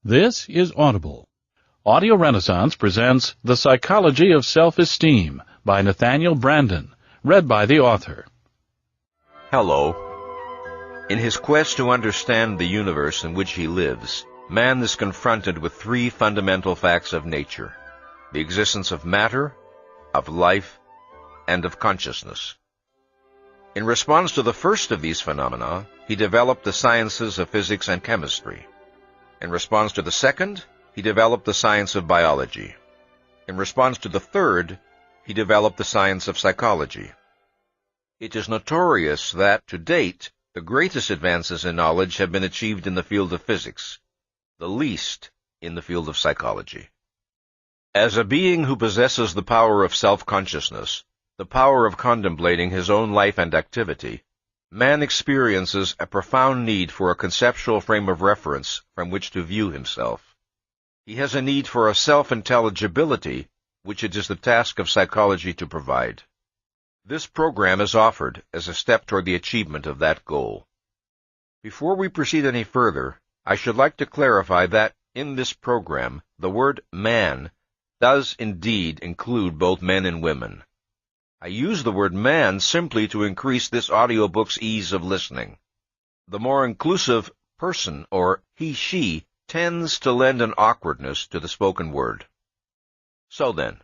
This is Audible. Audio Renaissance presents The Psychology of Self-Esteem by Nathaniel Branden, read by the author. Hello. In his quest to understand the universe in which he lives, man is confronted with three fundamental facts of nature: the existence of matter, of life, and of consciousness. In response to the first of these phenomena, he developed the sciences of physics and chemistry. In response to the second, he developed the science of biology. In response to the third, he developed the science of psychology. It is notorious that, to date, the greatest advances in knowledge have been achieved in the field of physics, the least in the field of psychology. As a being who possesses the power of self-consciousness, the power of contemplating his own life and activity, man experiences a profound need for a conceptual frame of reference from which to view himself. He has a need for a self-intelligibility, which it is the task of psychology to provide. This program is offered as a step toward the achievement of that goal. Before we proceed any further, I should like to clarify that, in this program, the word man does indeed include both men and women. I use the word man simply to increase this audiobook's ease of listening. The more inclusive person, or he/she, tends to lend an awkwardness to the spoken word. So then,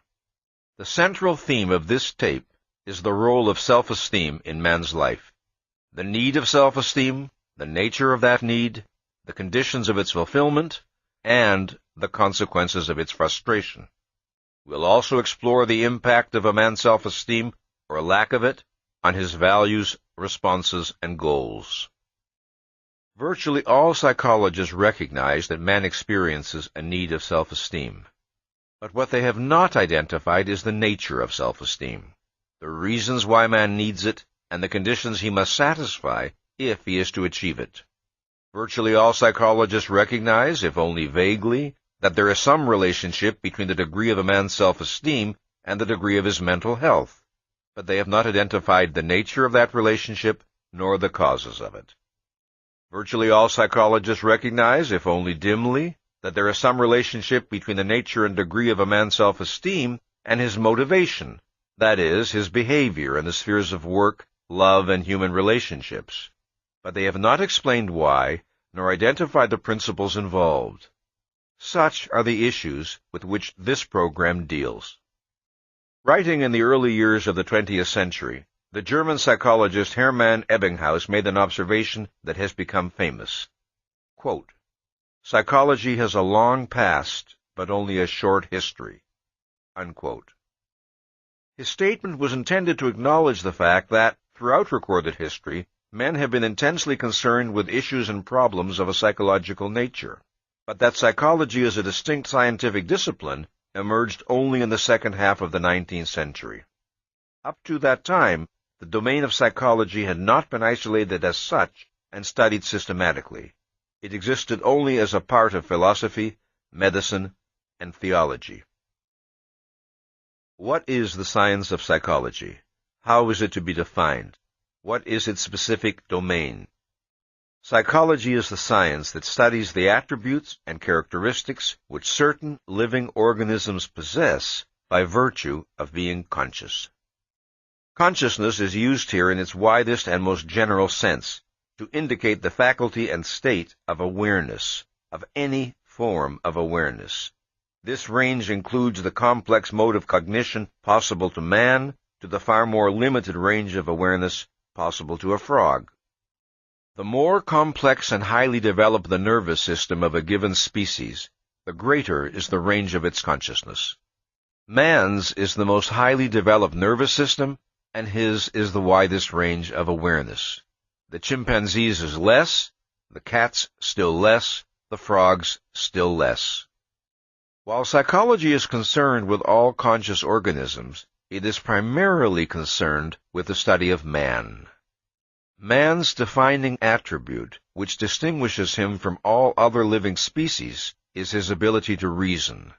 the central theme of this tape is the role of self-esteem in man's life. The need of self-esteem, the nature of that need, the conditions of its fulfillment, and the consequences of its frustration. We'll also explore the impact of a man's self-esteem, or lack of it, on his values, responses, and goals. Virtually all psychologists recognize that man experiences a need of self-esteem. But what they have not identified is the nature of self-esteem, the reasons why man needs it, and the conditions he must satisfy if he is to achieve it. Virtually all psychologists recognize, if only vaguely, that there is some relationship between the degree of a man's self-esteem and the degree of his mental health, but they have not identified the nature of that relationship nor the causes of it. Virtually all psychologists recognize, if only dimly, that there is some relationship between the nature and degree of a man's self-esteem and his motivation, that is, his behavior in the spheres of work, love, and human relationships, but they have not explained why, nor identified the principles involved. Such are the issues with which this program deals. Writing in the early years of the 20th century, the German psychologist Hermann Ebbinghaus made an observation that has become famous. Quote, "Psychology has a long past, but only a short history." Unquote. His statement was intended to acknowledge the fact that, throughout recorded history, men have been intensely concerned with issues and problems of a psychological nature, but that psychology as a distinct scientific discipline emerged only in the second half of the 19th century. Up to that time, the domain of psychology had not been isolated as such and studied systematically. It existed only as a part of philosophy, medicine, and theology. What is the science of psychology? How is it to be defined? What is its specific domain? Psychology is the science that studies the attributes and characteristics which certain living organisms possess by virtue of being conscious. Consciousness is used here in its widest and most general sense to indicate the faculty and state of awareness, of any form of awareness. This range includes the complex mode of cognition possible to man to the far more limited range of awareness possible to a frog. The more complex and highly developed the nervous system of a given species, the greater is the range of its consciousness. Man's is the most highly developed nervous system, and his is the widest range of awareness. The chimpanzee's is less, the cat's still less, the frog's still less. While psychology is concerned with all conscious organisms, it is primarily concerned with the study of man. Man's defining attribute, which distinguishes him from all other living species, is his ability to reason.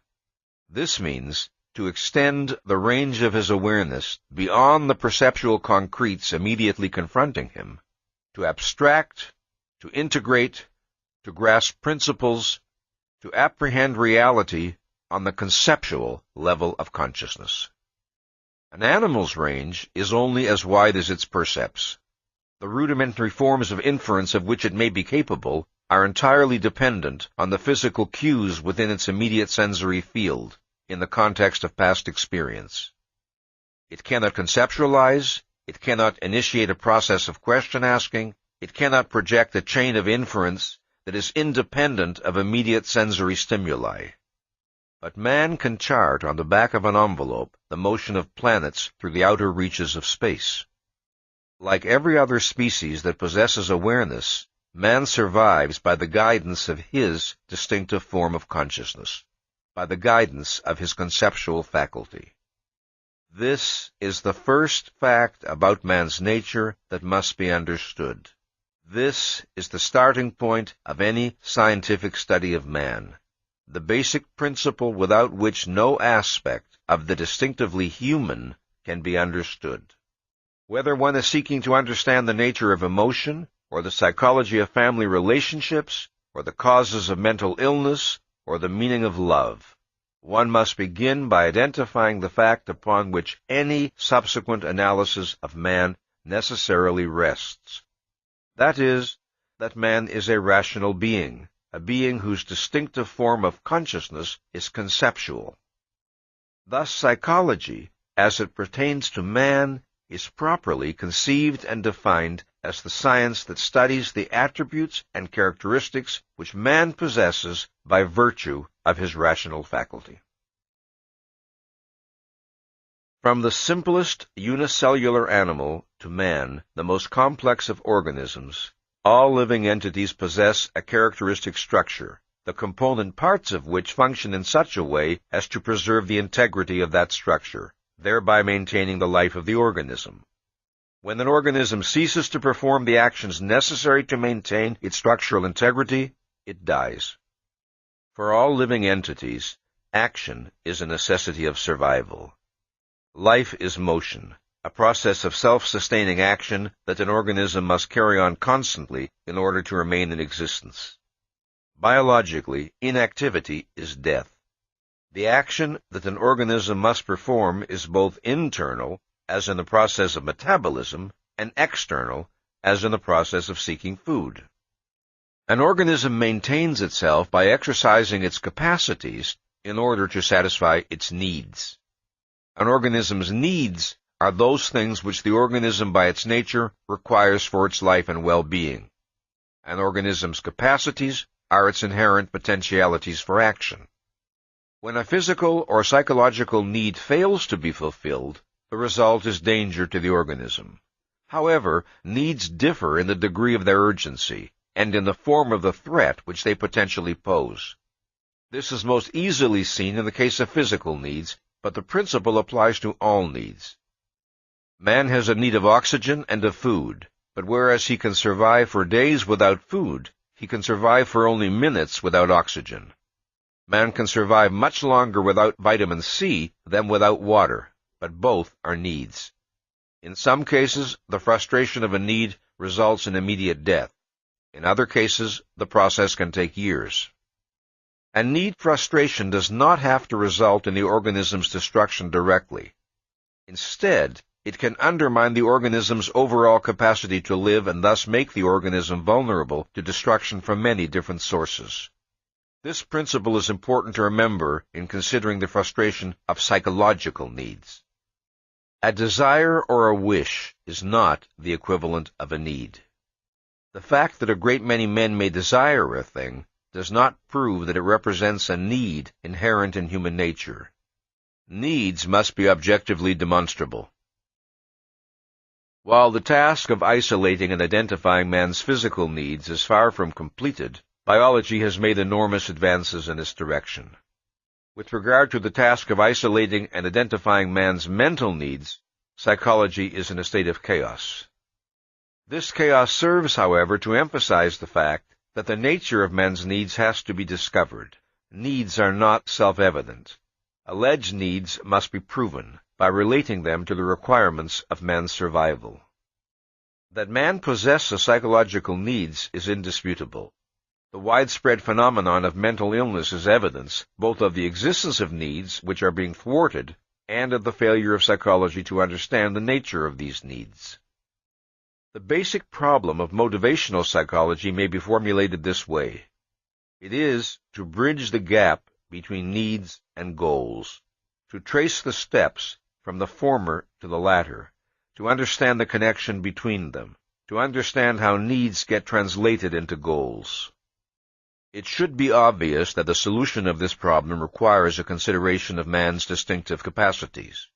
This means to extend the range of his awareness beyond the perceptual concretes immediately confronting him, to abstract, to integrate, to grasp principles, to apprehend reality on the conceptual level of consciousness. An animal's range is only as wide as its percepts. The rudimentary forms of inference of which it may be capable are entirely dependent on the physical cues within its immediate sensory field, in the context of past experience. It cannot conceptualize, it cannot initiate a process of question-asking, it cannot project a chain of inference that is independent of immediate sensory stimuli. But man can chart on the back of an envelope the motion of planets through the outer reaches of space. Like every other species that possesses awareness, man survives by the guidance of his distinctive form of consciousness, by the guidance of his conceptual faculty. This is the first fact about man's nature that must be understood. This is the starting point of any scientific study of man, the basic principle without which no aspect of the distinctively human can be understood. Whether one is seeking to understand the nature of emotion, or the psychology of family relationships, or the causes of mental illness, or the meaning of love, one must begin by identifying the fact upon which any subsequent analysis of man necessarily rests. That is, that man is a rational being, a being whose distinctive form of consciousness is conceptual. Thus, psychology, as it pertains to man, is properly conceived and defined as the science that studies the attributes and characteristics which man possesses by virtue of his rational faculty. From the simplest unicellular animal to man, the most complex of organisms, all living entities possess a characteristic structure, the component parts of which function in such a way as to preserve the integrity of that structure, thereby maintaining the life of the organism. When an organism ceases to perform the actions necessary to maintain its structural integrity, it dies. For all living entities, action is a necessity of survival. Life is motion, a process of self-sustaining action that an organism must carry on constantly in order to remain in existence. Biologically, inactivity is death. The action that an organism must perform is both internal, as in the process of metabolism, and external, as in the process of seeking food. An organism maintains itself by exercising its capacities in order to satisfy its needs. An organism's needs are those things which the organism by its nature requires for its life and well-being. An organism's capacities are its inherent potentialities for action. When a physical or psychological need fails to be fulfilled, the result is danger to the organism. However, needs differ in the degree of their urgency and in the form of the threat which they potentially pose. This is most easily seen in the case of physical needs, but the principle applies to all needs. Man has a need of oxygen and of food, but whereas he can survive for days without food, he can survive for only minutes without oxygen. Man can survive much longer without vitamin C than without water, but both are needs. In some cases, the frustration of a need results in immediate death. In other cases, the process can take years. And need frustration does not have to result in the organism's destruction directly. Instead, it can undermine the organism's overall capacity to live and thus make the organism vulnerable to destruction from many different sources. This principle is important to remember in considering the frustration of psychological needs. A desire or a wish is not the equivalent of a need. The fact that a great many men may desire a thing does not prove that it represents a need inherent in human nature. Needs must be objectively demonstrable. While the task of isolating and identifying man's physical needs is far from completed, biology has made enormous advances in this direction. With regard to the task of isolating and identifying man's mental needs, psychology is in a state of chaos. This chaos serves, however, to emphasize the fact that the nature of men's needs has to be discovered. Needs are not self-evident. Alleged needs must be proven by relating them to the requirements of man's survival. That man possesses psychological needs is indisputable. The widespread phenomenon of mental illness is evidence both of the existence of needs which are being thwarted and of the failure of psychology to understand the nature of these needs. The basic problem of motivational psychology may be formulated this way. It is to bridge the gap between needs and goals, to trace the steps from the former to the latter, to understand the connection between them, to understand how needs get translated into goals. It should be obvious that the solution of this problem requires a consideration of man's distinctive capacities.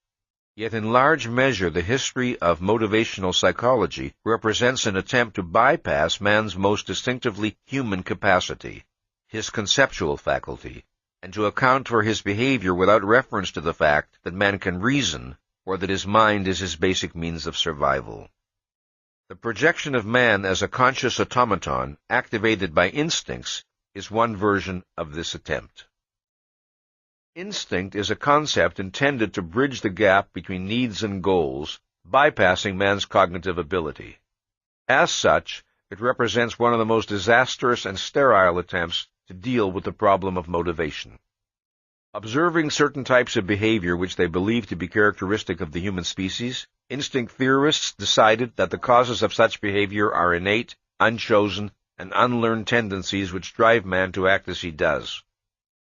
Yet in large measure the history of motivational psychology represents an attempt to bypass man's most distinctively human capacity, his conceptual faculty, and to account for his behavior without reference to the fact that man can reason or that his mind is his basic means of survival. The projection of man as a conscious automaton activated by instincts is one version of this attempt. Instinct is a concept intended to bridge the gap between needs and goals, bypassing man's cognitive ability. As such, it represents one of the most disastrous and sterile attempts to deal with the problem of motivation. Observing certain types of behavior which they believe to be characteristic of the human species, instinct theorists decided that the causes of such behavior are innate, unchosen, and unlearned tendencies which drive man to act as he does.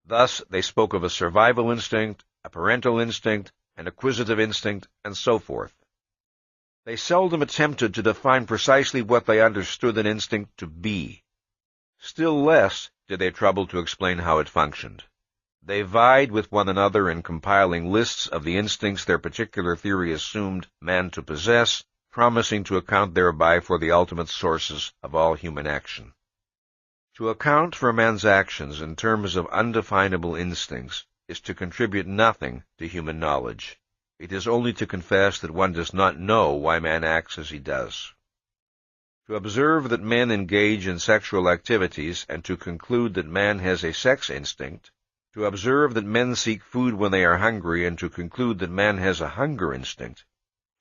Thus, they spoke of a survival instinct, a parental instinct, an acquisitive instinct, and so forth. They seldom attempted to define precisely what they understood an instinct to be. Still less did they trouble to explain how it functioned. They vied with one another in compiling lists of the instincts their particular theory assumed man to possess, promising to account thereby for the ultimate sources of all human action. To account for man's actions in terms of undefinable instincts is to contribute nothing to human knowledge. It is only to confess that one does not know why man acts as he does. To observe that men engage in sexual activities and to conclude that man has a sex instinct, to observe that men seek food when they are hungry and to conclude that man has a hunger instinct,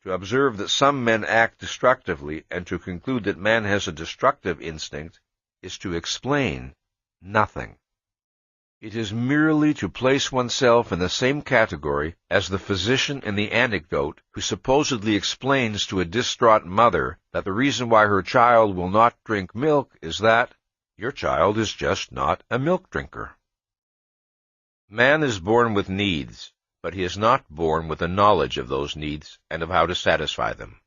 to observe that some men act destructively and to conclude that man has a destructive instinct, is to explain nothing. It is merely to place oneself in the same category as the physician in the anecdote who supposedly explains to a distraught mother that the reason why her child will not drink milk is that your child is just not a milk drinker. Man is born with needs, but he is not born with a knowledge of those needs and of how to satisfy them.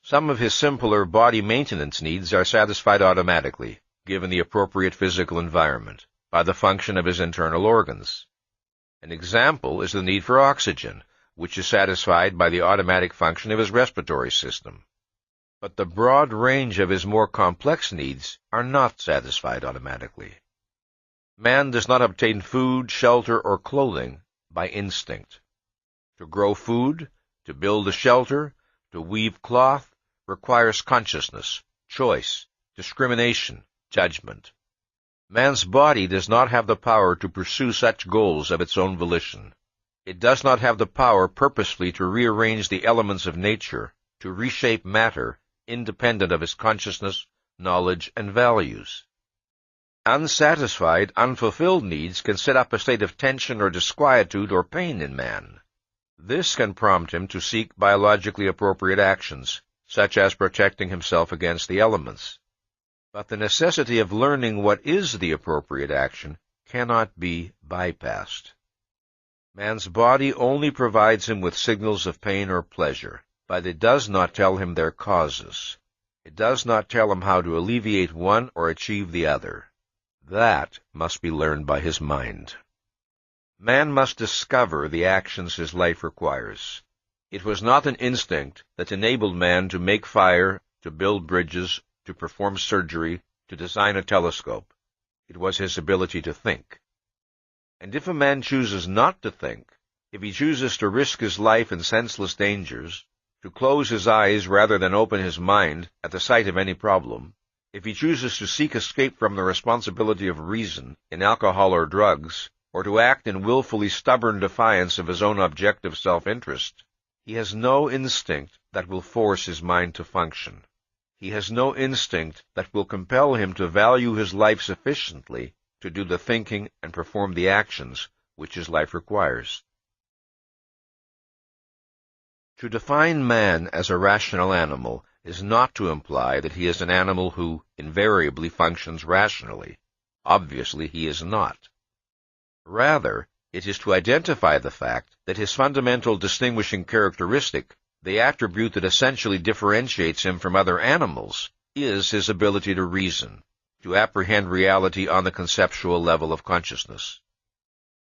Some of his simpler body maintenance needs are satisfied automatically, given the appropriate physical environment, by the function of his internal organs. An example is the need for oxygen, which is satisfied by the automatic function of his respiratory system. But the broad range of his more complex needs are not satisfied automatically. Man does not obtain food, shelter, or clothing by instinct. To grow food, to build a shelter, to weave cloth, requires consciousness, choice, discrimination, judgment. Man's body does not have the power to pursue such goals of its own volition. It does not have the power purposefully to rearrange the elements of nature, to reshape matter, independent of its consciousness, knowledge, and values. Unsatisfied, unfulfilled needs can set up a state of tension or disquietude or pain in man. This can prompt him to seek biologically appropriate actions, such as protecting himself against the elements. But the necessity of learning what is the appropriate action cannot be bypassed. Man's body only provides him with signals of pain or pleasure, but it does not tell him their causes. It does not tell him how to alleviate one or achieve the other. That must be learned by his mind. Man must discover the actions his life requires. It was not an instinct that enabled man to make fire, to build bridges, to perform surgery, to design a telescope. It was his ability to think. And if a man chooses not to think, if he chooses to risk his life in senseless dangers, to close his eyes rather than open his mind at the sight of any problem, if he chooses to seek escape from the responsibility of reason in alcohol or drugs, or to act in willfully stubborn defiance of his own objective self-interest, he has no instinct that will force his mind to function. He has no instinct that will compel him to value his life sufficiently to do the thinking and perform the actions which his life requires. To define man as a rational animal is not to imply that he is an animal who invariably functions rationally. Obviously, he is not. Rather, it is to identify the fact that his fundamental distinguishing characteristic, the attribute that essentially differentiates him from other animals, is his ability to reason, to apprehend reality on the conceptual level of consciousness.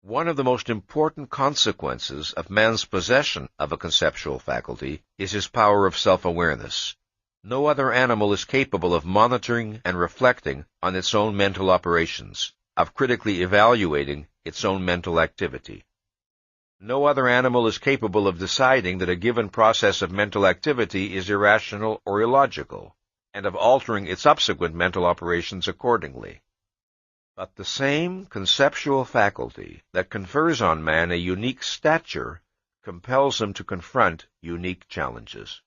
One of the most important consequences of man's possession of a conceptual faculty is his power of self-awareness. No other animal is capable of monitoring and reflecting on its own mental operations, of critically evaluating its own mental activity. No other animal is capable of deciding that a given process of mental activity is irrational or illogical, and of altering its subsequent mental operations accordingly. But the same conceptual faculty that confers on man a unique stature compels him to confront unique challenges.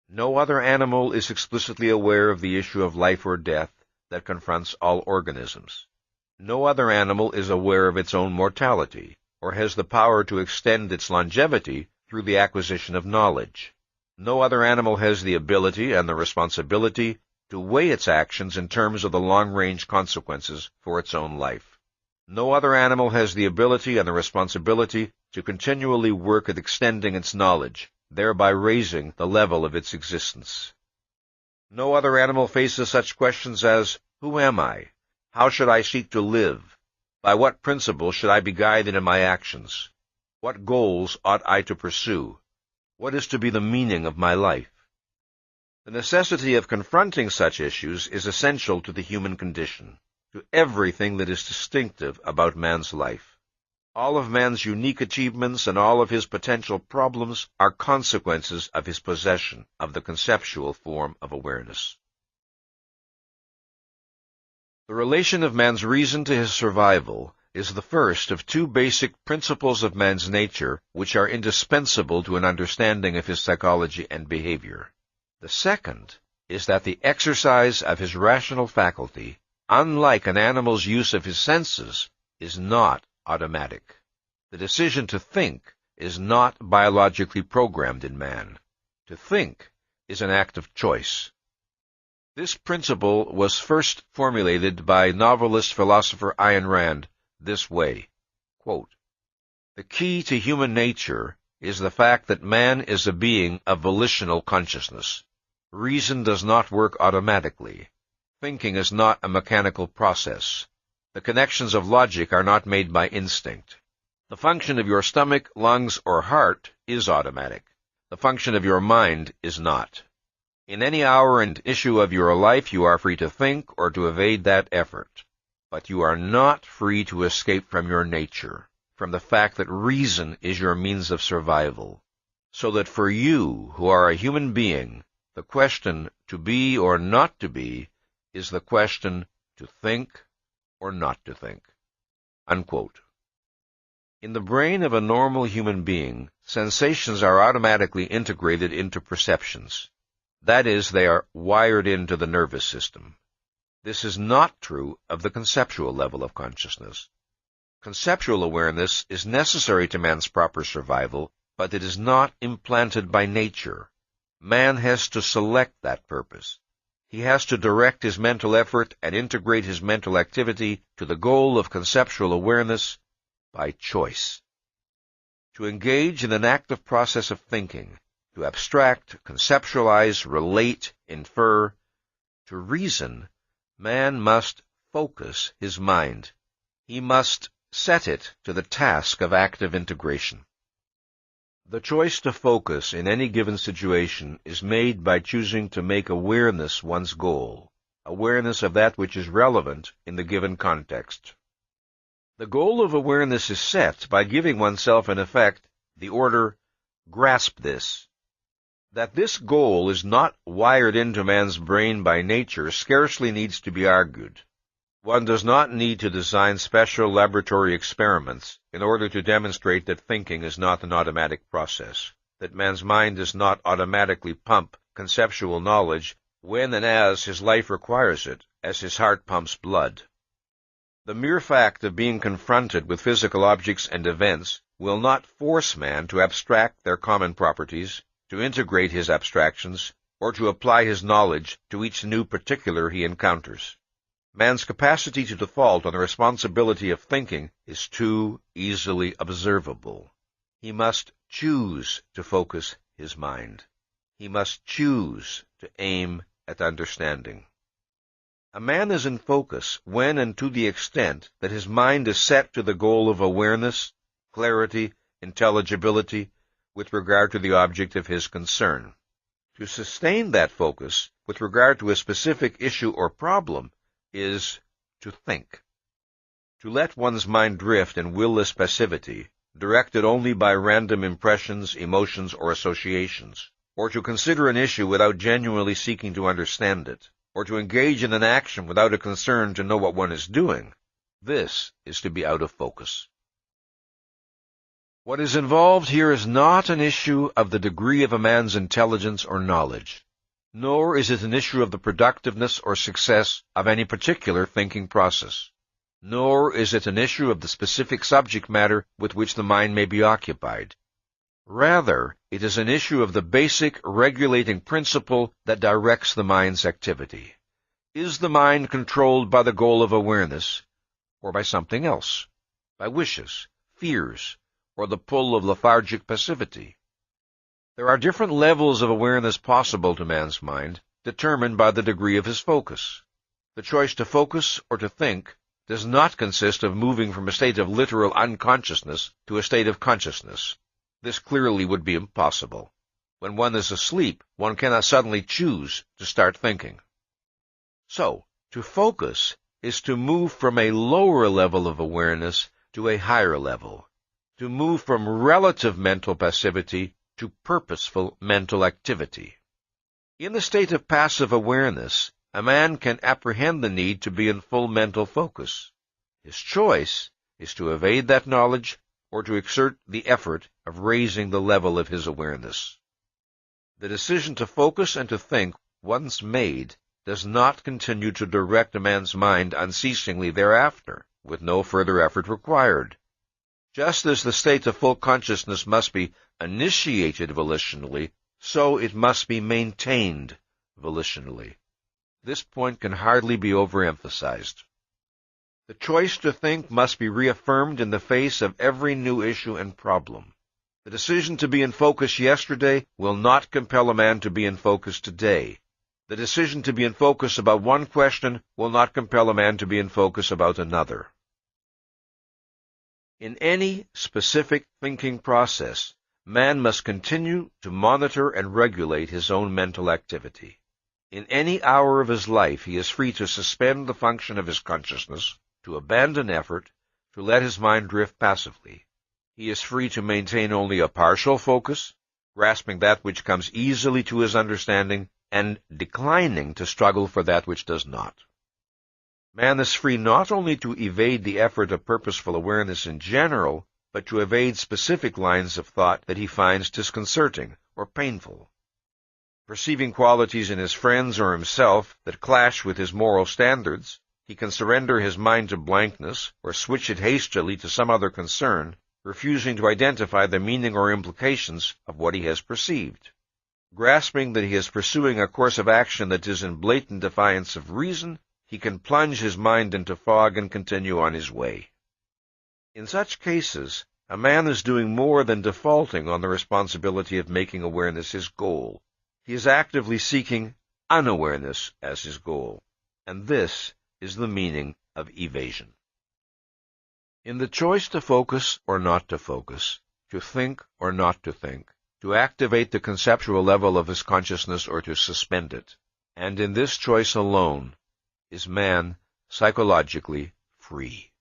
No other animal is explicitly aware of the issue of life or death that confronts all organisms. No other animal is aware of its own mortality, or has the power to extend its longevity through the acquisition of knowledge. No other animal has the ability and the responsibility to weigh its actions in terms of the long-range consequences for its own life. No other animal has the ability and the responsibility to continually work at extending its knowledge, thereby raising the level of its existence. No other animal faces such questions as, who am I? How should I seek to live? By what principles should I be guided in my actions? What goals ought I to pursue? What is to be the meaning of my life? The necessity of confronting such issues is essential to the human condition, to everything that is distinctive about man's life. All of man's unique achievements and all of his potential problems are consequences of his possession of the conceptual form of awareness. The relation of man's reason to his survival is the first of two basic principles of man's nature which are indispensable to an understanding of his psychology and behavior. The second is that the exercise of his rational faculty, unlike an animal's use of his senses, is not automatic. The decision to think is not biologically programmed in man. To think is an act of choice. This principle was first formulated by novelist-philosopher Ayn Rand this way, quote, "The key to human nature is the fact that man is a being of volitional consciousness. Reason does not work automatically. Thinking is not a mechanical process. The connections of logic are not made by instinct. The function of your stomach, lungs, or heart is automatic. The function of your mind is not. In any hour and issue of your life, you are free to think or to evade that effort. But you are not free to escape from your nature, from the fact that reason is your means of survival. So that for you, who are a human being, the question to be or not to be is the question to think or not to think." Unquote. In the brain of a normal human being, sensations are automatically integrated into perceptions. That is, they are wired into the nervous system. This is not true of the conceptual level of consciousness. Conceptual awareness is necessary to man's proper survival, but it is not implanted by nature. Man has to select that purpose. He has to direct his mental effort and integrate his mental activity to the goal of conceptual awareness by choice. To engage in an active process of thinking, to abstract, conceptualize, relate, infer, to reason, man must focus his mind. He must set it to the task of active integration. The choice to focus in any given situation is made by choosing to make awareness one's goal, awareness of that which is relevant in the given context. The goal of awareness is set by giving oneself, in effect, the order, grasp this. That this goal is not wired into man's brain by nature scarcely needs to be argued. One does not need to design special laboratory experiments in order to demonstrate that thinking is not an automatic process, that man's mind does not automatically pump conceptual knowledge when and as his life requires it, as his heart pumps blood. The mere fact of being confronted with physical objects and events will not force man to abstract their common properties, to integrate his abstractions, or to apply his knowledge to each new particular he encounters. Man's capacity to default on the responsibility of thinking is too easily observable. He must choose to focus his mind. He must choose to aim at understanding. A man is in focus when and to the extent that his mind is set to the goal of awareness, clarity, intelligibility with regard to the object of his concern. To sustain that focus with regard to a specific issue or problem is to think. To let one's mind drift in willless passivity, directed only by random impressions, emotions, or associations, or to consider an issue without genuinely seeking to understand it, or to engage in an action without a concern to know what one is doing, this is to be out of focus. What is involved here is not an issue of the degree of a man's intelligence or knowledge, nor is it an issue of the productiveness or success of any particular thinking process, nor is it an issue of the specific subject matter with which the mind may be occupied. Rather, it is an issue of the basic regulating principle that directs the mind's activity. Is the mind controlled by the goal of awareness, or by something else, by wishes, fears, or the pull of lethargic passivity? There are different levels of awareness possible to man's mind, determined by the degree of his focus. The choice to focus or to think does not consist of moving from a state of literal unconsciousness to a state of consciousness. This clearly would be impossible. When one is asleep, one cannot suddenly choose to start thinking. So, to focus is to move from a lower level of awareness to a higher level, to move from relative mental passivity to purposeful mental activity. In the state of passive awareness, a man can apprehend the need to be in full mental focus. His choice is to evade that knowledge or to exert the effort of raising the level of his awareness. The decision to focus and to think, once made, does not continue to direct a man's mind unceasingly thereafter, with no further effort required. Just as the state of full consciousness must be initiated volitionally, so it must be maintained volitionally. This point can hardly be overemphasized. The choice to think must be reaffirmed in the face of every new issue and problem. The decision to be in focus yesterday will not compel a man to be in focus today. The decision to be in focus about one question will not compel a man to be in focus about another. In any specific thinking process, man must continue to monitor and regulate his own mental activity. In any hour of his life, he is free to suspend the function of his consciousness, to abandon effort, to let his mind drift passively. He is free to maintain only a partial focus, grasping that which comes easily to his understanding, and declining to struggle for that which does not. Man is free not only to evade the effort of purposeful awareness in general, but to evade specific lines of thought that he finds disconcerting or painful. Perceiving qualities in his friends or himself that clash with his moral standards, he can surrender his mind to blankness or switch it hastily to some other concern, refusing to identify the meaning or implications of what he has perceived. Grasping that he is pursuing a course of action that is in blatant defiance of reason, he can plunge his mind into fog and continue on his way. In such cases, a man is doing more than defaulting on the responsibility of making awareness his goal. He is actively seeking unawareness as his goal, and this is the meaning of evasion. In the choice to focus or not to focus, to think or not to think, to activate the conceptual level of his consciousness or to suspend it, and in this choice alone is man psychologically free.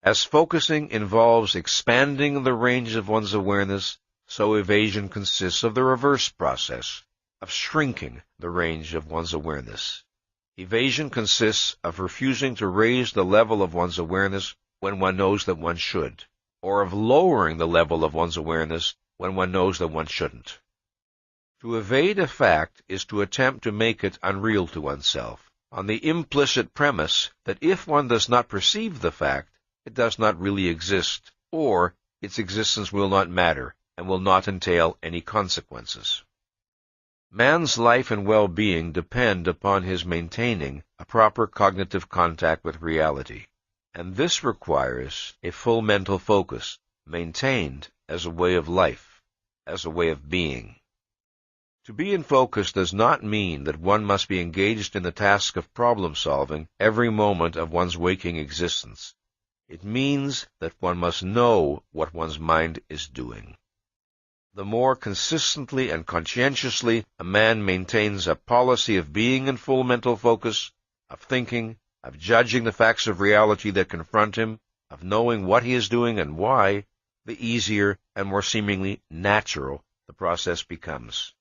As focusing involves expanding the range of one's awareness, so evasion consists of the reverse process, of shrinking the range of one's awareness. Evasion consists of refusing to raise the level of one's awareness when one knows that one should, or of lowering the level of one's awareness when one knows that one shouldn't. To evade a fact is to attempt to make it unreal to oneself, on the implicit premise that if one does not perceive the fact, it does not really exist, or its existence will not matter and will not entail any consequences. Man's life and well-being depend upon his maintaining a proper cognitive contact with reality, and this requires a full mental focus, maintained as a way of life, as a way of being. To be in focus does not mean that one must be engaged in the task of problem-solving every moment of one's waking existence. It means that one must know what one's mind is doing. The more consistently and conscientiously a man maintains a policy of being in full mental focus, of thinking, of judging the facts of reality that confront him, of knowing what he is doing and why, the easier and more seemingly natural the process becomes.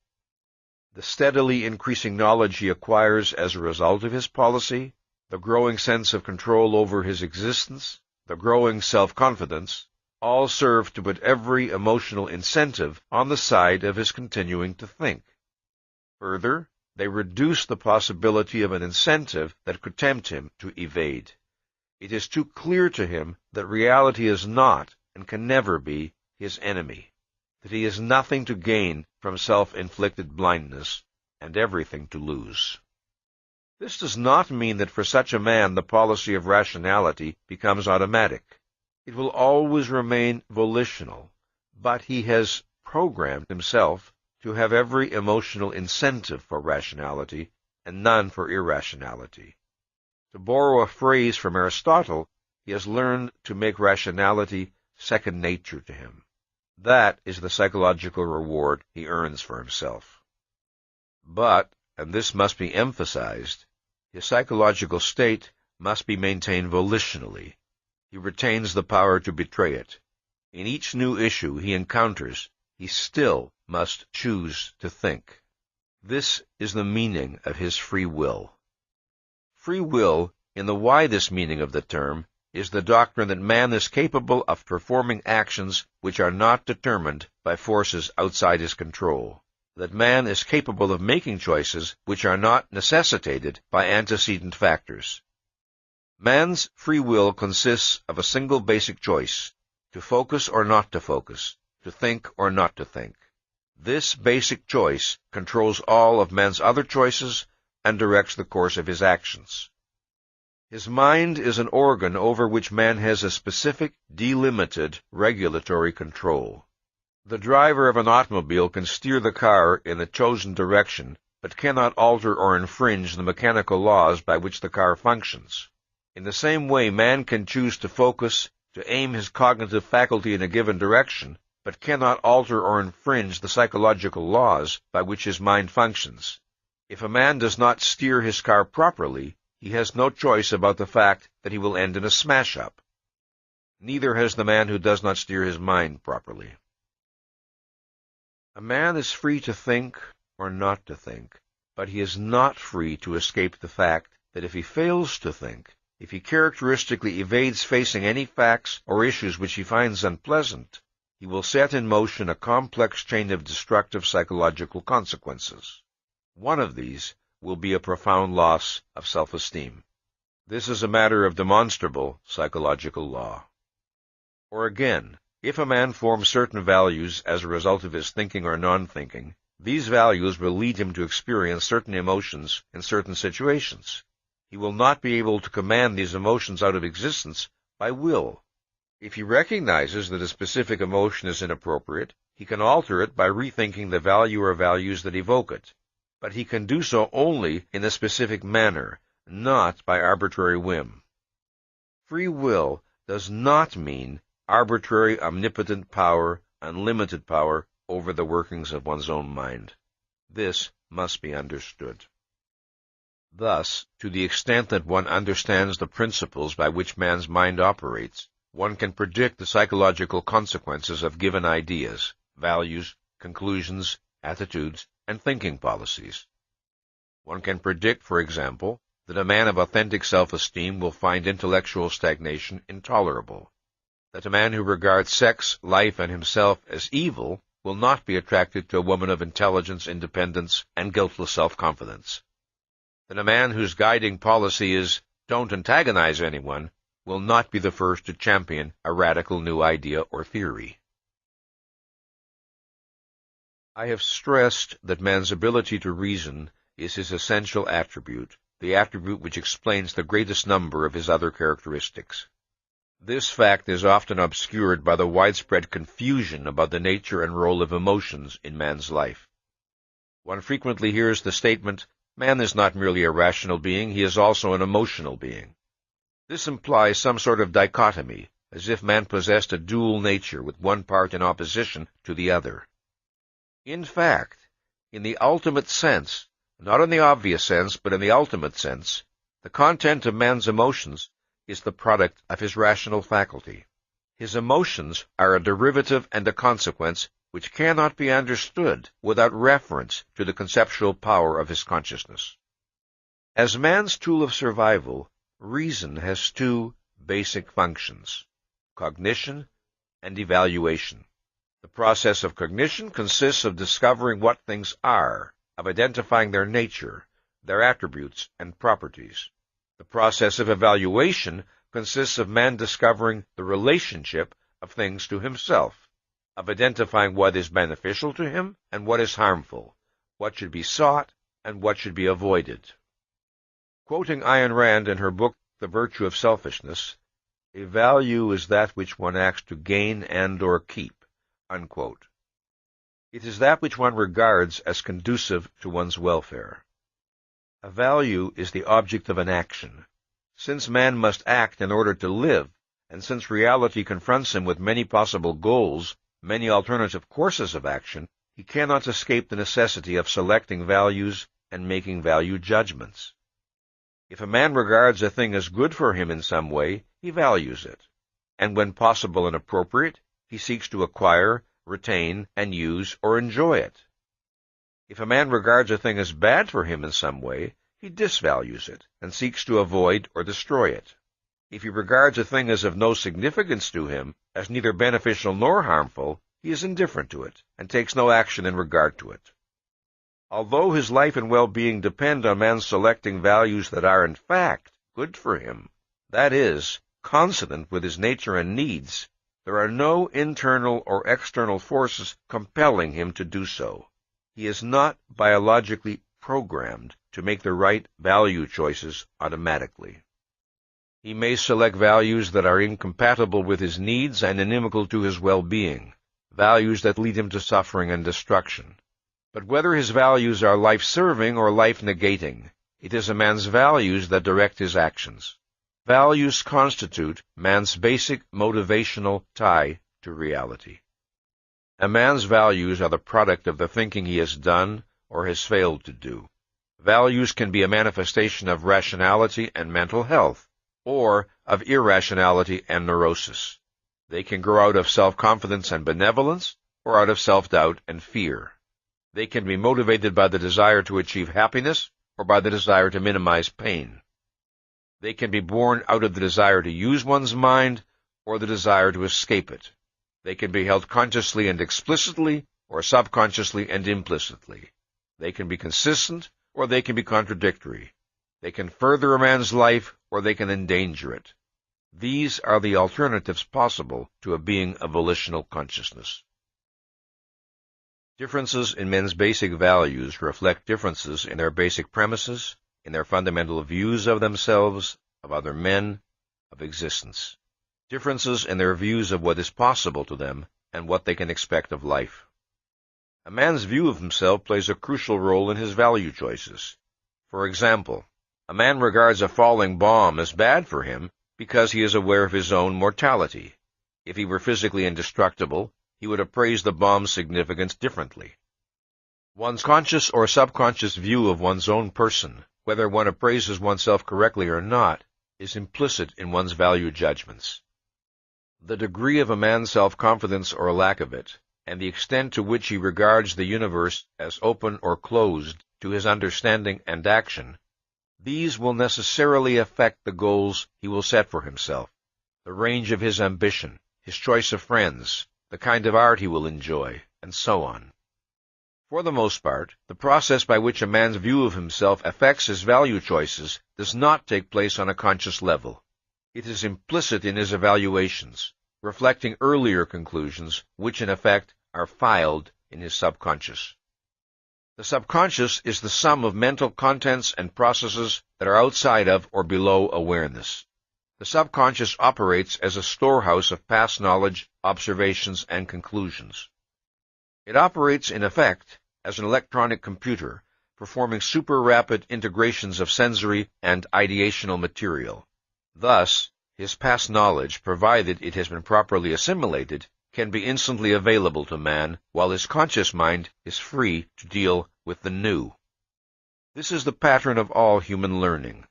The steadily increasing knowledge he acquires as a result of his policy, the growing sense of control over his existence, the growing self-confidence, all serve to put every emotional incentive on the side of his continuing to think. Further, they reduce the possibility of an incentive that could tempt him to evade. It is too clear to him that reality is not, and can never be, his enemy, that he has nothing to gain from self-inflicted blindness, and everything to lose. This does not mean that for such a man the policy of rationality becomes automatic. It will always remain volitional, but he has programmed himself to have every emotional incentive for rationality and none for irrationality. To borrow a phrase from Aristotle, he has learned to make rationality second nature to him. That is the psychological reward he earns for himself. But, and this must be emphasized, his psychological state must be maintained volitionally. He retains the power to betray it. In each new issue he encounters, he still must choose to think. This is the meaning of his free will. Free will, in the widest meaning of the term, is the doctrine that man is capable of performing actions which are not determined by forces outside his control, that man is capable of making choices which are not necessitated by antecedent factors. Man's free will consists of a single basic choice, to focus or not to focus, to think or not to think. This basic choice controls all of man's other choices and directs the course of his actions. His mind is an organ over which man has a specific, delimited, regulatory control. The driver of an automobile can steer the car in the chosen direction, but cannot alter or infringe the mechanical laws by which the car functions. In the same way, man can choose to focus, to aim his cognitive faculty in a given direction, but cannot alter or infringe the psychological laws by which his mind functions. If a man does not steer his car properly, he has no choice about the fact that he will end in a smash-up. Neither has the man who does not steer his mind properly. A man is free to think or not to think, but he is not free to escape the fact that if he fails to think, if he characteristically evades facing any facts or issues which he finds unpleasant, he will set in motion a complex chain of destructive psychological consequences. One of these will be a profound loss of self-esteem. This is a matter of demonstrable psychological law. Or again, if a man forms certain values as a result of his thinking or non-thinking, these values will lead him to experience certain emotions in certain situations. He will not be able to command these emotions out of existence by will. If he recognizes that a specific emotion is inappropriate, he can alter it by rethinking the value or values that evoke it. But he can do so only in a specific manner, not by arbitrary whim. Free will does not mean arbitrary, omnipotent power, unlimited power over the workings of one's own mind. This must be understood. Thus, to the extent that one understands the principles by which man's mind operates, one can predict the psychological consequences of given ideas, values, conclusions, attitudes, and thinking policies. One can predict, for example, that a man of authentic self-esteem will find intellectual stagnation intolerable, that a man who regards sex, life, and himself as evil will not be attracted to a woman of intelligence, independence, and guiltless self-confidence. Then a man whose guiding policy is, "Don't antagonize anyone," will not be the first to champion a radical new idea or theory. I have stressed that man's ability to reason is his essential attribute, the attribute which explains the greatest number of his other characteristics. This fact is often obscured by the widespread confusion about the nature and role of emotions in man's life. One frequently hears the statement, "Man is not merely a rational being, he is also an emotional being." This implies some sort of dichotomy, as if man possessed a dual nature with one part in opposition to the other. In fact, in the ultimate sense, not in the obvious sense, but in the ultimate sense, the content of man's emotions is the product of his rational faculty. His emotions are a derivative and a consequence which cannot be understood without reference to the conceptual power of his consciousness. As man's tool of survival, reason has two basic functions: cognition and evaluation. The process of cognition consists of discovering what things are, of identifying their nature, their attributes, and properties. The process of evaluation consists of man discovering the relationship of things to himself, of identifying what is beneficial to him and what is harmful, what should be sought and what should be avoided. Quoting Ayn Rand in her book, The Virtue of Selfishness, "A value is that which one acts to gain and or keep," unquote. It is that which one regards as conducive to one's welfare. A value is the object of an action. Since man must act in order to live, and since reality confronts him with many possible goals, many alternative courses of action, he cannot escape the necessity of selecting values and making value judgments. If a man regards a thing as good for him in some way, he values it, and when possible and appropriate, he seeks to acquire, retain, and use or enjoy it. If a man regards a thing as bad for him in some way, he disvalues it and seeks to avoid or destroy it. If he regards a thing as of no significance to him, as neither beneficial nor harmful, he is indifferent to it and takes no action in regard to it. Although his life and well-being depend on man's selecting values that are in fact good for him, that is, consonant with his nature and needs, there are no internal or external forces compelling him to do so. He is not biologically programmed to make the right value choices automatically. He may select values that are incompatible with his needs and inimical to his well-being, values that lead him to suffering and destruction. But whether his values are life-serving or life-negating, it is a man's values that direct his actions. Values constitute man's basic motivational tie to reality. A man's values are the product of the thinking he has done or has failed to do. Values can be a manifestation of rationality and mental health, or of irrationality and neurosis. They can grow out of self-confidence and benevolence, or out of self-doubt and fear. They can be motivated by the desire to achieve happiness, or by the desire to minimize pain. They can be born out of the desire to use one's mind, or the desire to escape it. They can be held consciously and explicitly, or subconsciously and implicitly. They can be consistent, or they can be contradictory. They can further a man's life, or they can endanger it. These are the alternatives possible to a being of volitional consciousness. Differences in men's basic values reflect differences in their basic premises, in their fundamental views of themselves, of other men, of existence. Differences in their views of what is possible to them and what they can expect of life. A man's view of himself plays a crucial role in his value choices. For example, a man regards a falling bomb as bad for him because he is aware of his own mortality. If he were physically indestructible, he would appraise the bomb's significance differently. One's conscious or subconscious view of one's own person, whether one appraises oneself correctly or not, is implicit in one's value judgments. The degree of a man's self-confidence or lack of it, and the extent to which he regards the universe as open or closed to his understanding and action, these will necessarily affect the goals he will set for himself, the range of his ambition, his choice of friends, the kind of art he will enjoy, and so on. For the most part, the process by which a man's view of himself affects his value choices does not take place on a conscious level. It is implicit in his evaluations, reflecting earlier conclusions, which in effect are filed in his subconscious. The subconscious is the sum of mental contents and processes that are outside of or below awareness. The subconscious operates as a storehouse of past knowledge, observations, and conclusions. It operates, in effect, as an electronic computer, performing super-rapid integrations of sensory and ideational material. Thus, his past knowledge, provided it has been properly assimilated, can be instantly available to man, while his conscious mind is free to deal with the new. This is the pattern of all human learning.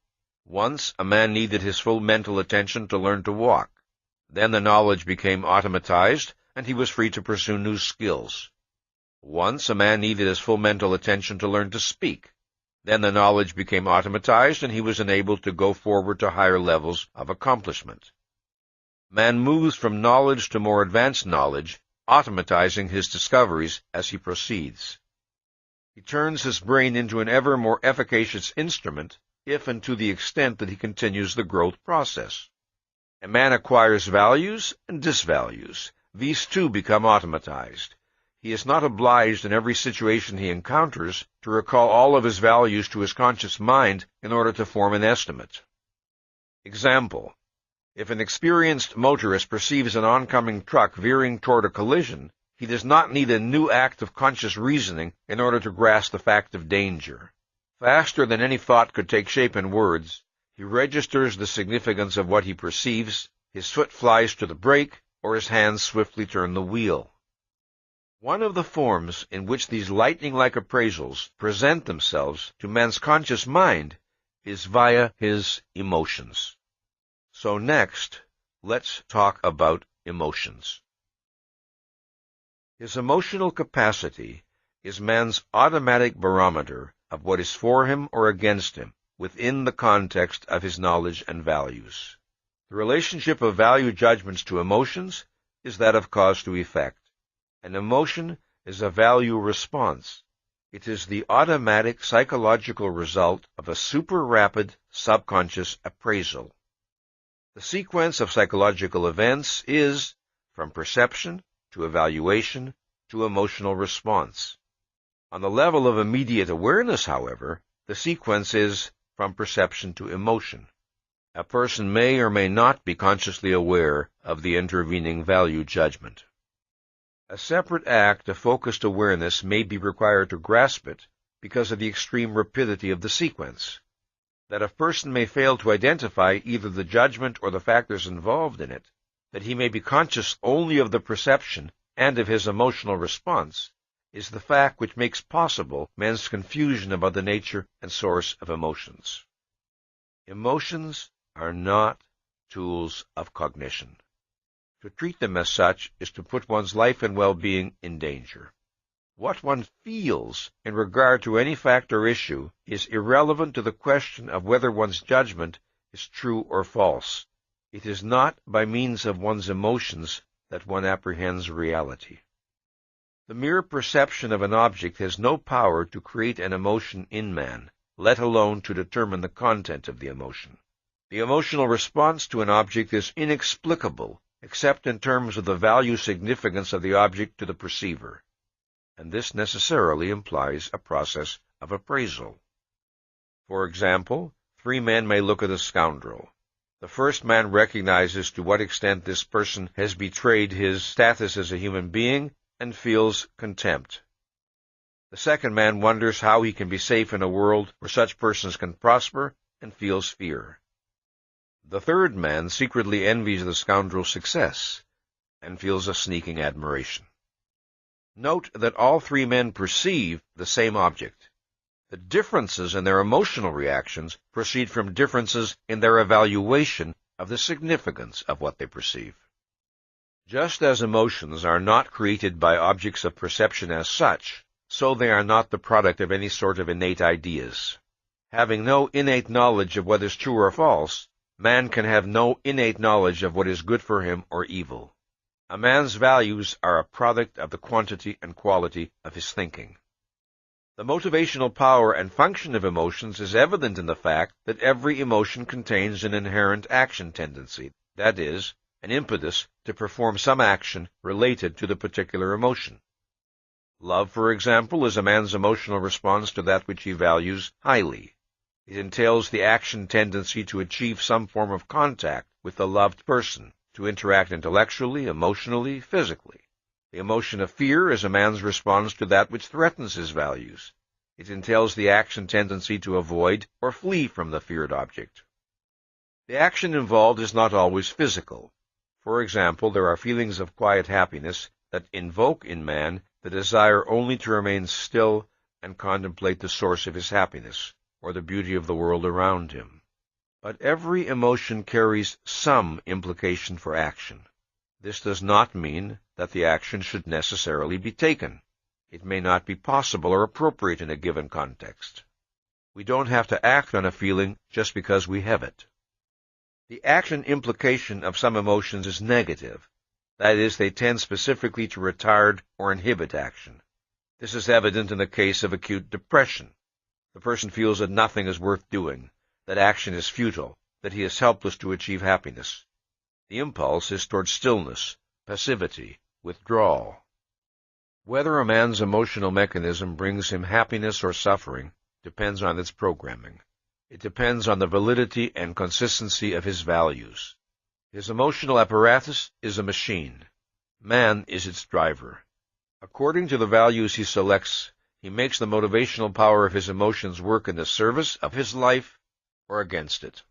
Once, a man needed his full mental attention to learn to walk. Then the knowledge became automatized, and he was free to pursue new skills. Once, a man needed his full mental attention to learn to speak. Then the knowledge became automatized, and he was enabled to go forward to higher levels of accomplishment. Man moves from knowledge to more advanced knowledge, automatizing his discoveries as he proceeds. He turns his brain into an ever more efficacious instrument, if and to the extent that he continues the growth process. A man acquires values and disvalues. These too become automatized. He is not obliged in every situation he encounters to recall all of his values to his conscious mind in order to form an estimate. Example: if an experienced motorist perceives an oncoming truck veering toward a collision, he does not need a new act of conscious reasoning in order to grasp the fact of danger. Faster than any thought could take shape in words, he registers the significance of what he perceives, his foot flies to the brake, or his hands swiftly turn the wheel. One of the forms in which these lightning-like appraisals present themselves to man's conscious mind is via his emotions. So next, let's talk about emotions. His emotional capacity is man's automatic barometer of what is for him or against him within the context of his knowledge and values. The relationship of value judgments to emotions is that of cause to effect. An emotion is a value response. It is the automatic psychological result of a super-rapid subconscious appraisal. The sequence of psychological events is from perception to evaluation to emotional response. On the level of immediate awareness, however, the sequence is from perception to emotion. A person may or may not be consciously aware of the intervening value judgment. A separate act of focused awareness may be required to grasp it because of the extreme rapidity of the sequence. That a person may fail to identify either the judgment or the factors involved in it, that he may be conscious only of the perception and of his emotional response, is the fact which makes possible man's confusion about the nature and source of emotions. Emotions are not tools of cognition. To treat them as such is to put one's life and well-being in danger. What one feels in regard to any fact or issue is irrelevant to the question of whether one's judgment is true or false. It is not by means of one's emotions that one apprehends reality. The mere perception of an object has no power to create an emotion in man, let alone to determine the content of the emotion. The emotional response to an object is inexplicable, except in terms of the value significance of the object to the perceiver. And this necessarily implies a process of appraisal. For example, 3 men may look at a scoundrel. The first man recognizes to what extent this person has betrayed his status as a human being and feels contempt. The second man wonders how he can be safe in a world where such persons can prosper and feels fear. The third man secretly envies the scoundrel's success and feels a sneaking admiration. Note that all 3 men perceive the same object. The differences in their emotional reactions proceed from differences in their evaluation of the significance of what they perceive. Just as emotions are not created by objects of perception as such, so they are not the product of any sort of innate ideas. Having no innate knowledge of what is true or false, man can have no innate knowledge of what is good for him or evil. A man's values are a product of the quantity and quality of his thinking. The motivational power and function of emotions is evident in the fact that every emotion contains an inherent action tendency, that is, an impetus to perform some action related to the particular emotion. Love, for example, is a man's emotional response to that which he values highly. It entails the action tendency to achieve some form of contact with the loved person, to interact intellectually, emotionally, physically. The emotion of fear is a man's response to that which threatens his values. It entails the action tendency to avoid or flee from the feared object. The action involved is not always physical. For example, there are feelings of quiet happiness that invoke in man the desire only to remain still and contemplate the source of his happiness, or the beauty of the world around him. But every emotion carries some implication for action. This does not mean that the action should necessarily be taken. It may not be possible or appropriate in a given context. We don't have to act on a feeling just because we have it. The action implication of some emotions is negative. That is, they tend specifically to retard or inhibit action. This is evident in the case of acute depression. The person feels that nothing is worth doing, that action is futile, that he is helpless to achieve happiness. The impulse is toward stillness, passivity, withdrawal. Whether a man's emotional mechanism brings him happiness or suffering depends on its programming. It depends on the validity and consistency of his values. His emotional apparatus is a machine. Man is its driver. According to the values he selects, he makes the motivational power of his emotions work in the service of his life or against it.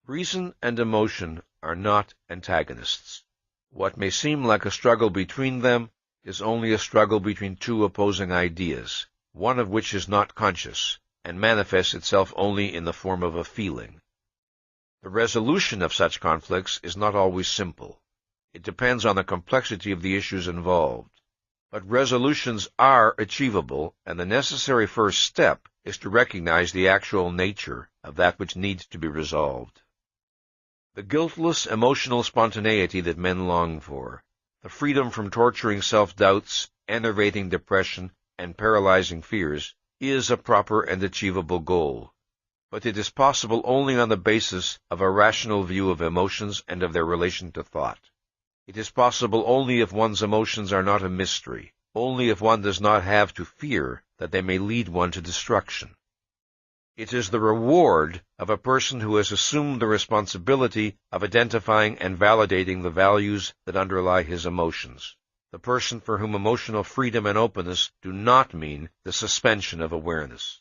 Reason and emotion are not antagonists. What may seem like a struggle between them is only a struggle between two opposing ideas, one of which is not conscious and manifests itself only in the form of a feeling. The resolution of such conflicts is not always simple. It depends on the complexity of the issues involved. But resolutions are achievable, and the necessary first step is to recognize the actual nature of that which needs to be resolved. The guiltless emotional spontaneity that men long for, the freedom from torturing self-doubts, enervating depression, and paralyzing fears, is a proper and achievable goal. But it is possible only on the basis of a rational view of emotions and of their relation to thought. It is possible only if one's emotions are not a mystery, only if one does not have to fear that they may lead one to destruction. It is the reward of a person who has assumed the responsibility of identifying and validating the values that underlie his emotions, the person for whom emotional freedom and openness do not mean the suspension of awareness.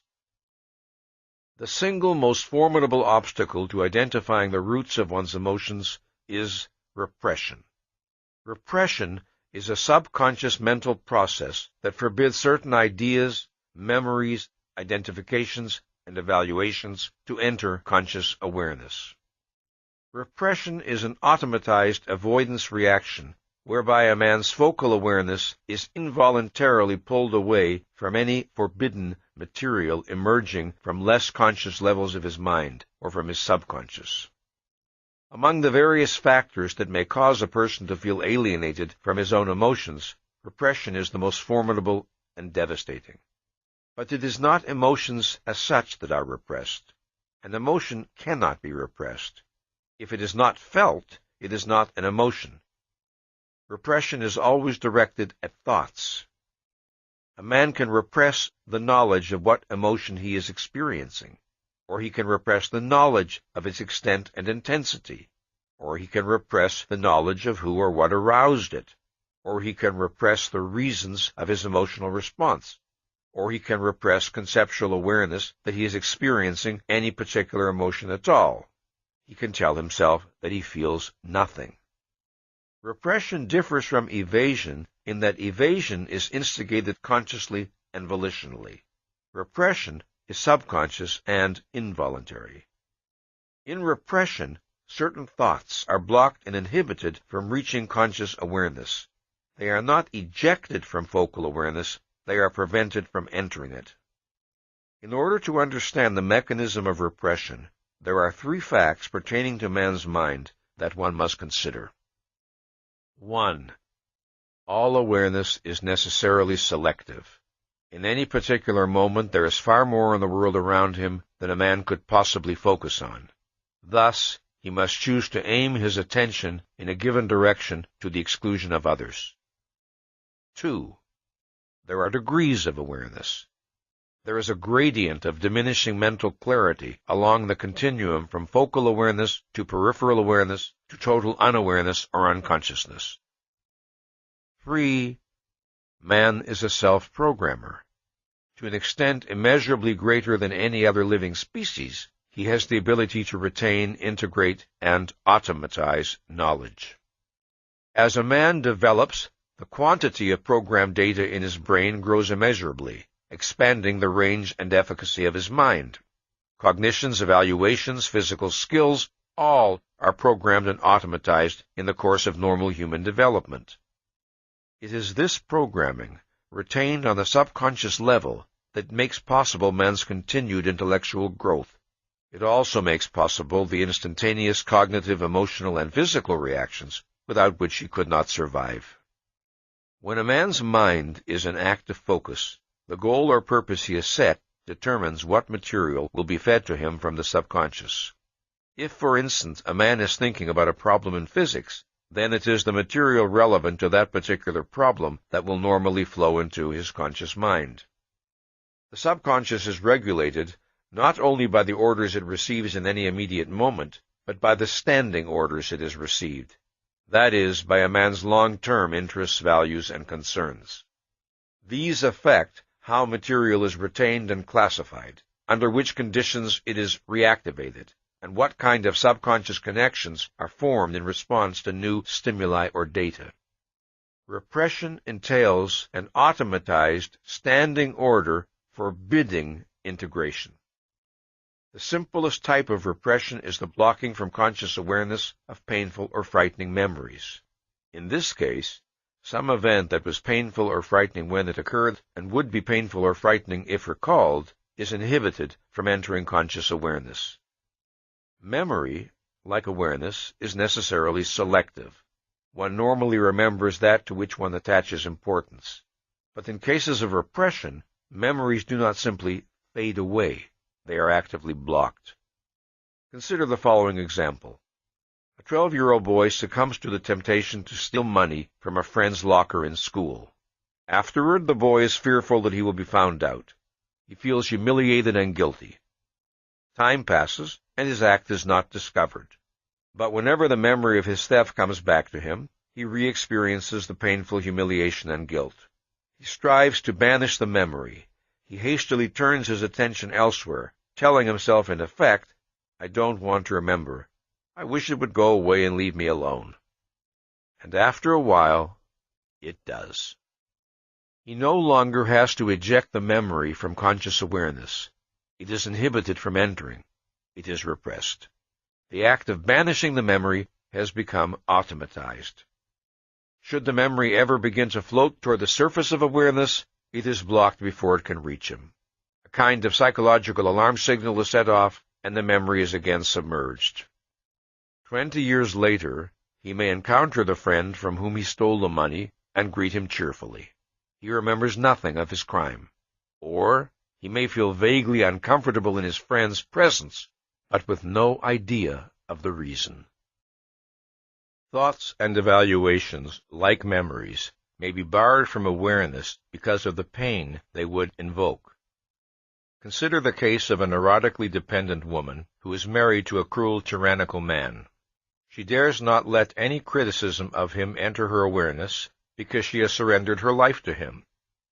The single most formidable obstacle to identifying the roots of one's emotions is repression. Repression is a subconscious mental process that forbids certain ideas, memories, identifications, and evaluations to enter conscious awareness. Repression is an automatized avoidance reaction whereby a man's focal awareness is involuntarily pulled away from any forbidden material emerging from less conscious levels of his mind or from his subconscious. Among the various factors that may cause a person to feel alienated from his own emotions, repression is the most formidable and devastating. But it is not emotions as such that are repressed. An emotion cannot be repressed. If it is not felt, it is not an emotion. Repression is always directed at thoughts. A man can repress the knowledge of what emotion he is experiencing, or he can repress the knowledge of its extent and intensity, or he can repress the knowledge of who or what aroused it, or he can repress the reasons of his emotional response, or he can repress conceptual awareness that he is experiencing any particular emotion at all. He can tell himself that he feels nothing. Repression differs from evasion in that evasion is instigated consciously and volitionally. Repression is subconscious and involuntary. In repression, certain thoughts are blocked and inhibited from reaching conscious awareness. They are not ejected from focal awareness, they are prevented from entering it. In order to understand the mechanism of repression, there are three facts pertaining to man's mind that one must consider. 1. All awareness is necessarily selective. In any particular moment, there is far more in the world around him than a man could possibly focus on. Thus, he must choose to aim his attention in a given direction to the exclusion of others. 2. There are degrees of awareness. There is a gradient of diminishing mental clarity along the continuum from focal awareness to peripheral awareness to total unawareness or unconsciousness. 3. Man is a self-programmer. To an extent immeasurably greater than any other living species, he has the ability to retain, integrate, and automatize knowledge. As a man develops, the quantity of programmed data in his brain grows immeasurably, expanding the range and efficacy of his mind. Cognitions, evaluations, physical skills, all are programmed and automatized in the course of normal human development. It is this programming, retained on the subconscious level, that makes possible man's continued intellectual growth. It also makes possible the instantaneous cognitive, emotional, and physical reactions without which he could not survive. When a man's mind is in active focus, the goal or purpose he has set determines what material will be fed to him from the subconscious. If, for instance, a man is thinking about a problem in physics, then it is the material relevant to that particular problem that will normally flow into his conscious mind. The subconscious is regulated not only by the orders it receives in any immediate moment, but by the standing orders it has received. That is, by a man's long-term interests, values, and concerns. These affect how material is retained and classified, under which conditions it is reactivated, and what kind of subconscious connections are formed in response to new stimuli or data. Repression entails an automatized standing order forbidding integration. The simplest type of repression is the blocking from conscious awareness of painful or frightening memories. In this case, some event that was painful or frightening when it occurred and would be painful or frightening if recalled is inhibited from entering conscious awareness. Memory, like awareness, is necessarily selective. One normally remembers that to which one attaches importance. But in cases of repression, memories do not simply fade away. They are actively blocked. Consider the following example. A 12-year-old boy succumbs to the temptation to steal money from a friend's locker in school. Afterward, the boy is fearful that he will be found out. He feels humiliated and guilty. Time passes, and his act is not discovered. But whenever the memory of his theft comes back to him, he re-experiences the painful humiliation and guilt. He strives to banish the memory. He hastily turns his attention elsewhere, telling himself in effect, "I don't want to remember. I wish it would go away and leave me alone." And after a while, it does. He no longer has to eject the memory from conscious awareness. It is inhibited from entering. It is repressed. The act of banishing the memory has become automatized. Should the memory ever begin to float toward the surface of awareness, it is blocked before it can reach him. A kind of psychological alarm signal is set off, and the memory is again submerged. 20 years later, he may encounter the friend from whom he stole the money and greet him cheerfully. He remembers nothing of his crime. Or he may feel vaguely uncomfortable in his friend's presence, but with no idea of the reason. Thoughts and evaluations, like memories, may be barred from awareness because of the pain they would invoke. Consider the case of a neurotically dependent woman who is married to a cruel, tyrannical man. She dares not let any criticism of him enter her awareness because she has surrendered her life to him.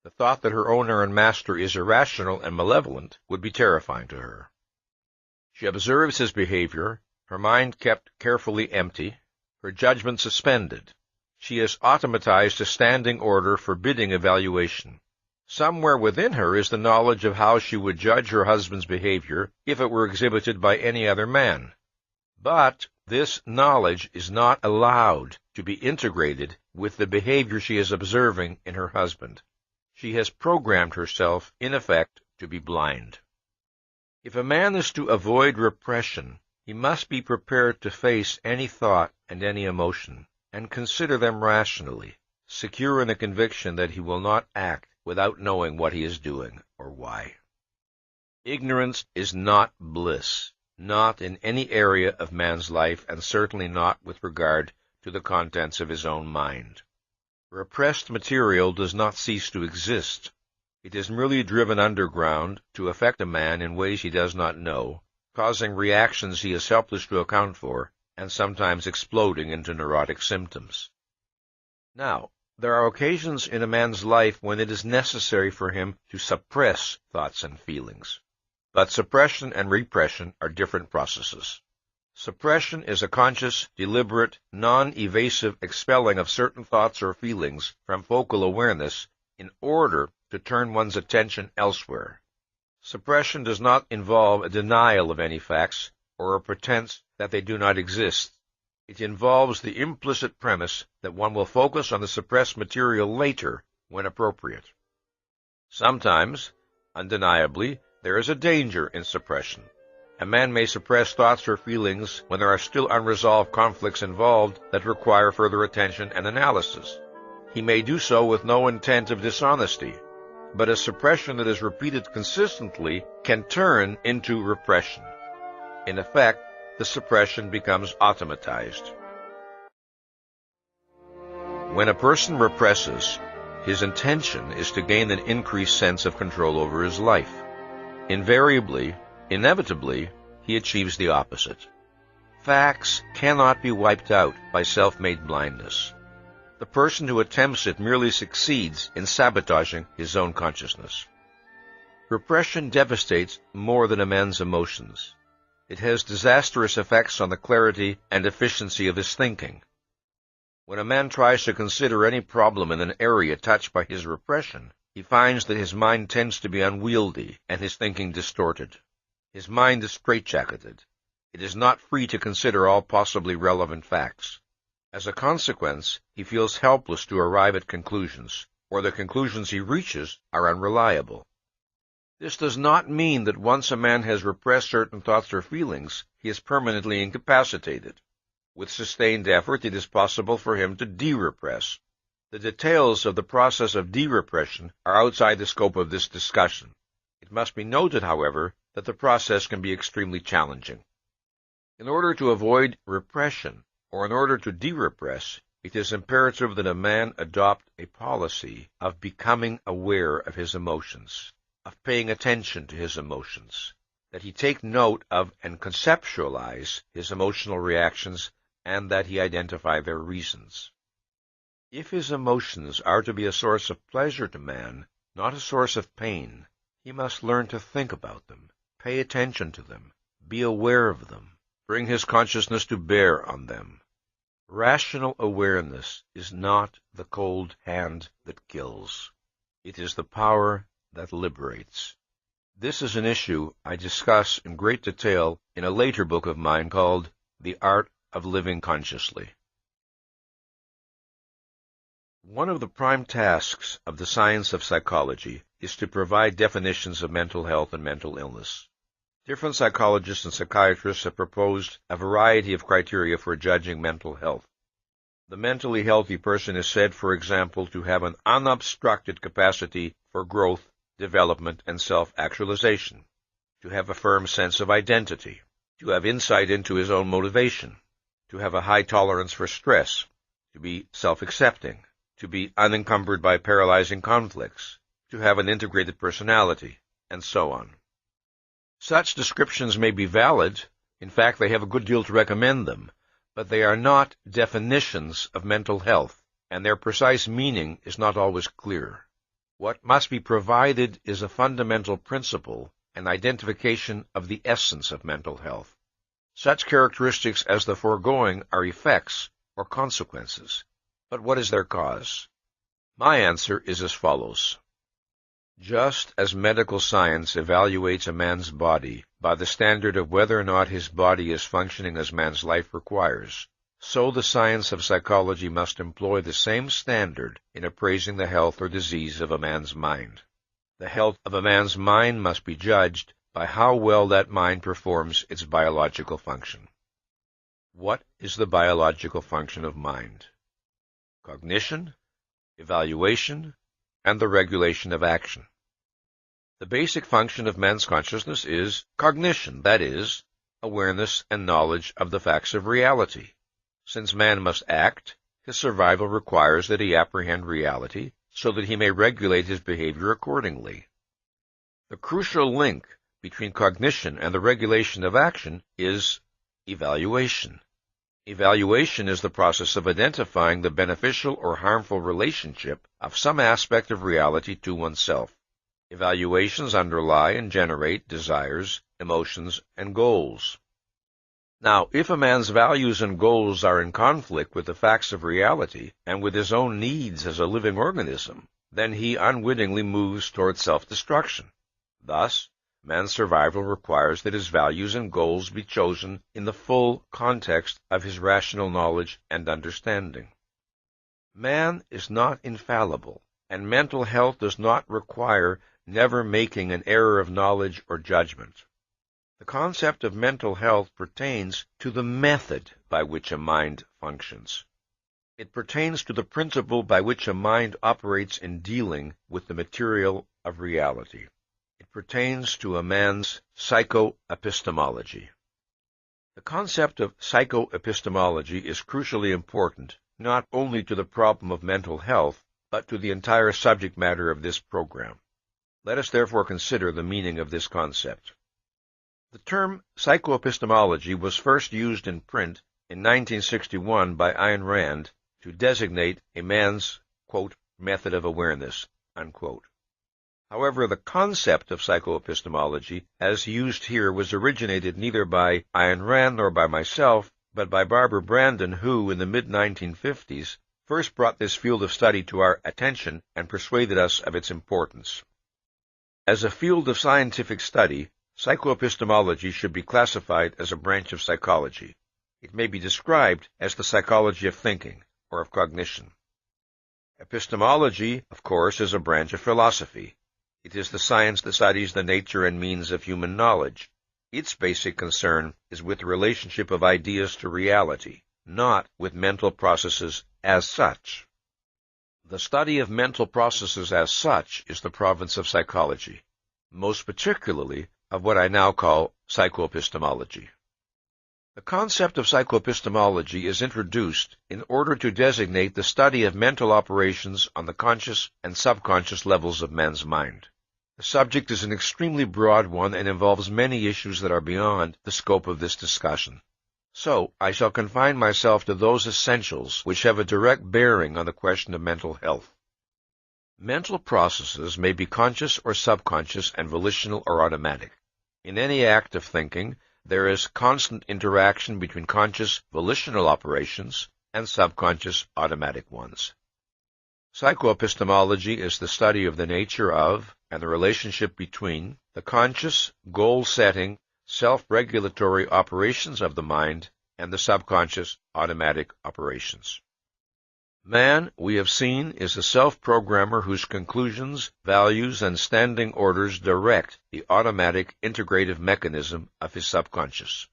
The thought that her owner and master is irrational and malevolent would be terrifying to her. She observes his behavior, her mind kept carefully empty, her judgment suspended. She has automatized a standing order forbidding evaluation. Somewhere within her is the knowledge of how she would judge her husband's behavior if it were exhibited by any other man. But this knowledge is not allowed to be integrated with the behavior she is observing in her husband. She has programmed herself, in effect, to be blind. If a man is to avoid repression, he must be prepared to face any thought and any emotion, and consider them rationally, secure in a conviction that he will not act without knowing what he is doing or why. Ignorance is not bliss, not in any area of man's life, and certainly not with regard to the contents of his own mind. Repressed material does not cease to exist. It is merely driven underground to affect a man in ways he does not know, causing reactions he is helpless to account for, and sometimes exploding into neurotic symptoms. Now, there are occasions in a man's life when it is necessary for him to suppress thoughts and feelings. But suppression and repression are different processes. Suppression is a conscious, deliberate, non-evasive expelling of certain thoughts or feelings from focal awareness in order to turn one's attention elsewhere. Suppression does not involve a denial of any facts or a pretense that they do not exist. It involves the implicit premise that one will focus on the suppressed material later when appropriate. Sometimes, undeniably, there is a danger in suppression. A man may suppress thoughts or feelings when there are still unresolved conflicts involved that require further attention and analysis. He may do so with no intent of dishonesty, but a suppression that is repeated consistently can turn into repression. In effect, the suppression becomes automatized. When a person represses, his intention is to gain an increased sense of control over his life. Invariably, inevitably, he achieves the opposite. Facts cannot be wiped out by self-made blindness. The person who attempts it merely succeeds in sabotaging his own consciousness. Repression devastates more than amends emotions. It has disastrous effects on the clarity and efficiency of his thinking. When a man tries to consider any problem in an area touched by his repression, he finds that his mind tends to be unwieldy and his thinking distorted. His mind is straitjacketed. It is not free to consider all possibly relevant facts. As a consequence, he feels helpless to arrive at conclusions, or the conclusions he reaches are unreliable. This does not mean that once a man has repressed certain thoughts or feelings, he is permanently incapacitated. With sustained effort, it is possible for him to de-repress. The details of the process of de-repression are outside the scope of this discussion. It must be noted, however, that the process can be extremely challenging. In order to avoid repression, or in order to de-repress, it is imperative that a man adopt a policy of becoming aware of his emotions, of paying attention to his emotions, that he take note of and conceptualize his emotional reactions, and that he identify their reasons. If his emotions are to be a source of pleasure to man, not a source of pain, he must learn to think about them, pay attention to them, be aware of them, bring his consciousness to bear on them. Rational awareness is not the cold hand that kills. It is the power that liberates. This is an issue I discuss in great detail in a later book of mine called The Art of Living Consciously. One of the prime tasks of the science of psychology is to provide definitions of mental health and mental illness. Different psychologists and psychiatrists have proposed a variety of criteria for judging mental health. The mentally healthy person is said, for example, to have an unobstructed capacity for growth, development, and self-actualization, to have a firm sense of identity, to have insight into his own motivation, to have a high tolerance for stress, to be self-accepting, to be unencumbered by paralyzing conflicts, to have an integrated personality, and so on. Such descriptions may be valid. In fact, they have a good deal to recommend them, but they are not definitions of mental health, and their precise meaning is not always clear. What must be provided is a fundamental principle, an identification of the essence of mental health. Such characteristics as the foregoing are effects or consequences. But what is their cause? My answer is as follows. Just as medical science evaluates a man's body by the standard of whether or not his body is functioning as man's life requires, so the science of psychology must employ the same standard in appraising the health or disease of a man's mind. The health of a man's mind must be judged by how well that mind performs its biological function. What is the biological function of mind? cognition, evaluation, and the regulation of action. The basic function of man's consciousness is cognition, that is, awareness and knowledge of the facts of reality. Since man must act, his survival requires that he apprehend reality so that he may regulate his behavior accordingly. The crucial link between cognition and the regulation of action is evaluation. Evaluation is the process of identifying the beneficial or harmful relationship of some aspect of reality to oneself. Evaluations underlie and generate desires, emotions, and goals. Now, if a man's values and goals are in conflict with the facts of reality and with his own needs as a living organism, then he unwittingly moves toward self-destruction. Thus, man's survival requires that his values and goals be chosen in the full context of his rational knowledge and understanding. Man is not infallible, and mental health does not require never making an error of knowledge or judgment. The concept of mental health pertains to the method by which a mind functions. It pertains to the principle by which a mind operates in dealing with the material of reality. It pertains to a man's psychoepistemology. The concept of psychoepistemology is crucially important, not only to the problem of mental health, but to the entire subject matter of this program. Let us therefore consider the meaning of this concept. The term psychoepistemology was first used in print in 1961 by Ayn Rand to designate a man's, quote, method of awareness, unquote. However, the concept of psychoepistemology, as used here, was originated neither by Ayn Rand nor by myself, but by Barbara Branden, who, in the mid-1950s, first brought this field of study to our attention and persuaded us of its importance. As a field of scientific study, psychoepistemology should be classified as a branch of psychology. It may be described as the psychology of thinking, or of cognition. Epistemology, of course, is a branch of philosophy. It is the science that studies the nature and means of human knowledge. Its basic concern is with the relationship of ideas to reality, not with mental processes as such. The study of mental processes as such is the province of psychology, most particularly of what I now call psychoepistemology. The concept of psychoepistemology is introduced in order to designate the study of mental operations on the conscious and subconscious levels of man's mind. The subject is an extremely broad one and involves many issues that are beyond the scope of this discussion. So, I shall confine myself to those essentials which have a direct bearing on the question of mental health. Mental processes may be conscious or subconscious and volitional or automatic. In any act of thinking, there is constant interaction between conscious volitional operations and subconscious automatic ones. Psychoepistemology is the study of the nature of and the relationship between the conscious, goal-setting, self-regulatory operations of the mind and the subconscious automatic operations. Man, we have seen, is a self-programmer whose conclusions, values, and standing orders direct the automatic integrative mechanism of his subconscious.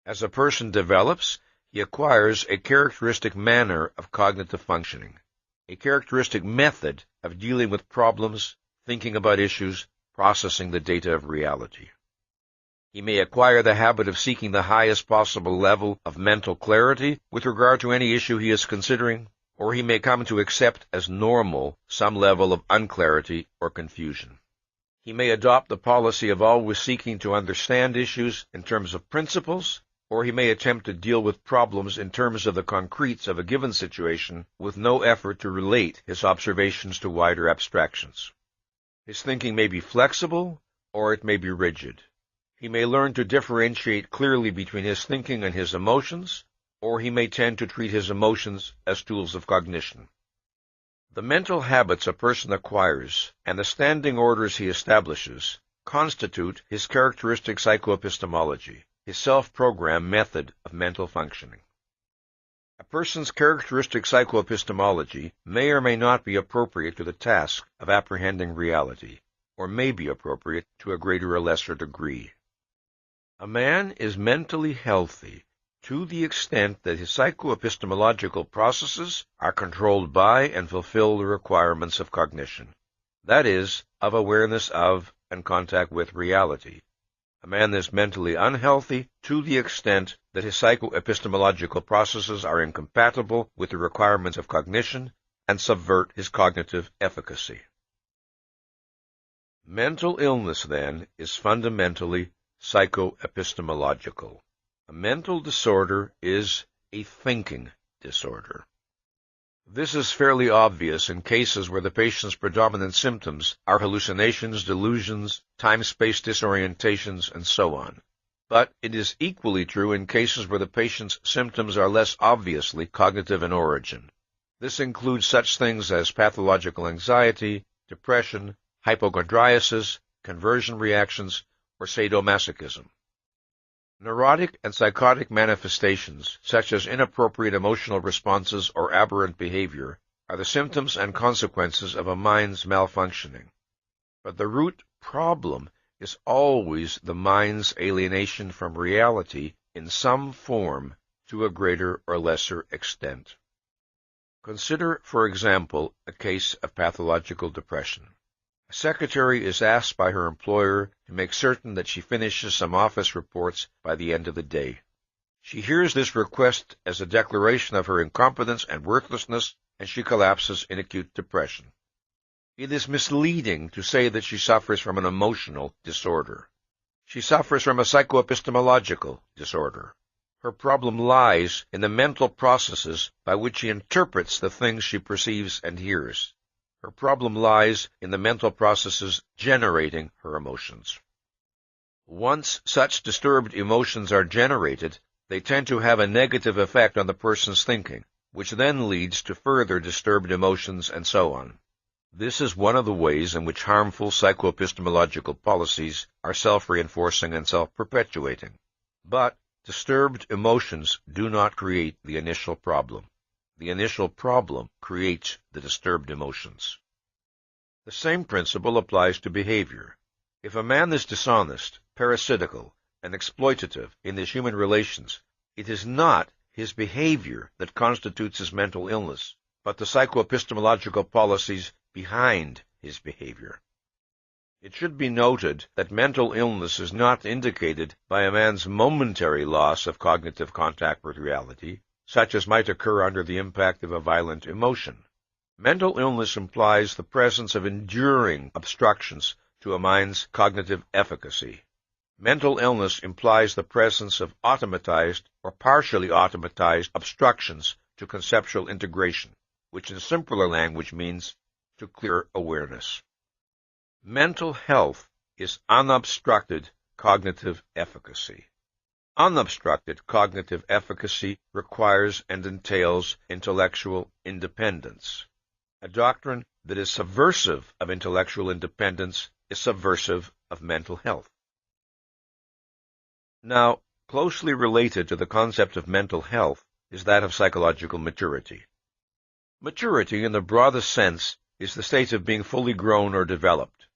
As a person develops, he acquires a characteristic manner of cognitive functioning, a characteristic method of dealing with problems, thinking about issues, processing the data of reality. He may acquire the habit of seeking the highest possible level of mental clarity with regard to any issue he is considering, or he may come to accept as normal some level of unclarity or confusion. He may adopt the policy of always seeking to understand issues in terms of principles, or he may attempt to deal with problems in terms of the concretes of a given situation with no effort to relate his observations to wider abstractions. His thinking may be flexible, or it may be rigid. He may learn to differentiate clearly between his thinking and his emotions, or he may tend to treat his emotions as tools of cognition. The mental habits a person acquires and the standing orders he establishes constitute his characteristic psychoepistemology, his self-program method of mental functioning. A person's characteristic psychoepistemology may or may not be appropriate to the task of apprehending reality, or may be appropriate to a greater or lesser degree. A man is mentally healthy to the extent that his psychoepistemological processes are controlled by and fulfill the requirements of cognition, that is, of awareness of and contact with reality. A man is mentally unhealthy to the extent that his psychoepistemological processes are incompatible with the requirements of cognition and subvert his cognitive efficacy. Mental illness, then, is fundamentally psychoepistemological. A mental disorder is a thinking disorder. This is fairly obvious in cases where the patient's predominant symptoms are hallucinations, delusions, time-space disorientations, and so on. But it is equally true in cases where the patient's symptoms are less obviously cognitive in origin. This includes such things as pathological anxiety, depression, hypochondriasis, conversion reactions, or sadomasochism. Neurotic and psychotic manifestations, such as inappropriate emotional responses or aberrant behavior, are the symptoms and consequences of a mind's malfunctioning. But the root problem is always the mind's alienation from reality in some form to a greater or lesser extent. Consider, for example, a case of pathological depression. A secretary is asked by her employer to make certain that she finishes some office reports by the end of the day. She hears this request as a declaration of her incompetence and worthlessness, and she collapses in acute depression. It is misleading to say that she suffers from an emotional disorder. She suffers from a psychoepistemological disorder. Her problem lies in the mental processes by which she interprets the things she perceives and hears. Her problem lies in the mental processes generating her emotions. Once such disturbed emotions are generated, they tend to have a negative effect on the person's thinking, which then leads to further disturbed emotions and so on. This is one of the ways in which harmful psychoepistemological policies are self-reinforcing and self-perpetuating. But disturbed emotions do not create the initial problem. The initial problem creates the disturbed emotions. The same principle applies to behavior. If a man is dishonest, parasitical, and exploitative in his human relations, it is not his behavior that constitutes his mental illness, but the psychoepistemological policies behind his behavior. It should be noted that mental illness is not indicated by a man's momentary loss of cognitive contact with reality, such as might occur under the impact of a violent emotion. Mental illness implies the presence of enduring obstructions to a mind's cognitive efficacy. Mental illness implies the presence of automatized or partially automatized obstructions to conceptual integration, which in simpler language means to clear awareness. Mental health is unobstructed cognitive efficacy. Unobstructed cognitive efficacy requires and entails intellectual independence. A doctrine that is subversive of intellectual independence is subversive of mental health. Now, closely related to the concept of mental health is that of psychological maturity. Maturity, in the broadest sense, is the state of being fully grown or developed.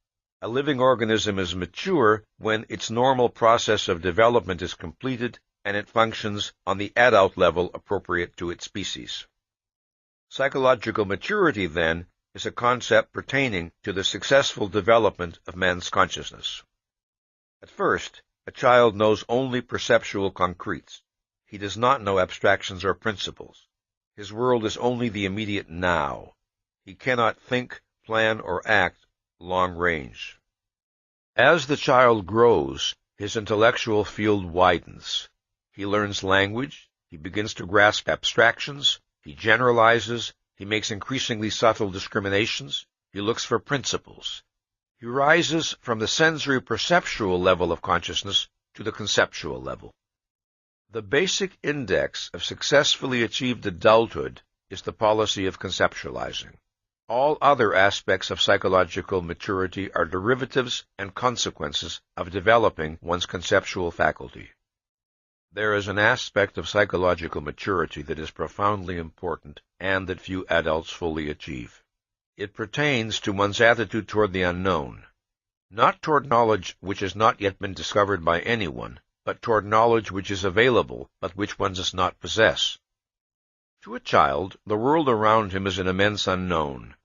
A living organism is mature when its normal process of development is completed and it functions on the adult level appropriate to its species. Psychological maturity, then, is a concept pertaining to the successful development of man's consciousness. At first, a child knows only perceptual concretes. He does not know abstractions or principles. His world is only the immediate now. He cannot think, plan, or act long range. As the child grows, his intellectual field widens. He learns language, he begins to grasp abstractions, he generalizes, he makes increasingly subtle discriminations, he looks for principles. He rises from the sensory-perceptual level of consciousness to the conceptual level. The basic index of successfully achieved adulthood is the policy of conceptualizing. All other aspects of psychological maturity are derivatives and consequences of developing one's conceptual faculty. There is an aspect of psychological maturity that is profoundly important and that few adults fully achieve. It pertains to one's attitude toward the unknown, not toward knowledge which has not yet been discovered by anyone, but toward knowledge which is available, but which one does not possess. To a child, the world around him is an immense unknown.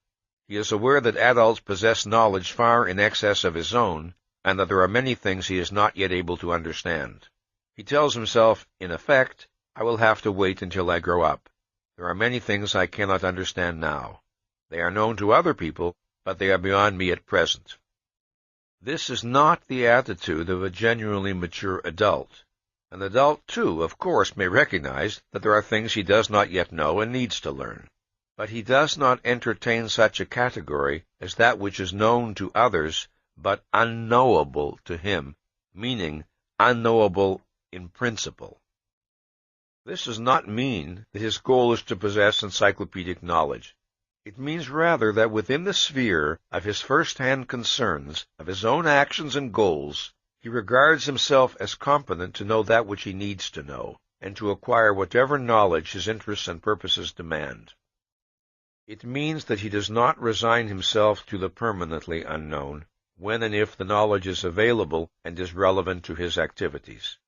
He is aware that adults possess knowledge far in excess of his own, and that there are many things he is not yet able to understand. He tells himself, in effect, I will have to wait until I grow up. There are many things I cannot understand now. They are known to other people, but they are beyond me at present. This is not the attitude of a genuinely mature adult. An adult, too, of course, may recognize that there are things he does not yet know and needs to learn. But he does not entertain such a category as that which is known to others, but unknowable to him, meaning unknowable in principle. This does not mean that his goal is to possess encyclopedic knowledge. It means rather that within the sphere of his first-hand concerns, of his own actions and goals, he regards himself as competent to know that which he needs to know, and to acquire whatever knowledge his interests and purposes demand. It means that he does not resign himself to the permanently unknown, when and if the knowledge is available and is relevant to his activities.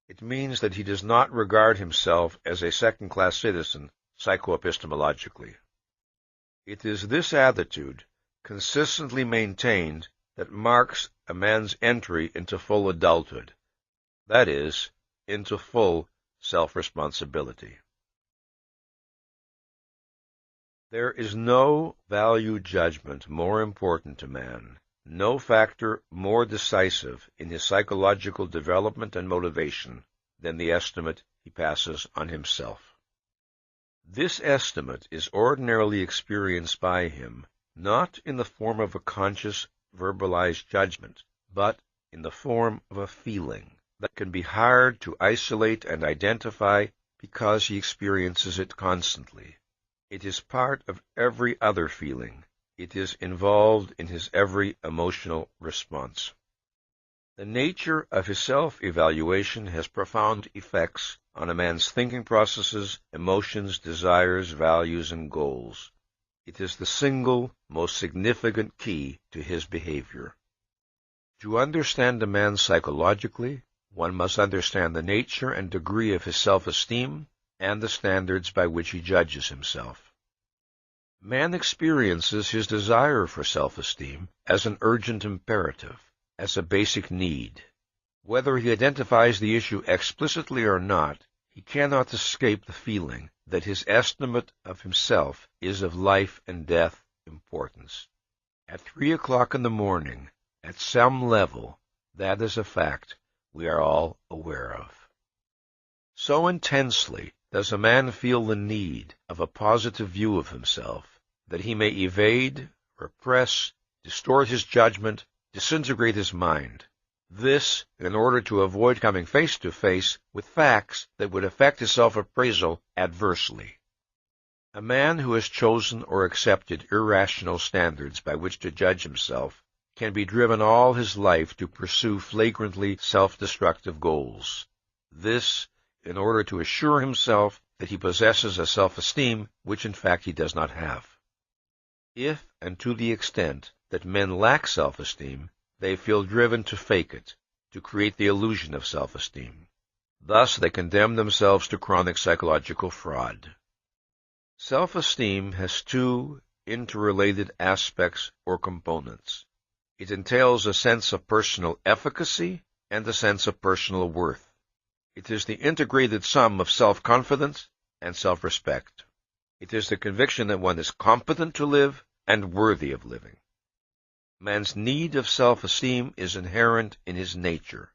It means that he does not regard himself as a second-class citizen psychoepistemologically. It is this attitude, consistently maintained, that marks a man's entry into full adulthood, that is, into full self-responsibility. There is no value judgment more important to man, no factor more decisive in his psychological development and motivation than the estimate he passes on himself. This estimate is ordinarily experienced by him not in the form of a conscious, verbalized judgment, but in the form of a feeling that can be hard to isolate and identify because he experiences it constantly. It is part of every other feeling. It is involved in his every emotional response. The nature of his self-evaluation has profound effects on a man's thinking processes, emotions, desires, values, and goals. It is the single most significant key to his behavior. To understand a man psychologically, one must understand the nature and degree of his self-esteem and the standards by which he judges himself. Man experiences his desire for self-esteem as an urgent imperative, as a basic need. Whether he identifies the issue explicitly or not, he cannot escape the feeling that his estimate of himself is of life and death importance. At 3 o'clock in the morning, at some level, that is a fact we are all aware of. So intensely does a man feel the need of a positive view of himself that he may evade, repress, distort his judgment, disintegrate his mind. This in order to avoid coming face to face with facts that would affect his self-appraisal adversely. A man who has chosen or accepted irrational standards by which to judge himself can be driven all his life to pursue flagrantly self-destructive goals. This in order to assure himself that he possesses a self-esteem which in fact he does not have. If and to the extent that men lack self-esteem, they feel driven to fake it, to create the illusion of self-esteem. Thus they condemn themselves to chronic psychological fraud. Self-esteem has two interrelated aspects or components. It entails a sense of personal efficacy and a sense of personal worth. It is the integrated sum of self-confidence and self-respect. It is the conviction that one is competent to live and worthy of living. Man's need of self-esteem is inherent in his nature,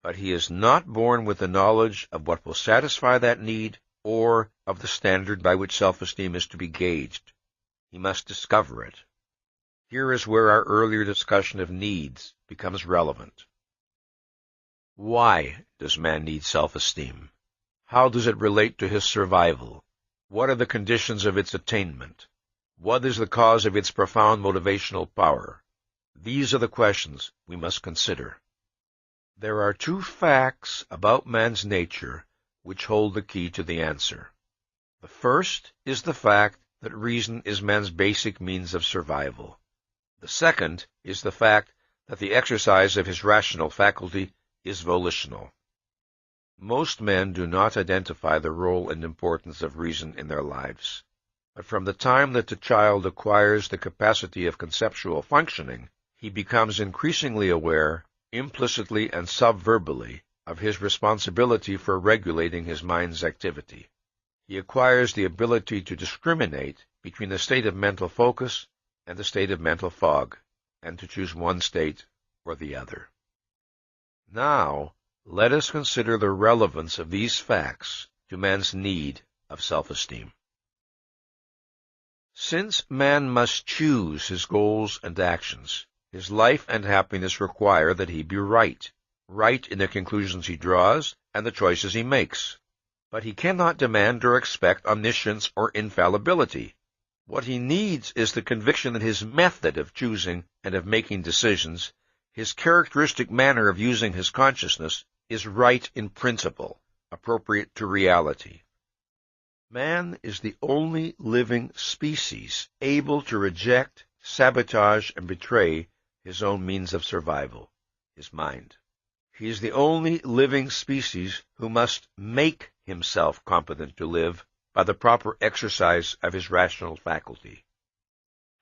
but he is not born with the knowledge of what will satisfy that need or of the standard by which self-esteem is to be gauged. He must discover it. Here is where our earlier discussion of needs becomes relevant. Why does man need self-esteem? How does it relate to his survival? What are the conditions of its attainment? What is the cause of its profound motivational power? These are the questions we must consider. There are two facts about man's nature which hold the key to the answer. The first is the fact that reason is man's basic means of survival. The second is the fact that the exercise of his rational faculty is volitional. Most men do not identify the role and importance of reason in their lives. But from the time that the child acquires the capacity of conceptual functioning, he becomes increasingly aware, implicitly and subverbally, of his responsibility for regulating his mind's activity. He acquires the ability to discriminate between the state of mental focus and the state of mental fog, and to choose one state or the other. Now, let us consider the relevance of these facts to man's need of self-esteem. Since man must choose his goals and actions, his life and happiness require that he be right in the conclusions he draws and the choices he makes. But he cannot demand or expect omniscience or infallibility. What he needs is the conviction that his method of choosing and of making decisions, his characteristic manner of using his consciousness, is right in principle, appropriate to reality. Man is the only living species able to reject, sabotage, and betray his own means of survival, his mind. He is the only living species who must make himself competent to live by the proper exercise of his rational faculty.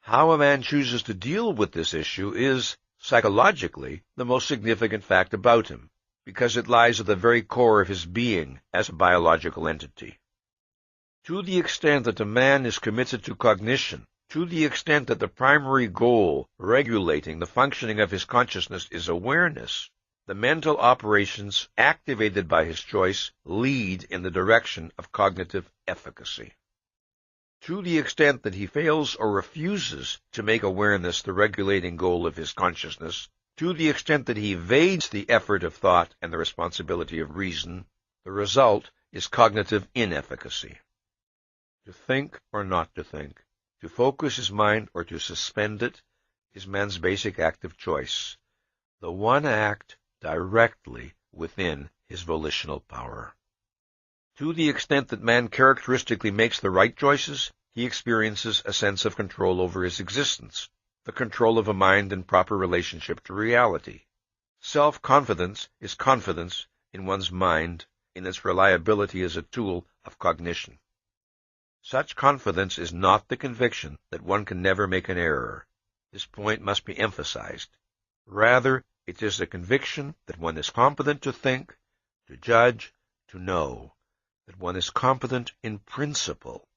How a man chooses to deal with this issue is, psychologically, the most significant fact about him, because it lies at the very core of his being as a biological entity. To the extent that a man is committed to cognition, to the extent that the primary goal regulating the functioning of his consciousness is awareness, the mental operations activated by his choice lead in the direction of cognitive efficacy. To the extent that he fails or refuses to make awareness the regulating goal of his consciousness, to the extent that he evades the effort of thought and the responsibility of reason, the result is cognitive inefficacy. To think or not to think, to focus his mind or to suspend it, is man's basic act of choice, the one act directly within his volitional power. To the extent that man characteristically makes the right choices, he experiences a sense of control over his existence, the control of a mind in proper relationship to reality. Self-confidence is confidence in one's mind, in its reliability as a tool of cognition. Such confidence is not the conviction that one can never make an error. This point must be emphasized. Rather, it is the conviction that one is competent to think, to judge, to know, that one is competent in principle.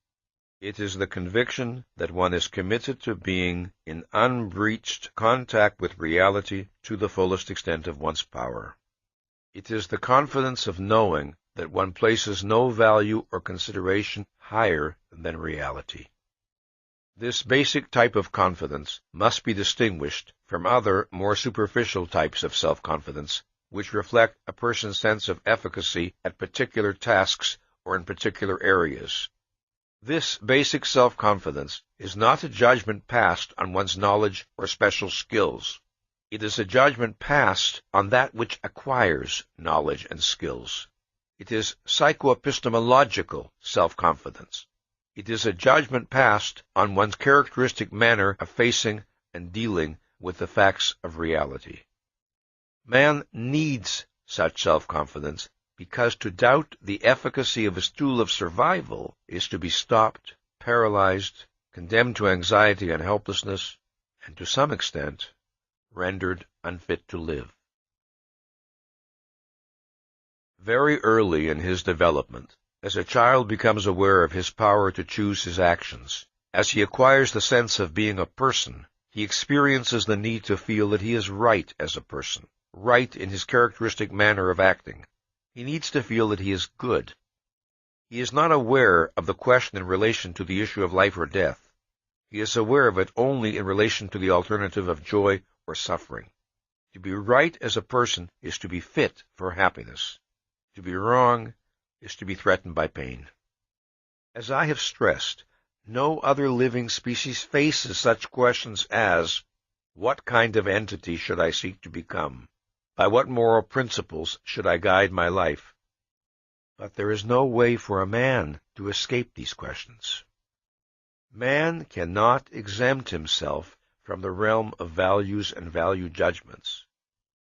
It is the conviction that one is committed to being in unbreached contact with reality to the fullest extent of one's power. It is the confidence of knowing that one places no value or consideration higher than reality. This basic type of confidence must be distinguished from other, more superficial types of self-confidence, which reflect a person's sense of efficacy at particular tasks or in particular areas. This basic self-confidence is not a judgment passed on one's knowledge or special skills. It is a judgment passed on that which acquires knowledge and skills. It is psychoepistemological self-confidence. It is a judgment passed on one's characteristic manner of facing and dealing with the facts of reality. Man needs such self-confidence because to doubt the efficacy of his tool of survival is to be stopped, paralyzed, condemned to anxiety and helplessness, and to some extent, rendered unfit to live. Very early in his development, as a child becomes aware of his power to choose his actions, as he acquires the sense of being a person, he experiences the need to feel that he is right as a person, right in his characteristic manner of acting. He needs to feel that he is good. He is not aware of the question in relation to the issue of life or death. He is aware of it only in relation to the alternative of joy or suffering. To be right as a person is to be fit for happiness. To be wrong is to be threatened by pain. As I have stressed, no other living species faces such questions as, what kind of entity should I seek to become? By what moral principles should I guide my life? But there is no way for a man to escape these questions. Man cannot exempt himself from the realm of values and value judgments.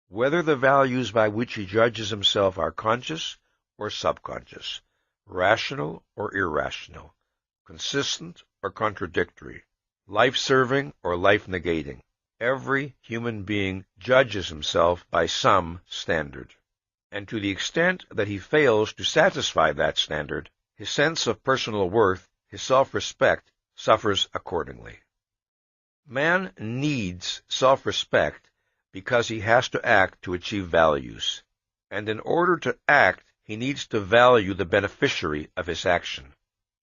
Whether the values by which he judges himself are conscious or subconscious, rational or irrational, consistent or contradictory, life-serving or life-negating. Every human being judges himself by some standard, and to the extent that he fails to satisfy that standard, his sense of personal worth, his self-respect, suffers accordingly. Man needs self-respect because he has to act to achieve values, and in order to act, he needs to value the beneficiary of his action.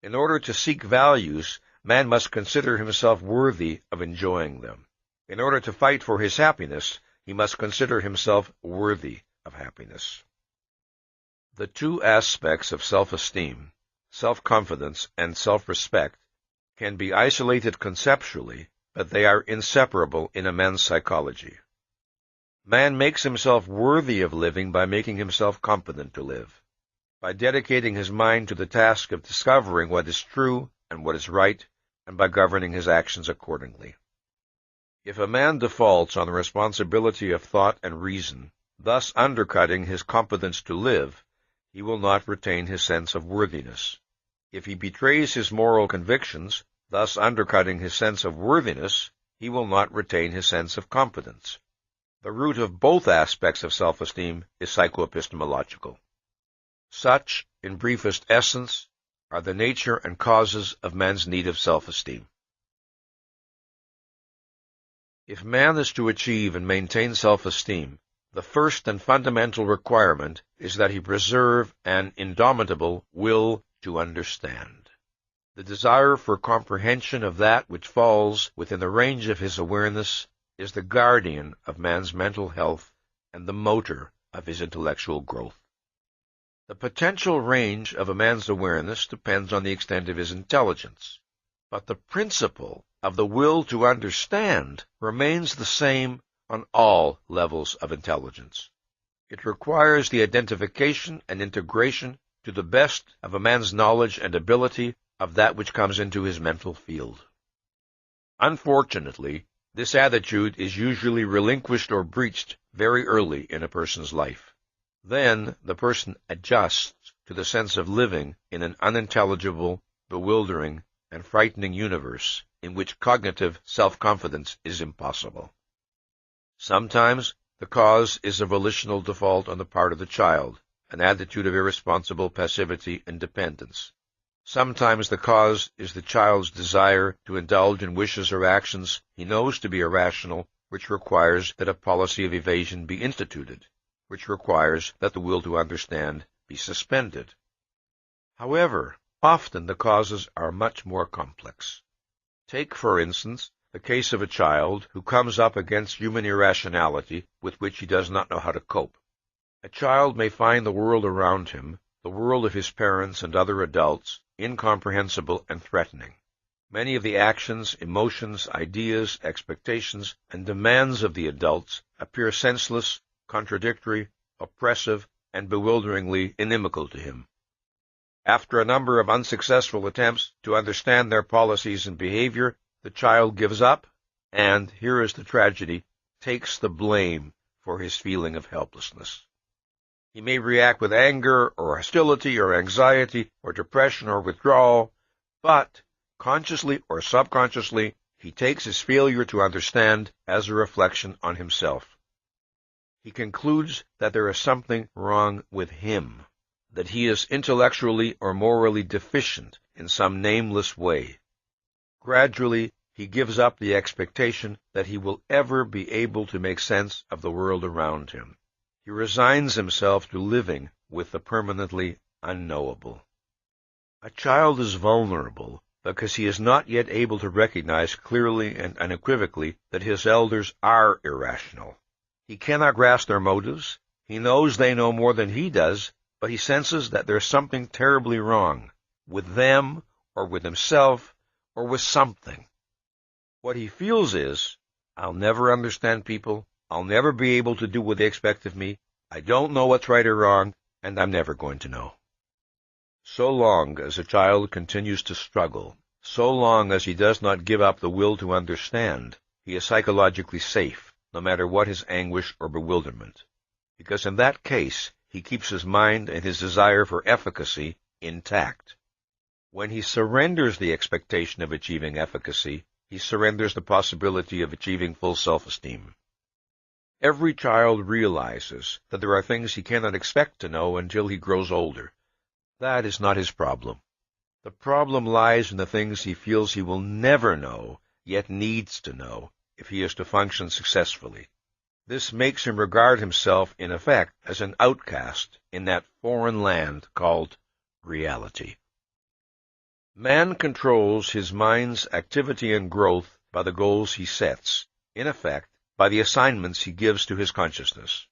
In order to seek values, man must consider himself worthy of enjoying them. In order to fight for his happiness, he must consider himself worthy of happiness. The two aspects of self-esteem, self-confidence, and self-respect, can be isolated conceptually, but they are inseparable in a man's psychology. Man makes himself worthy of living by making himself competent to live, by dedicating his mind to the task of discovering what is true and what is right, and by governing his actions accordingly. If a man defaults on the responsibility of thought and reason, thus undercutting his competence to live, he will not retain his sense of worthiness. If he betrays his moral convictions, thus undercutting his sense of worthiness, he will not retain his sense of competence. The root of both aspects of self-esteem is psychoepistemological. Such, in briefest essence, are the nature and causes of man's need of self-esteem. If man is to achieve and maintain self-esteem, the first and fundamental requirement is that he preserve an indomitable will to understand. The desire for comprehension of that which falls within the range of his awareness is the guardian of man's mental health and the motor of his intellectual growth. The potential range of a man's awareness depends on the extent of his intelligence, but the principle of the will to understand remains the same on all levels of intelligence. It requires the identification and integration to the best of a man's knowledge and ability of that which comes into his mental field. Unfortunately, this attitude is usually relinquished or breached very early in a person's life. Then the person adjusts to the sense of living in an unintelligible, bewildering, and frightening universe in which cognitive self-confidence is impossible. Sometimes the cause is a volitional default on the part of the child, an attitude of irresponsible passivity and dependence. Sometimes the cause is the child's desire to indulge in wishes or actions he knows to be irrational, which requires that a policy of evasion be instituted, which requires that the will to understand be suspended. However, often the causes are much more complex. Take, for instance, the case of a child who comes up against human irrationality with which he does not know how to cope. A child may find the world around him, the world of his parents and other adults, incomprehensible and threatening. Many of the actions, emotions, ideas, expectations, and demands of the adults appear senseless, contradictory, oppressive, and bewilderingly inimical to him. After a number of unsuccessful attempts to understand their policies and behavior, the child gives up, and, here is the tragedy, takes the blame for his feeling of helplessness. He may react with anger, or hostility, or anxiety, or depression, or withdrawal, but, consciously or subconsciously, he takes his failure to understand as a reflection on himself. He concludes that there is something wrong with him, that he is intellectually or morally deficient in some nameless way. Gradually, he gives up the expectation that he will ever be able to make sense of the world around him. He resigns himself to living with the permanently unknowable. A child is vulnerable because he is not yet able to recognize clearly and unequivocally that his elders are irrational. He cannot grasp their motives. He knows they know more than he does, but he senses that there's something terribly wrong with them, or with himself, or with something. What he feels is, I'll never understand people, I'll never be able to do what they expect of me, I don't know what's right or wrong, and I'm never going to know. So long as a child continues to struggle, so long as he does not give up the will to understand, he is psychologically safe, no matter what his anguish or bewilderment, because in that case he keeps his mind and his desire for efficacy intact. When he surrenders the expectation of achieving efficacy, he surrenders the possibility of achieving full self-esteem. Every child realizes that there are things he cannot expect to know until he grows older. That is not his problem. The problem lies in the things he feels he will never know, yet needs to know, if he is to function successfully. This makes him regard himself, in effect, as an outcast in that foreign land called reality. Man controls his mind's activity and growth by the goals he sets, in effect, by the assignments he gives to his consciousness.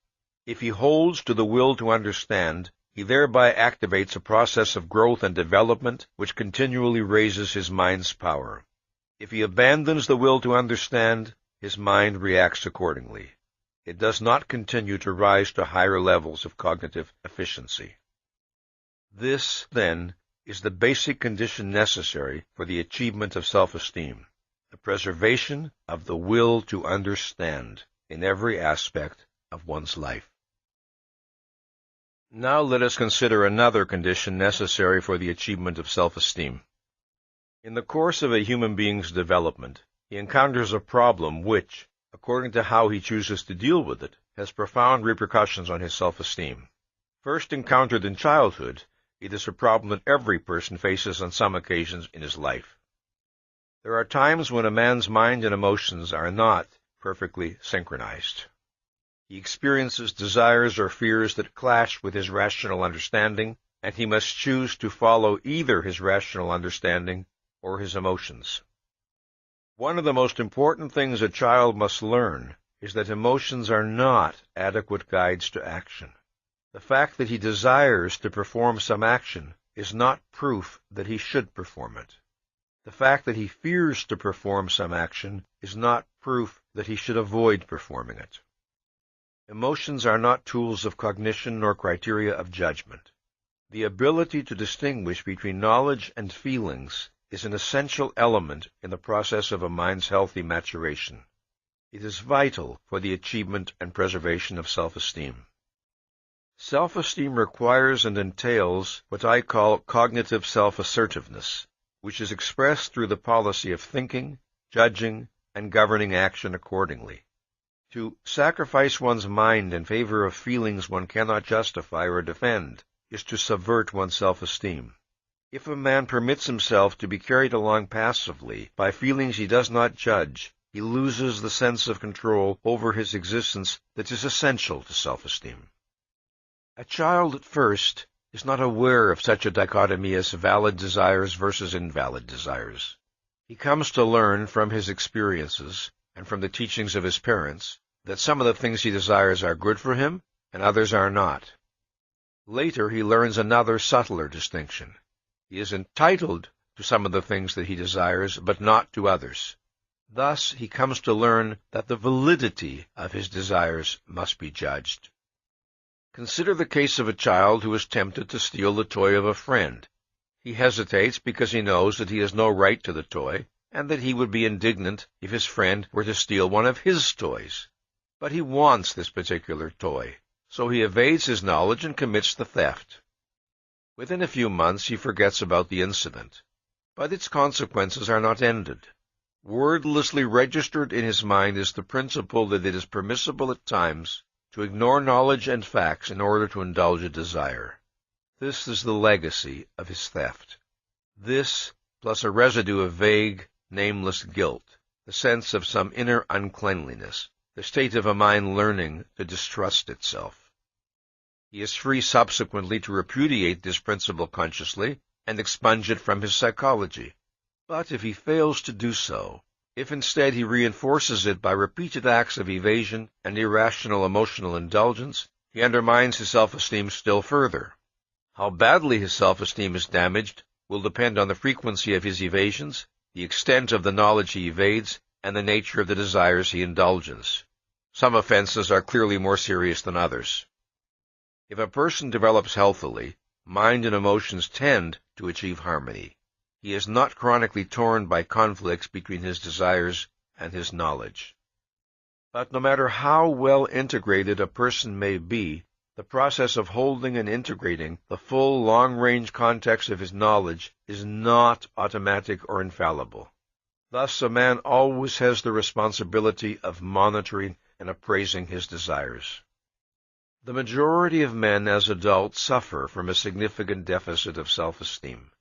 If he holds to the will to understand, he thereby activates a process of growth and development which continually raises his mind's power. If he abandons the will to understand, his mind reacts accordingly. It does not continue to rise to higher levels of cognitive efficiency. This, then, is the basic condition necessary for the achievement of self-esteem, the preservation of the will to understand in every aspect of one's life. Now let us consider another condition necessary for the achievement of self-esteem. In the course of a human being's development, he encounters a problem which, according to how he chooses to deal with it, has profound repercussions on his self-esteem. First encountered in childhood, it is a problem that every person faces on some occasions in his life. There are times when a man's mind and emotions are not perfectly synchronized. He experiences desires or fears that clash with his rational understanding, and he must choose to follow either his rational understanding or his emotions. One of the most important things a child must learn is that emotions are not adequate guides to action. The fact that he desires to perform some action is not proof that he should perform it. The fact that he fears to perform some action is not proof that he should avoid performing it. Emotions are not tools of cognition nor criteria of judgment. The ability to distinguish between knowledge and feelings is an essential element in the process of a mind's healthy maturation. It is vital for the achievement and preservation of self-esteem. Self-esteem requires and entails what I call cognitive self-assertiveness, which is expressed through the policy of thinking, judging, and governing action accordingly. To sacrifice one's mind in favor of feelings one cannot justify or defend is to subvert one's self-esteem. If a man permits himself to be carried along passively by feelings he does not judge, he loses the sense of control over his existence that is essential to self-esteem. A child at first is not aware of such a dichotomy as valid desires versus invalid desires. He comes to learn from his experiences and from the teachings of his parents that some of the things he desires are good for him and others are not. Later he learns another subtler distinction. He is entitled to some of the things that he desires, but not to others. Thus he comes to learn that the validity of his desires must be judged. Consider the case of a child who is tempted to steal the toy of a friend. He hesitates because he knows that he has no right to the toy, and that he would be indignant if his friend were to steal one of his toys. But he wants this particular toy, so he evades his knowledge and commits the theft. Within a few months he forgets about the incident, but its consequences are not ended. Wordlessly registered in his mind is the principle that it is permissible at times to ignore knowledge and facts in order to indulge a desire. This is the legacy of his theft. This, plus a residue of vague, nameless guilt, the sense of some inner uncleanliness, the state of a mind learning to distrust itself. He is free subsequently to repudiate this principle consciously and expunge it from his psychology. But if he fails to do so, if instead he reinforces it by repeated acts of evasion and irrational emotional indulgence, he undermines his self-esteem still further. How badly his self-esteem is damaged will depend on the frequency of his evasions, the extent of the knowledge he evades, and the nature of the desires he indulges. Some offenses are clearly more serious than others. If a person develops healthily, mind and emotions tend to achieve harmony. He is not chronically torn by conflicts between his desires and his knowledge. But no matter how well integrated a person may be, The process of holding and integrating the full long-range context of his knowledge is not automatic or infallible. Thus, a man always has the responsibility of monitoring and appraising his desires. The majority of men as adults suffer from a significant deficit of self-esteem.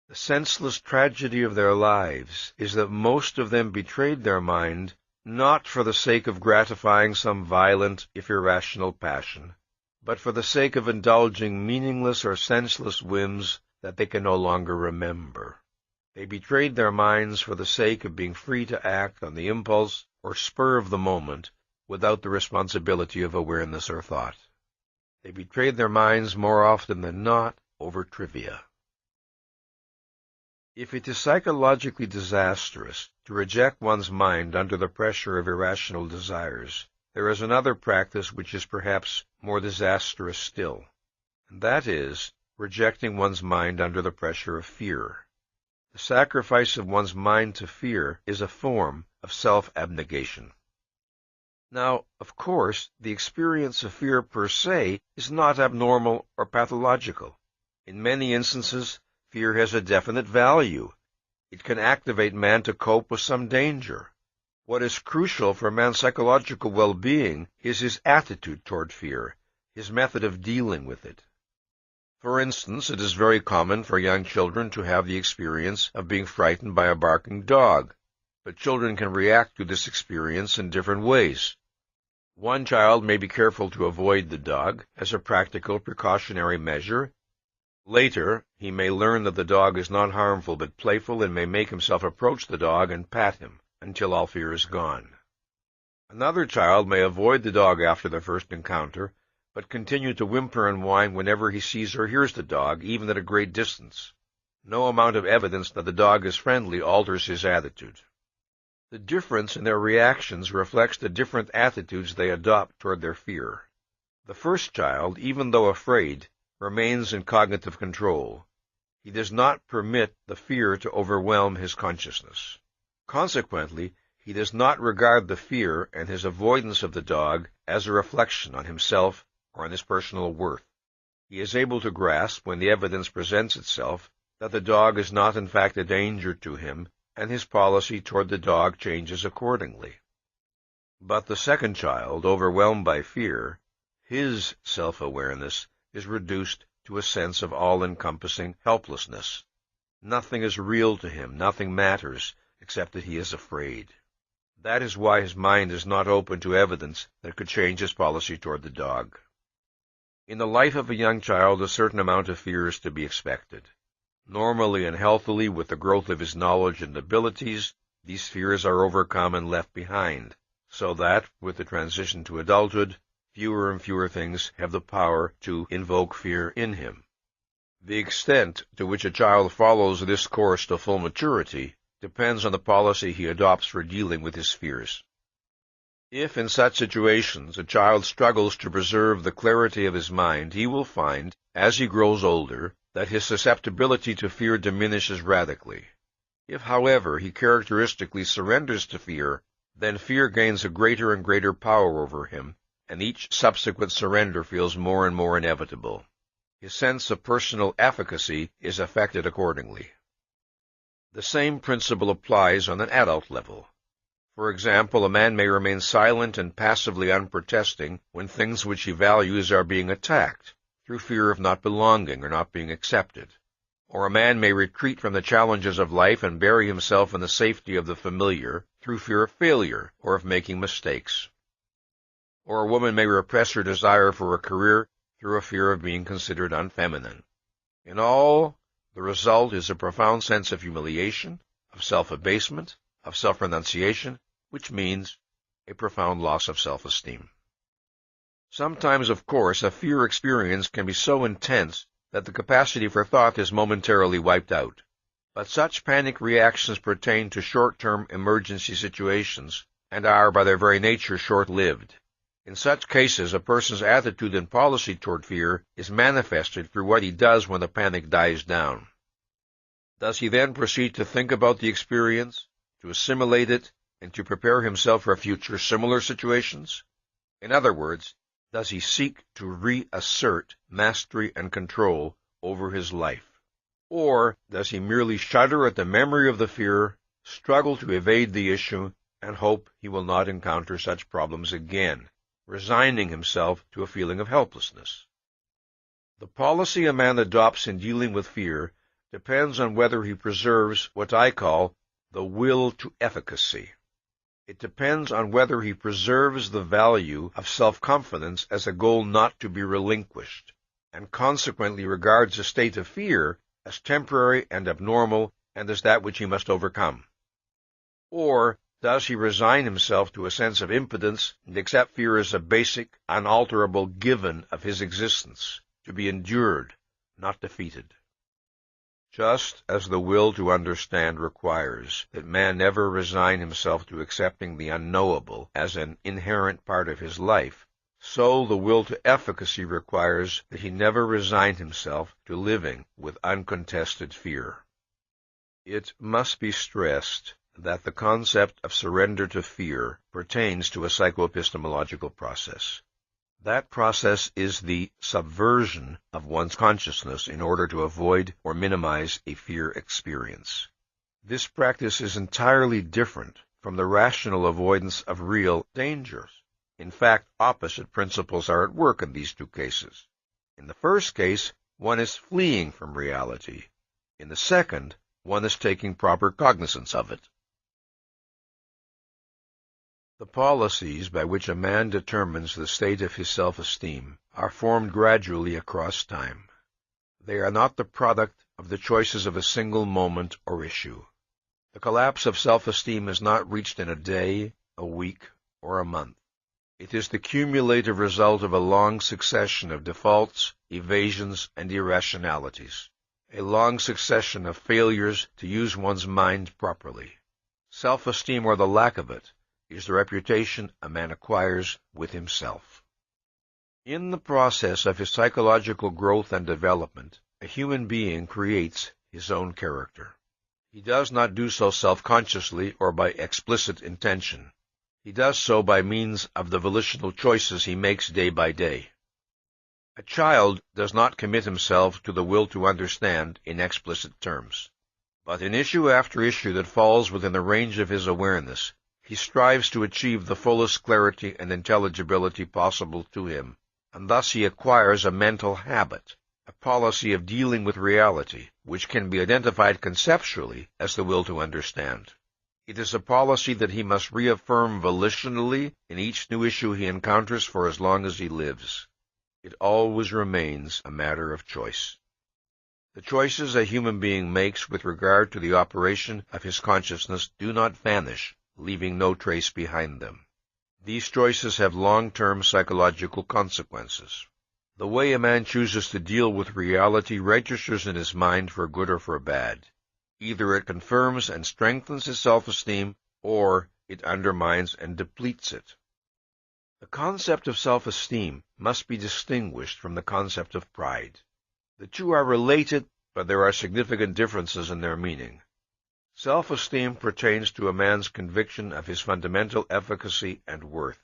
The senseless tragedy of their lives is that most of them betrayed their mind not for the sake of gratifying some violent, if irrational passion, but for the sake of indulging meaningless or senseless whims that they can no longer remember. They betrayed their minds for the sake of being free to act on the impulse or spur of the moment without the responsibility of awareness or thought. They betrayed their minds more often than not over trivia. If it is psychologically disastrous to reject one's mind under the pressure of irrational desires, there is another practice which is perhaps more disastrous still, and that is rejecting one's mind under the pressure of fear. The sacrifice of one's mind to fear is a form of self-abnegation. Now, of course, the experience of fear per se is not abnormal or pathological. In many instances, fear has a definite value. It can activate man to cope with some danger. What is crucial for man's psychological well-being is his attitude toward fear, his method of dealing with it. For instance, it is very common for young children to have the experience of being frightened by a barking dog, but children can react to this experience in different ways. One child may be careful to avoid the dog as a practical precautionary measure. Later, he may learn that the dog is not harmful but playful and may make himself approach the dog and pat him until all fear is gone. Another child may avoid the dog after the first encounter, but continue to whimper and whine whenever he sees or hears the dog, even at a great distance. No amount of evidence that the dog is friendly alters his attitude. The difference in their reactions reflects the different attitudes they adopt toward their fear. The first child, even though afraid, remains in cognitive control. He does not permit the fear to overwhelm his consciousness. Consequently, he does not regard the fear and his avoidance of the dog as a reflection on himself or on his personal worth. He is able to grasp, when the evidence presents itself, that the dog is not in fact a danger to him, and his policy toward the dog changes accordingly. But the second child, overwhelmed by fear, his self-awareness is reduced to a sense of all-encompassing helplessness. Nothing is real to him, nothing matters, except that he is afraid. That is why his mind is not open to evidence that could change his policy toward the dog. In the life of a young child, a certain amount of fear is to be expected. Normally and healthily, with the growth of his knowledge and abilities, these fears are overcome and left behind, so that, with the transition to adulthood, fewer and fewer things have the power to invoke fear in him. The extent to which a child follows this course to full maturity depends on the policy he adopts for dealing with his fears. If, in such situations, a child struggles to preserve the clarity of his mind, he will find, as he grows older, that his susceptibility to fear diminishes radically. If, however, he characteristically surrenders to fear, then fear gains a greater and greater power over him, and each subsequent surrender feels more and more inevitable. His sense of personal efficacy is affected accordingly. The same principle applies on an adult level. For example, a man may remain silent and passively unprotesting when things which he values are being attacked, through fear of not belonging or not being accepted. Or a man may retreat from the challenges of life and bury himself in the safety of the familiar, through fear of failure or of making mistakes. Or a woman may repress her desire for a career through a fear of being considered unfeminine. In all, the result is a profound sense of humiliation, of self-abasement, of self-renunciation, which means a profound loss of self-esteem. Sometimes, of course, a fear experience can be so intense that the capacity for thought is momentarily wiped out. But such panic reactions pertain to short-term emergency situations and are, by their very nature, short-lived. In such cases, a person's attitude and policy toward fear is manifested through what he does when the panic dies down. Does he then proceed to think about the experience, to assimilate it, and to prepare himself for future similar situations? In other words, does he seek to reassert mastery and control over his life? Or does he merely shudder at the memory of the fear, struggle to evade the issue, and hope he will not encounter such problems again, resigning himself to a feeling of helplessness? The policy a man adopts in dealing with fear depends on whether he preserves what I call the will to efficacy. It depends on whether he preserves the value of self-confidence as a goal not to be relinquished, and consequently regards a state of fear as temporary and abnormal and as that which he must overcome. Or does he resign himself to a sense of impotence and accept fear as a basic, unalterable given of his existence, to be endured, not defeated? Just as the will to understand requires that man never resign himself to accepting the unknowable as an inherent part of his life, so the will to efficacy requires that he never resign himself to living with uncontested fear. It must be stressed that the concept of surrender to fear pertains to a psychoepistemological process. That process is the subversion of one's consciousness in order to avoid or minimize a fear experience. This practice is entirely different from the rational avoidance of real dangers. In fact, opposite principles are at work in these two cases. In the first case, one is fleeing from reality. In the second, one is taking proper cognizance of it. The policies by which a man determines the state of his self-esteem are formed gradually across time. They are not the product of the choices of a single moment or issue. The collapse of self-esteem is not reached in a day, a week, or a month. It is the cumulative result of a long succession of defaults, evasions, and irrationalities, a long succession of failures to use one's mind properly. Self-esteem, or the lack of it, is the reputation a man acquires with himself. In the process of his psychological growth and development, a human being creates his own character. He does not do so self-consciously or by explicit intention. He does so by means of the volitional choices he makes day by day. A child does not commit himself to the will to understand in explicit terms, but in issue after issue that falls within the range of his awareness, he strives to achieve the fullest clarity and intelligibility possible to him, and thus he acquires a mental habit, a policy of dealing with reality, which can be identified conceptually as the will to understand. It is a policy that he must reaffirm volitionally in each new issue he encounters for as long as he lives. It always remains a matter of choice. The choices a human being makes with regard to the operation of his consciousness do not vanish, leaving no trace behind them. These choices have long-term psychological consequences. The way a man chooses to deal with reality registers in his mind for good or for bad. Either it confirms and strengthens his self-esteem, or it undermines and depletes it. The concept of self-esteem must be distinguished from the concept of pride. The two are related, but there are significant differences in their meaning. Self-esteem pertains to a man's conviction of his fundamental efficacy and worth.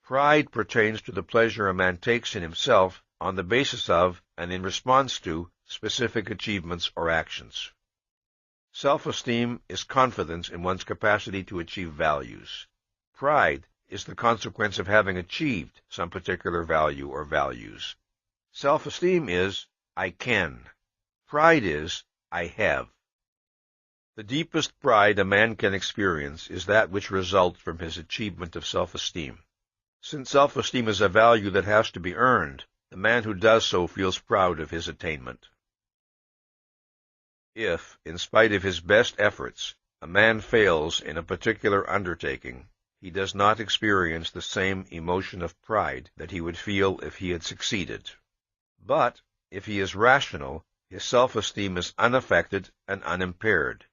Pride pertains to the pleasure a man takes in himself on the basis of and in response to specific achievements or actions. Self-esteem is confidence in one's capacity to achieve values. Pride is the consequence of having achieved some particular value or values. Self-esteem is, I can. Pride is, I have. The deepest pride a man can experience is that which results from his achievement of self-esteem. Since self-esteem is a value that has to be earned, the man who does so feels proud of his attainment. If, in spite of his best efforts, a man fails in a particular undertaking, he does not experience the same emotion of pride that he would feel if he had succeeded. But, if he is rational, his self-esteem is unaffected and unimpaired.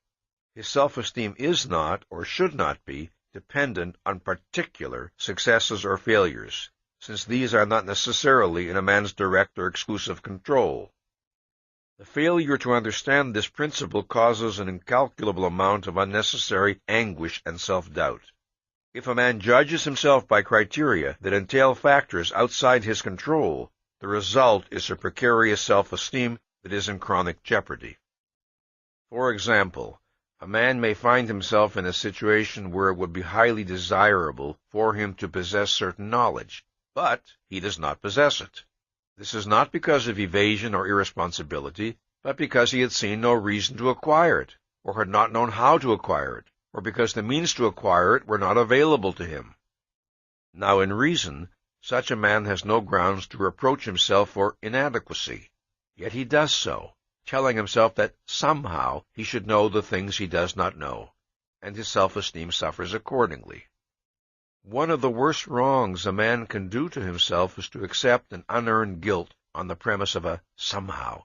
His self-esteem is not, or should not be, dependent on particular successes or failures, since these are not necessarily in a man's direct or exclusive control. The failure to understand this principle causes an incalculable amount of unnecessary anguish and self-doubt. If a man judges himself by criteria that entail factors outside his control, the result is a precarious self-esteem that is in chronic jeopardy. For example, a man may find himself in a situation where it would be highly desirable for him to possess certain knowledge, but he does not possess it. This is not because of evasion or irresponsibility, but because he had seen no reason to acquire it, or had not known how to acquire it, or because the means to acquire it were not available to him. Now in reason, such a man has no grounds to reproach himself for inadequacy, yet he does so, telling himself that somehow he should know the things he does not know, and his self-esteem suffers accordingly. One of the worst wrongs a man can do to himself is to accept an unearned guilt on the premise of a somehow.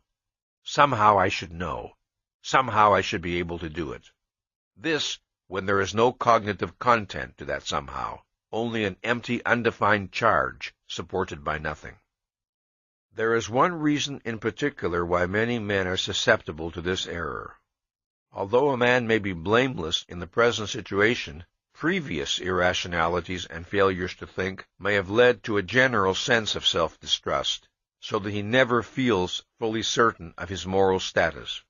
Somehow I should know. Somehow I should be able to do it. This, when there is no cognitive content to that somehow, only an empty, undefined charge supported by nothing. There is one reason in particular why many men are susceptible to this error. Although a man may be blameless in the present situation, previous irrationalities and failures to think may have led to a general sense of self-distrust, so that he never feels fully certain of his moral status.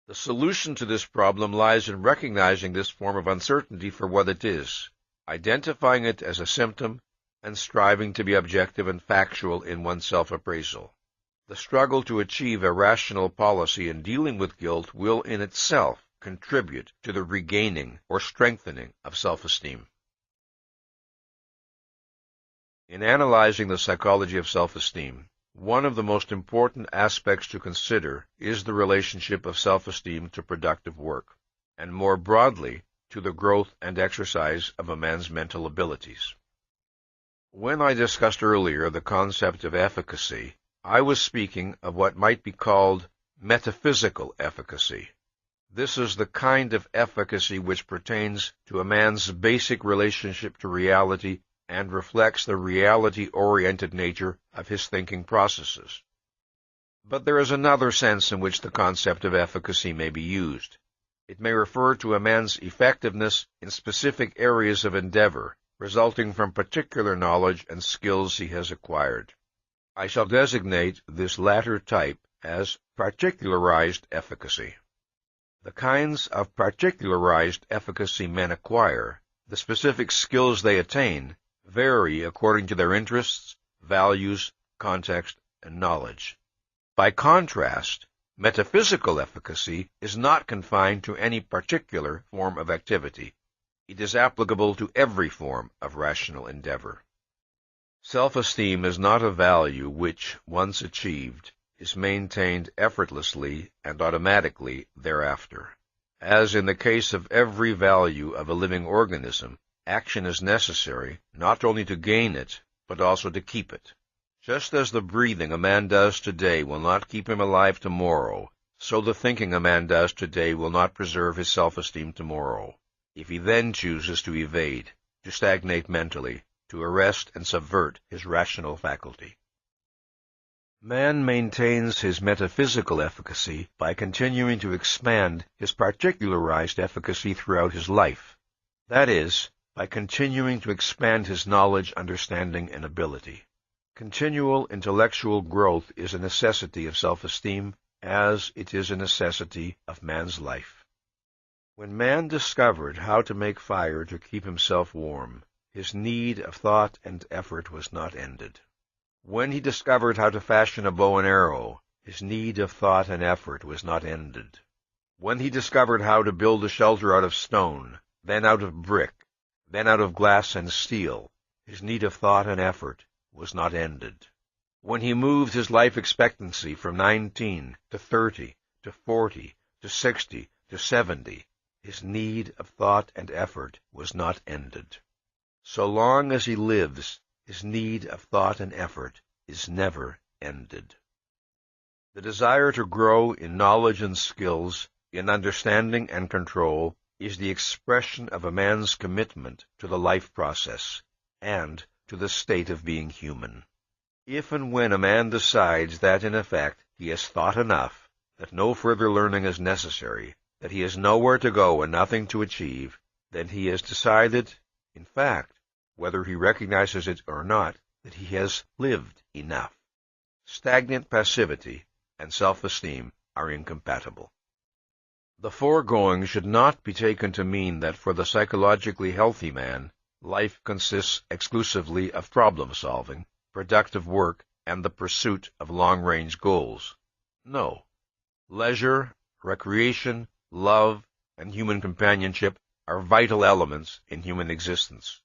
The solution to this problem lies in recognizing this form of uncertainty for what it is, identifying it as a symptom, and striving to be objective and factual in one's self-appraisal. The struggle to achieve a rational policy in dealing with guilt will in itself contribute to the regaining or strengthening of self-esteem. In analyzing the psychology of self-esteem, one of the most important aspects to consider is the relationship of self-esteem to productive work, and more broadly, to the growth and exercise of a man's mental abilities. When I discussed earlier the concept of efficacy, I was speaking of what might be called metaphysical efficacy. This is the kind of efficacy which pertains to a man's basic relationship to reality and reflects the reality-oriented nature of his thinking processes. But there is another sense in which the concept of efficacy may be used. It may refer to a man's effectiveness in specific areas of endeavor, resulting from particular knowledge and skills he has acquired. I shall designate this latter type as particularized efficacy. The kinds of particularized efficacy men acquire, the specific skills they attain, vary according to their interests, values, context, and knowledge. By contrast, metaphysical efficacy is not confined to any particular form of activity. It is applicable to every form of rational endeavor. Self-esteem is not a value which, once achieved, is maintained effortlessly and automatically thereafter. As in the case of every value of a living organism, action is necessary not only to gain it, but also to keep it. Just as the breathing a man does today will not keep him alive tomorrow, so the thinking a man does today will not preserve his self-esteem tomorrow, if he then chooses to evade, to stagnate mentally, to arrest and subvert his rational faculty. Man maintains his metaphysical efficacy by continuing to expand his particularized efficacy throughout his life. That is, by continuing to expand his knowledge, understanding, and ability. Continual intellectual growth is a necessity of self-esteem, as it is a necessity of man's life. When man discovered how to make fire to keep himself warm, his need of thought and effort was not ended. When he discovered how to fashion a bow and arrow, his need of thought and effort was not ended. When he discovered how to build a shelter out of stone, then out of brick, then out of glass and steel, his need of thought and effort was not ended. When he moved his life expectancy from 19 to 30 to 40 to 60 to 70, his need of thought and effort was not ended. So long as he lives, his need of thought and effort is never ended. The desire to grow in knowledge and skills, in understanding and control, is the expression of a man's commitment to the life process and to the state of being human. If and when a man decides that, in effect, he has thought enough, that no further learning is necessary, that he has nowhere to go and nothing to achieve, then he has decided, In fact, whether he recognizes it or not, that he has lived enough. Stagnant passivity and self-esteem are incompatible. The foregoing should not be taken to mean that for the psychologically healthy man, life consists exclusively of problem-solving, productive work, and the pursuit of long-range goals. No. Leisure, recreation, love, and human companionship are vital elements in human existence.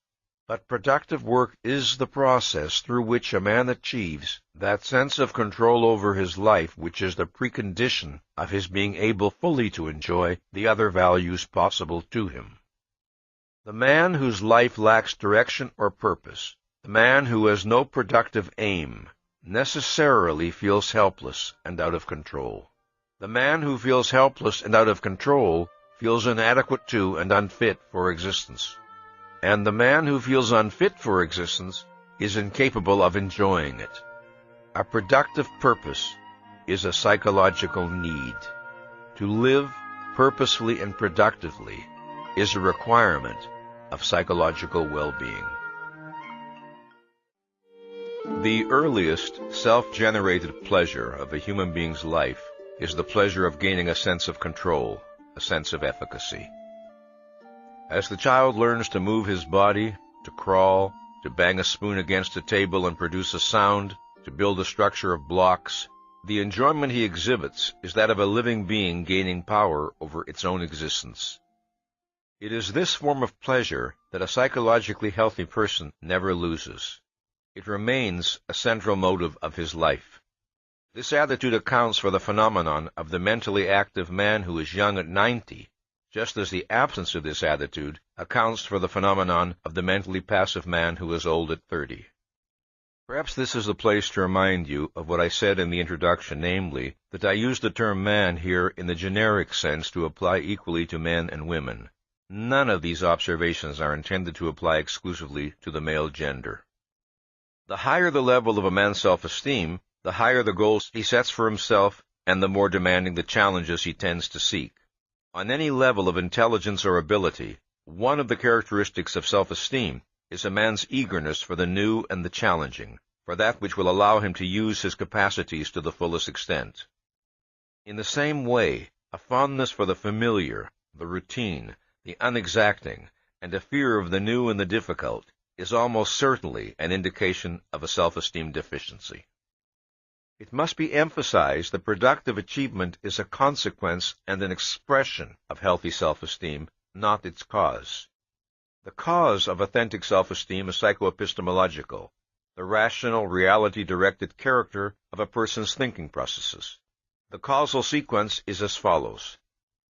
But productive work is the process through which a man achieves that sense of control over his life which is the precondition of his being able fully to enjoy the other values possible to him. The man whose life lacks direction or purpose, the man who has no productive aim, necessarily feels helpless and out of control. The man who feels helpless and out of control feels inadequate to and unfit for existence. And the man who feels unfit for existence is incapable of enjoying it. A productive purpose is a psychological need. To live purposefully and productively is a requirement of psychological well-being. The earliest self-generated pleasure of a human being's life is the pleasure of gaining a sense of control, a sense of efficacy. As the child learns to move his body, to crawl, to bang a spoon against a table and produce a sound, to build a structure of blocks, the enjoyment he exhibits is that of a living being gaining power over its own existence. It is this form of pleasure that a psychologically healthy person never loses. It remains a central motive of his life. This attitude accounts for the phenomenon of the mentally active man who is young at 90, just as the absence of this attitude accounts for the phenomenon of the mentally passive man who is old at 30. Perhaps this is the place to remind you of what I said in the introduction, namely, that I use the term man here in the generic sense to apply equally to men and women. None of these observations are intended to apply exclusively to the male gender. The higher the level of a man's self-esteem, the higher the goals he sets for himself, and the more demanding the challenges he tends to seek. On any level of intelligence or ability, one of the characteristics of self-esteem is a man's eagerness for the new and the challenging, for that which will allow him to use his capacities to the fullest extent. In the same way, a fondness for the familiar, the routine, the unexacting, and a fear of the new and the difficult is almost certainly an indication of a self-esteem deficiency. It must be emphasized that productive achievement is a consequence and an expression of healthy self-esteem, not its cause. The cause of authentic self-esteem is psychoepistemological, the rational, reality-directed character of a person's thinking processes. The causal sequence is as follows.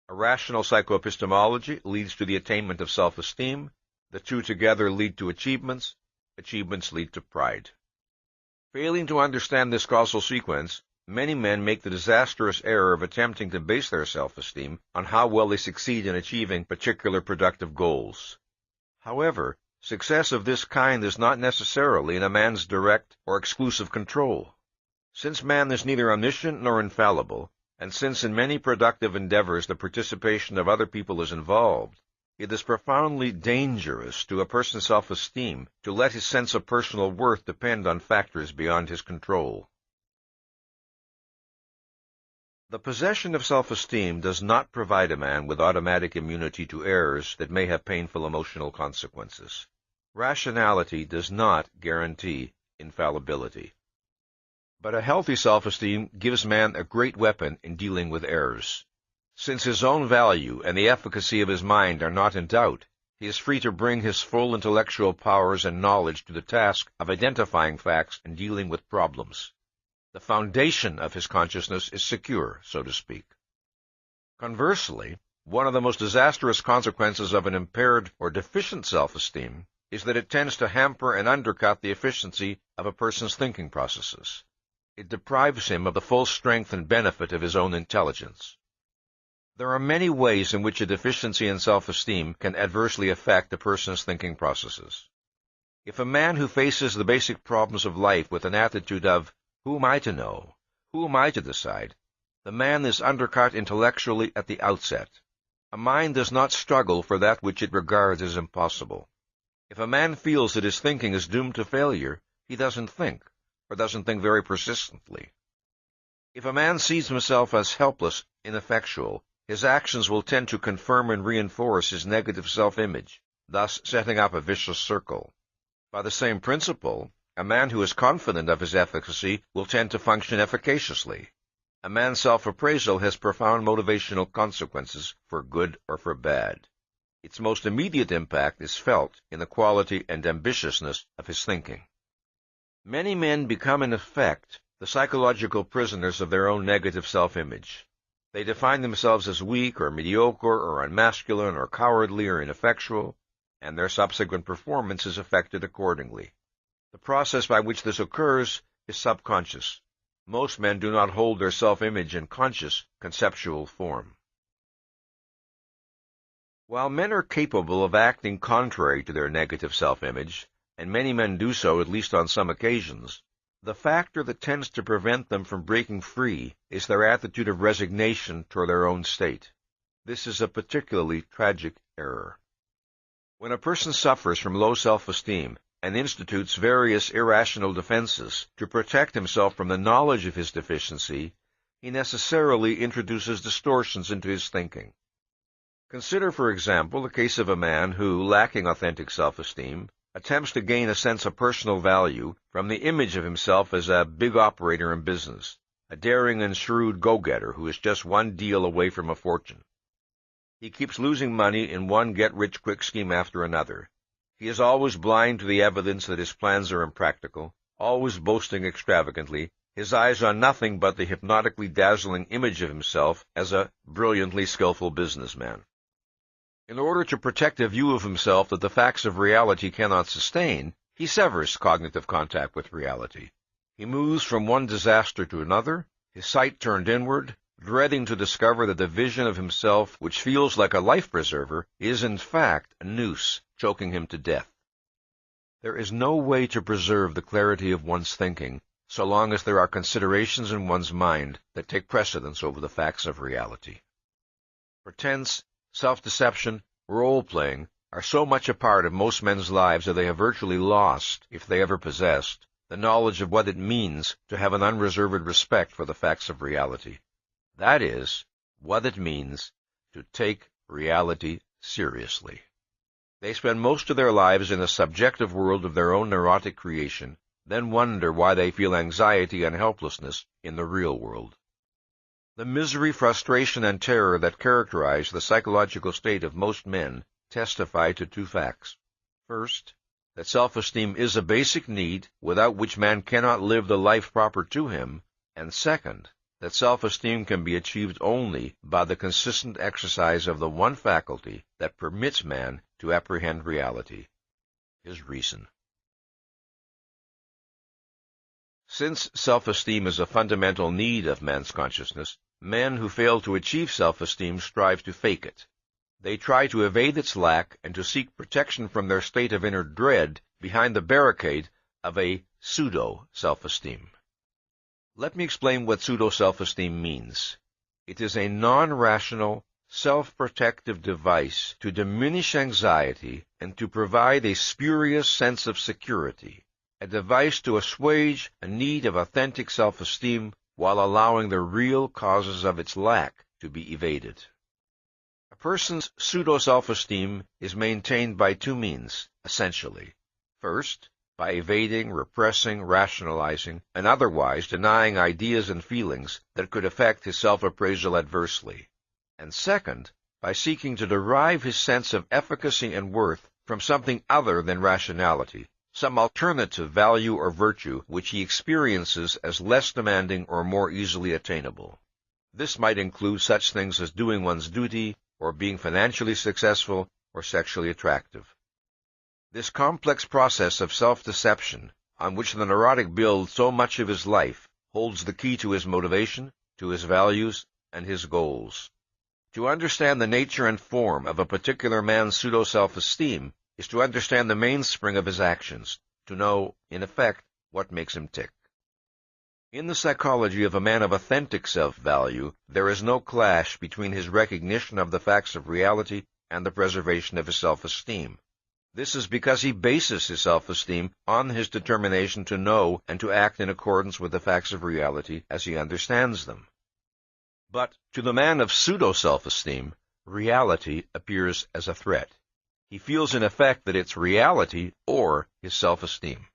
A rational psychoepistemology leads to the attainment of self-esteem. The two together lead to achievements. Achievements lead to pride. Failing to understand this causal sequence, many men make the disastrous error of attempting to base their self-esteem on how well they succeed in achieving particular productive goals. However, success of this kind is not necessarily in a man's direct or exclusive control. Since man is neither omniscient nor infallible, and since in many productive endeavors the participation of other people is involved, it is profoundly dangerous to a person's self-esteem to let his sense of personal worth depend on factors beyond his control. The possession of self-esteem does not provide a man with automatic immunity to errors that may have painful emotional consequences. Rationality does not guarantee infallibility. But a healthy self-esteem gives man a great weapon in dealing with errors. Since his own value and the efficacy of his mind are not in doubt, he is free to bring his full intellectual powers and knowledge to the task of identifying facts and dealing with problems. The foundation of his consciousness is secure, so to speak. Conversely, one of the most disastrous consequences of an impaired or deficient self-esteem is that it tends to hamper and undercut the efficiency of a person's thinking processes. It deprives him of the full strength and benefit of his own intelligence. There are many ways in which a deficiency in self-esteem can adversely affect a person's thinking processes. If a man who faces the basic problems of life with an attitude of, "Who am I to know? Who am I to decide?" the man is undercut intellectually at the outset. A mind does not struggle for that which it regards as impossible. If a man feels that his thinking is doomed to failure, he doesn't think, or doesn't think very persistently. If a man sees himself as helpless, ineffectual, his actions will tend to confirm and reinforce his negative self-image, thus setting up a vicious circle. By the same principle, a man who is confident of his efficacy will tend to function efficaciously. A man's self-appraisal has profound motivational consequences for good or for bad. Its most immediate impact is felt in the quality and ambitiousness of his thinking. Many men become, in effect, the psychological prisoners of their own negative self-image. They define themselves as weak or mediocre or unmasculine or cowardly or ineffectual, and their subsequent performance is affected accordingly. The process by which this occurs is subconscious. Most men do not hold their self-image in conscious, conceptual form. While men are capable of acting contrary to their negative self-image, and many men do so at least on some occasions, the factor that tends to prevent them from breaking free is their attitude of resignation toward their own state. This is a particularly tragic error. When a person suffers from low self-esteem and institutes various irrational defenses to protect himself from the knowledge of his deficiency, he necessarily introduces distortions into his thinking. Consider, for example, the case of a man who, lacking authentic self-esteem, attempts to gain a sense of personal value from the image of himself as a big operator in business, a daring and shrewd go-getter who is just one deal away from a fortune. He keeps losing money in one get-rich-quick scheme after another. He is always blind to the evidence that his plans are impractical, always boasting extravagantly, his eyes on nothing but the hypnotically dazzling image of himself as a brilliantly skillful businessman. In order to protect a view of himself that the facts of reality cannot sustain, he severs cognitive contact with reality. He moves from one disaster to another, his sight turned inward, dreading to discover that the vision of himself, which feels like a life-preserver, is in fact a noose choking him to death. There is no way to preserve the clarity of one's thinking so long as there are considerations in one's mind that take precedence over the facts of reality. Pretense, self-deception, role-playing are so much a part of most men's lives that they have virtually lost, if they ever possessed, the knowledge of what it means to have an unreserved respect for the facts of reality. That is, what it means to take reality seriously. They spend most of their lives in a subjective world of their own neurotic creation, then wonder why they feel anxiety and helplessness in the real world. The misery, frustration, and terror that characterize the psychological state of most men testify to two facts. First, that self-esteem is a basic need without which man cannot live the life proper to him, and second, that self-esteem can be achieved only by the consistent exercise of the one faculty that permits man to apprehend reality, his reason. Since self-esteem is a fundamental need of man's consciousness, men who fail to achieve self-esteem strive to fake it. They try to evade its lack and to seek protection from their state of inner dread behind the barricade of a pseudo-self-esteem. Let me explain what pseudo-self-esteem means. It is a non-rational, self-protective device to diminish anxiety and to provide a spurious sense of security, a device to assuage a need of authentic self-esteem while allowing the real causes of its lack to be evaded. A person's pseudo-self-esteem is maintained by two means, essentially. First, by evading, repressing, rationalizing, and otherwise denying ideas and feelings that could affect his self-appraisal adversely. And second, by seeking to derive his sense of efficacy and worth from something other than rationality, some alternative value or virtue which he experiences as less demanding or more easily attainable. This might include such things as doing one's duty, or being financially successful, or sexually attractive. This complex process of self-deception, on which the neurotic builds so much of his life, holds the key to his motivation, to his values, and his goals. To understand the nature and form of a particular man's pseudo-self-esteem is to understand the mainspring of his actions, to know, in effect, what makes him tick. In the psychology of a man of authentic self-value, there is no clash between his recognition of the facts of reality and the preservation of his self-esteem. This is because he bases his self-esteem on his determination to know and to act in accordance with the facts of reality as he understands them. But to the man of pseudo-self-esteem, reality appears as a threat. He feels in effect that it's reality or his self-esteem.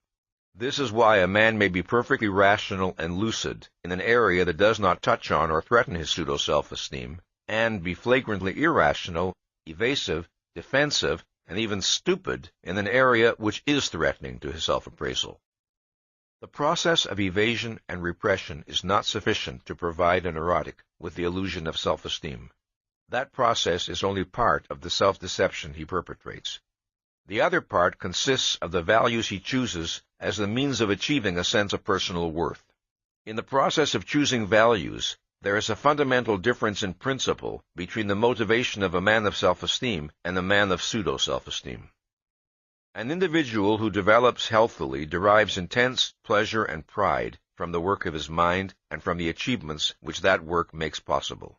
This is why a man may be perfectly rational and lucid in an area that does not touch on or threaten his pseudo-self-esteem, and be flagrantly irrational, evasive, defensive, and even stupid in an area which is threatening to his self-appraisal. The process of evasion and repression is not sufficient to provide a neurotic with the illusion of self-esteem. That process is only part of the self-deception he perpetrates. The other part consists of the values he chooses as the means of achieving a sense of personal worth. In the process of choosing values, there is a fundamental difference in principle between the motivation of a man of self-esteem and a man of pseudo-self-esteem. An individual who develops healthily derives intense pleasure and pride from the work of his mind and from the achievements which that work makes possible.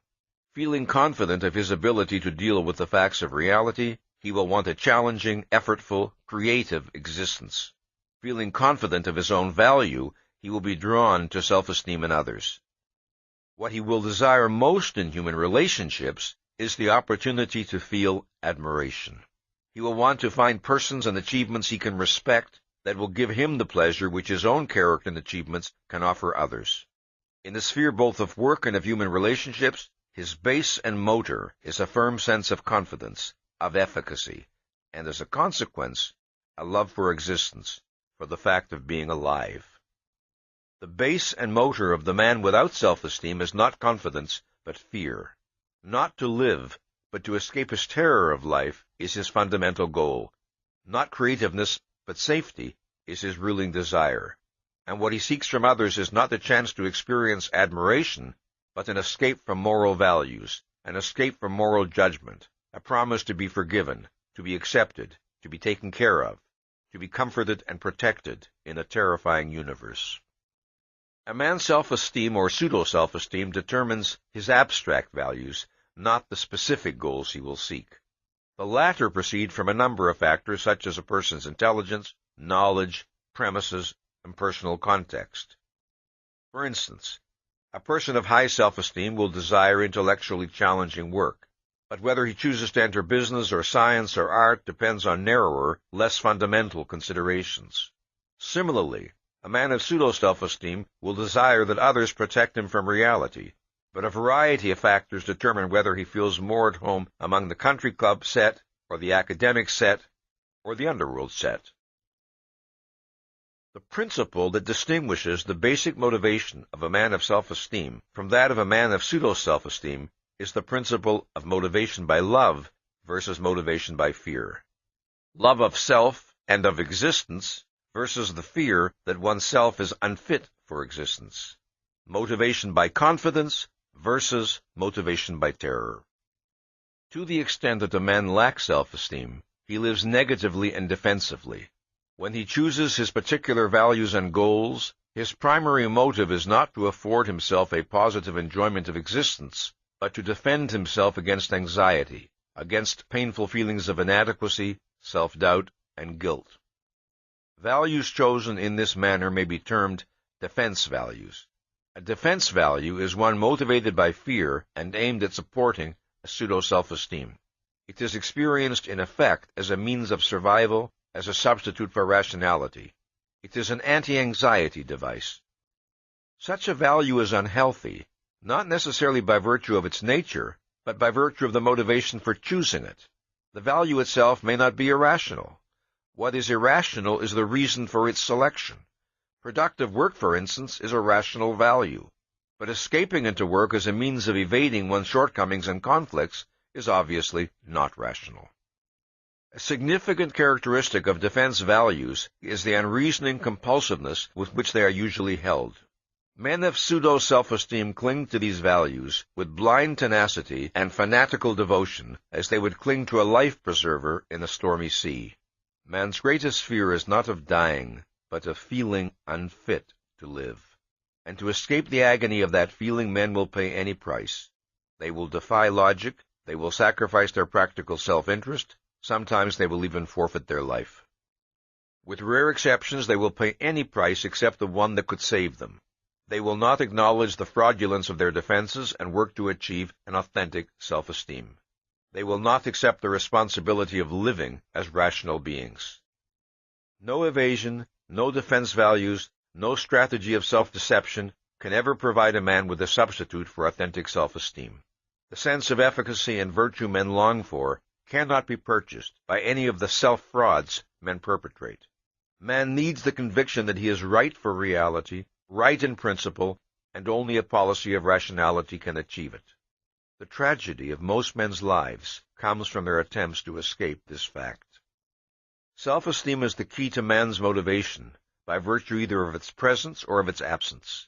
Feeling confident of his ability to deal with the facts of reality, he will want a challenging, effortful, creative existence. Feeling confident of his own value, he will be drawn to self-esteem in others. What he will desire most in human relationships is the opportunity to feel admiration. He will want to find persons and achievements he can respect that will give him the pleasure which his own character and achievements can offer others. In the sphere both of work and of human relationships, his base and motor is a firm sense of confidence, of efficacy, and as a consequence, a love for existence, for the fact of being alive. The base and motor of the man without self-esteem is not confidence, but fear. Not to live, but to escape his terror of life is his fundamental goal. Not creativeness, but safety is his ruling desire. And what he seeks from others is not the chance to experience admiration, but an escape from moral values, an escape from moral judgment, a promise to be forgiven, to be accepted, to be taken care of, to be comforted and protected in a terrifying universe. A man's self-esteem or pseudo-self-esteem determines his abstract values, not the specific goals he will seek. The latter proceed from a number of factors such as a person's intelligence, knowledge, premises, and personal context. For instance, a person of high self-esteem will desire intellectually challenging work, but whether he chooses to enter business or science or art depends on narrower, less fundamental considerations. Similarly, a man of pseudo-self-esteem will desire that others protect him from reality, but a variety of factors determine whether he feels more at home among the country club set, or the academic set, or the underworld set. The principle that distinguishes the basic motivation of a man of self-esteem from that of a man of pseudo-self-esteem is the principle of motivation by love versus motivation by fear. Love of self and of existence versus the fear that oneself is unfit for existence. Motivation by confidence versus motivation by terror. To the extent that a man lacks self-esteem, he lives negatively and defensively. When he chooses his particular values and goals, his primary motive is not to afford himself a positive enjoyment of existence, but to defend himself against anxiety, against painful feelings of inadequacy, self-doubt, and guilt. Values chosen in this manner may be termed defense values. A defense value is one motivated by fear and aimed at supporting a pseudo-self-esteem. It is experienced in effect as a means of survival, as a substitute for rationality. It is an anti-anxiety device. Such a value is unhealthy, not necessarily by virtue of its nature, but by virtue of the motivation for choosing it. The value itself may not be irrational. What is irrational is the reason for its selection. Productive work, for instance, is a rational value. But escaping into work as a means of evading one's shortcomings and conflicts is obviously not rational. A significant characteristic of defense values is the unreasoning compulsiveness with which they are usually held. Men of pseudo-self-esteem cling to these values with blind tenacity and fanatical devotion as they would cling to a life-preserver in a stormy sea. Man's greatest fear is not of dying, but of feeling unfit to live. And to escape the agony of that feeling, men will pay any price. They will defy logic, they will sacrifice their practical self-interest, Sometimes they will even forfeit their life. With rare exceptions, they will pay any price except the one that could save them. They will not acknowledge the fraudulence of their defenses and work to achieve an authentic self-esteem. They will not accept the responsibility of living as rational beings. No evasion, no defense values, no strategy of self-deception can ever provide a man with a substitute for authentic self-esteem. The sense of efficacy and virtue men long for cannot be purchased by any of the self-frauds men perpetrate. Man needs the conviction that he is right for reality, right in principle, and only a policy of rationality can achieve it. The tragedy of most men's lives comes from their attempts to escape this fact. Self-esteem is the key to man's motivation, by virtue either of its presence or of its absence.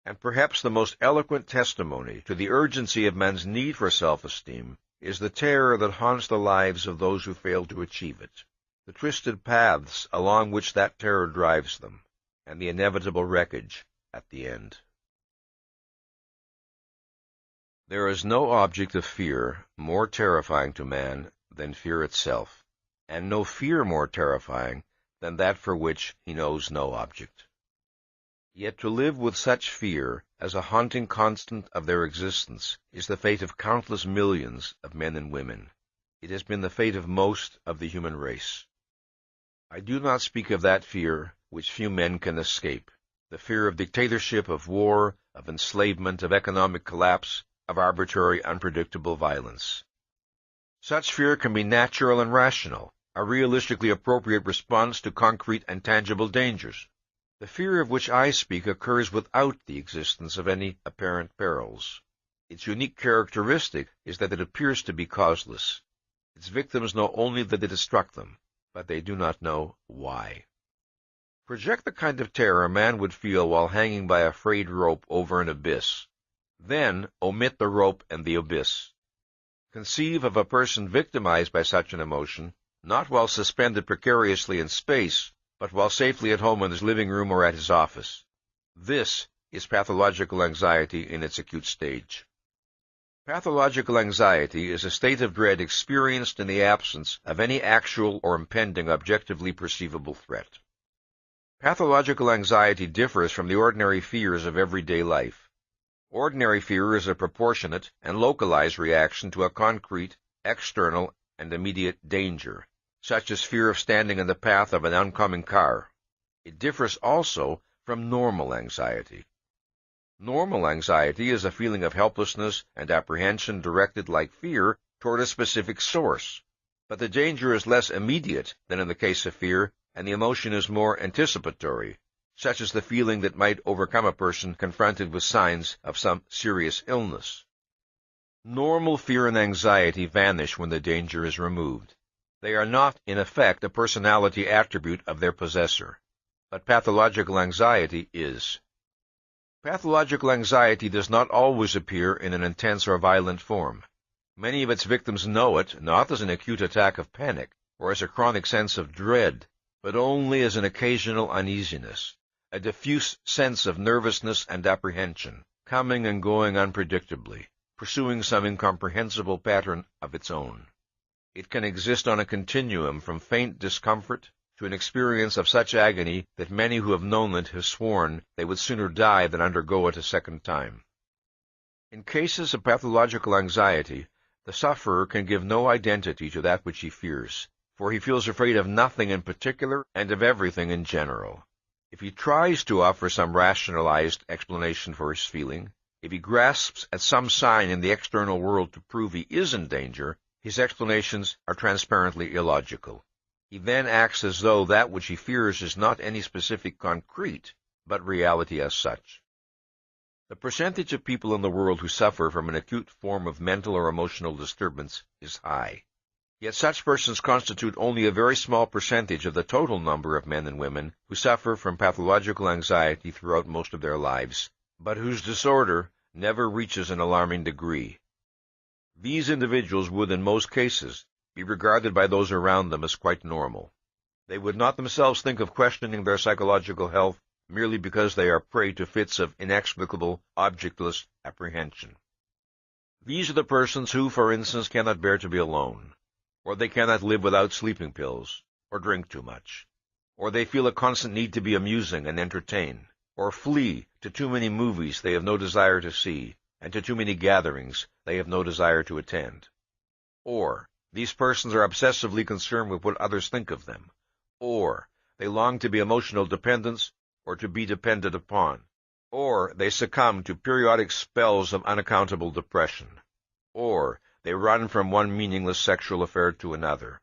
And perhaps the most eloquent testimony to the urgency of man's need for self-esteem is the terror that haunts the lives of those who fail to achieve it, the twisted paths along which that terror drives them, and the inevitable wreckage at the end. There is no object of fear more terrifying to man than fear itself, and no fear more terrifying than that for which he knows no object. Yet to live with such fear as a haunting constant of their existence is the fate of countless millions of men and women. It has been the fate of most of the human race. I do not speak of that fear which few men can escape, the fear of dictatorship, of war, of enslavement, of economic collapse, of arbitrary, unpredictable violence. Such fear can be natural and rational, a realistically appropriate response to concrete and tangible dangers. The fear of which I speak occurs without the existence of any apparent perils. Its unique characteristic is that it appears to be causeless. Its victims know only that it has struck them, but they do not know why. Project the kind of terror a man would feel while hanging by a frayed rope over an abyss. Then omit the rope and the abyss. Conceive of a person victimized by such an emotion, not while suspended precariously in space, but while safely at home in his living room or at his office. This is pathological anxiety in its acute stage. Pathological anxiety is a state of dread experienced in the absence of any actual or impending objectively perceivable threat. Pathological anxiety differs from the ordinary fears of everyday life. Ordinary fear is a proportionate and localized reaction to a concrete, external, and immediate danger, such as fear of standing in the path of an oncoming car. It differs also from normal anxiety. Normal anxiety is a feeling of helplessness and apprehension directed, like fear, toward a specific source. But the danger is less immediate than in the case of fear, and the emotion is more anticipatory, such as the feeling that might overcome a person confronted with signs of some serious illness. Normal fear and anxiety vanish when the danger is removed. They are not, in effect, a personality attribute of their possessor, but pathological anxiety is. Pathological anxiety does not always appear in an intense or violent form. Many of its victims know it not as an acute attack of panic or as a chronic sense of dread, but only as an occasional uneasiness, a diffuse sense of nervousness and apprehension, coming and going unpredictably, pursuing some incomprehensible pattern of its own. It can exist on a continuum from faint discomfort to an experience of such agony that many who have known it have sworn they would sooner die than undergo it a second time. In cases of pathological anxiety, the sufferer can give no identity to that which he fears, for he feels afraid of nothing in particular and of everything in general. If he tries to offer some rationalized explanation for his feeling, if he grasps at some sign in the external world to prove he is in danger, his explanations are transparently illogical. He then acts as though that which he fears is not any specific concrete, but reality as such. The percentage of people in the world who suffer from an acute form of mental or emotional disturbance is high. Yet such persons constitute only a very small percentage of the total number of men and women who suffer from pathological anxiety throughout most of their lives, but whose disorder never reaches an alarming degree. These individuals would, in most cases, be regarded by those around them as quite normal. They would not themselves think of questioning their psychological health merely because they are prey to fits of inexplicable, objectless apprehension. These are the persons who, for instance, cannot bear to be alone, or they cannot live without sleeping pills, or drink too much, or they feel a constant need to be amusing and entertain, or flee to too many movies they have no desire to see, and to too many gatherings they have no desire to attend. Or these persons are obsessively concerned with what others think of them, or they long to be emotional dependents or to be depended upon, or they succumb to periodic spells of unaccountable depression, or they run from one meaningless sexual affair to another,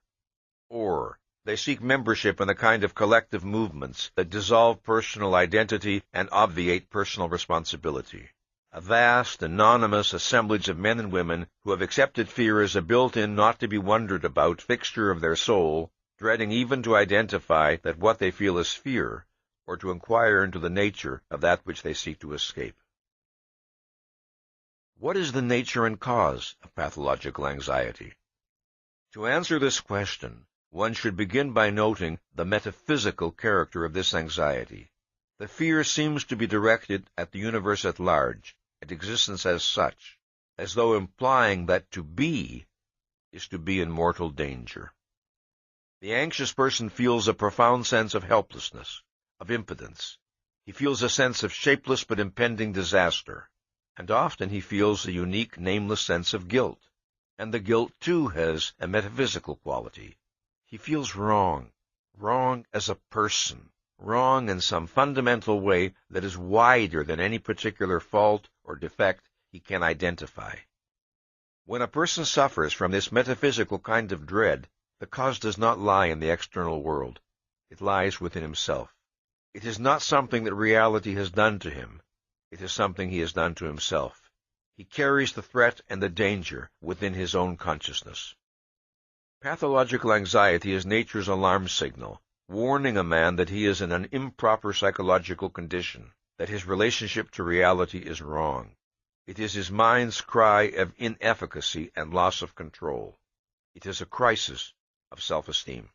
or they seek membership in a kind of collective movements that dissolve personal identity and obviate personal responsibility. A vast, anonymous assemblage of men and women who have accepted fear as a built-in, not to be wondered about fixture of their soul, dreading even to identify that what they feel is fear, or to inquire into the nature of that which they seek to escape. What is the nature and cause of pathological anxiety? To answer this question, one should begin by noting the metaphysical character of this anxiety. The fear seems to be directed at the universe at large, at existence as such, as though implying that to be is to be in mortal danger. The anxious person feels a profound sense of helplessness, of impotence. He feels a sense of shapeless but impending disaster, and often he feels a unique, nameless sense of guilt. And the guilt, too, has a metaphysical quality. He feels wrong as a person, wrong in some fundamental way that is wider than any particular fault or defect he can identify. When a person suffers from this metaphysical kind of dread, the cause does not lie in the external world. It lies within himself. It is not something that reality has done to him. It is something he has done to himself. He carries the threat and the danger within his own consciousness. Pathological anxiety is nature's alarm signal, warning a man that he is in an improper psychological condition, that his relationship to reality is wrong. It is his mind's cry of inefficacy and loss of control. It is a crisis of self-esteem.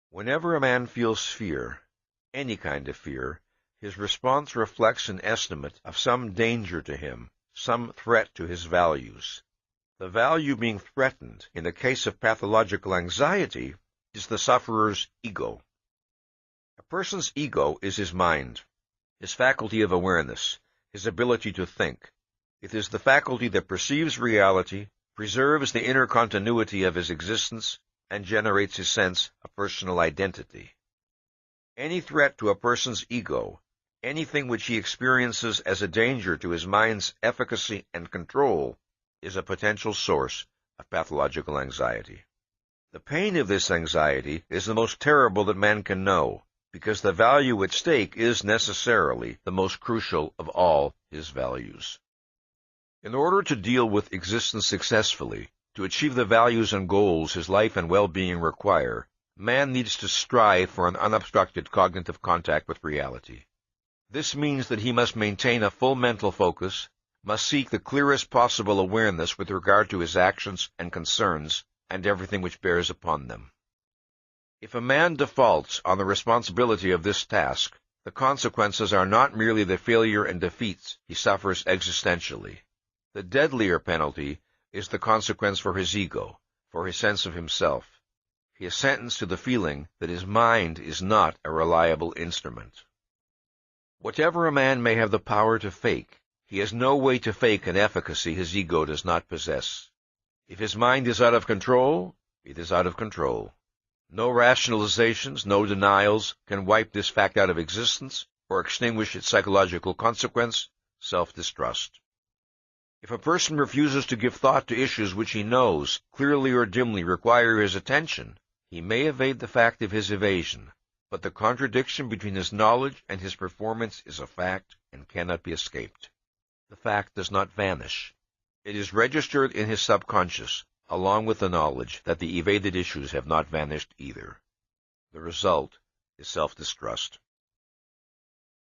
Whenever a man feels fear, any kind of fear, his response reflects an estimate of some danger to him, some threat to his values. The value being threatened, in the case of pathological anxiety, is the sufferer's ego. A person's ego is his mind, his faculty of awareness, his ability to think. It is the faculty that perceives reality, preserves the inner continuity of his existence, and generates his sense of personal identity. Any threat to a person's ego, anything which he experiences as a danger to his mind's efficacy and control, is a potential source of pathological anxiety. The pain of this anxiety is the most terrible that man can know, because the value at stake is necessarily the most crucial of all his values. In order to deal with existence successfully, to achieve the values and goals his life and well-being require, man needs to strive for an unobstructed cognitive contact with reality. This means that he must maintain a full mental focus, must seek the clearest possible awareness with regard to his actions and concerns, and everything which bears upon them. If a man defaults on the responsibility of this task, the consequences are not merely the failure and defeats he suffers existentially. The deadlier penalty is the consequence for his ego, for his sense of himself. He is sentenced to the feeling that his mind is not a reliable instrument. Whatever a man may have the power to fake, he has no way to fake an efficacy his ego does not possess. If his mind is out of control, it is out of control. No rationalizations, no denials can wipe this fact out of existence or extinguish its psychological consequence, self-distrust. If a person refuses to give thought to issues which he knows, clearly or dimly, require his attention, he may evade the fact of his evasion, but the contradiction between his knowledge and his performance is a fact and cannot be escaped. The fact does not vanish. It is registered in his subconscious, along with the knowledge that the evaded issues have not vanished either. The result is self-distrust.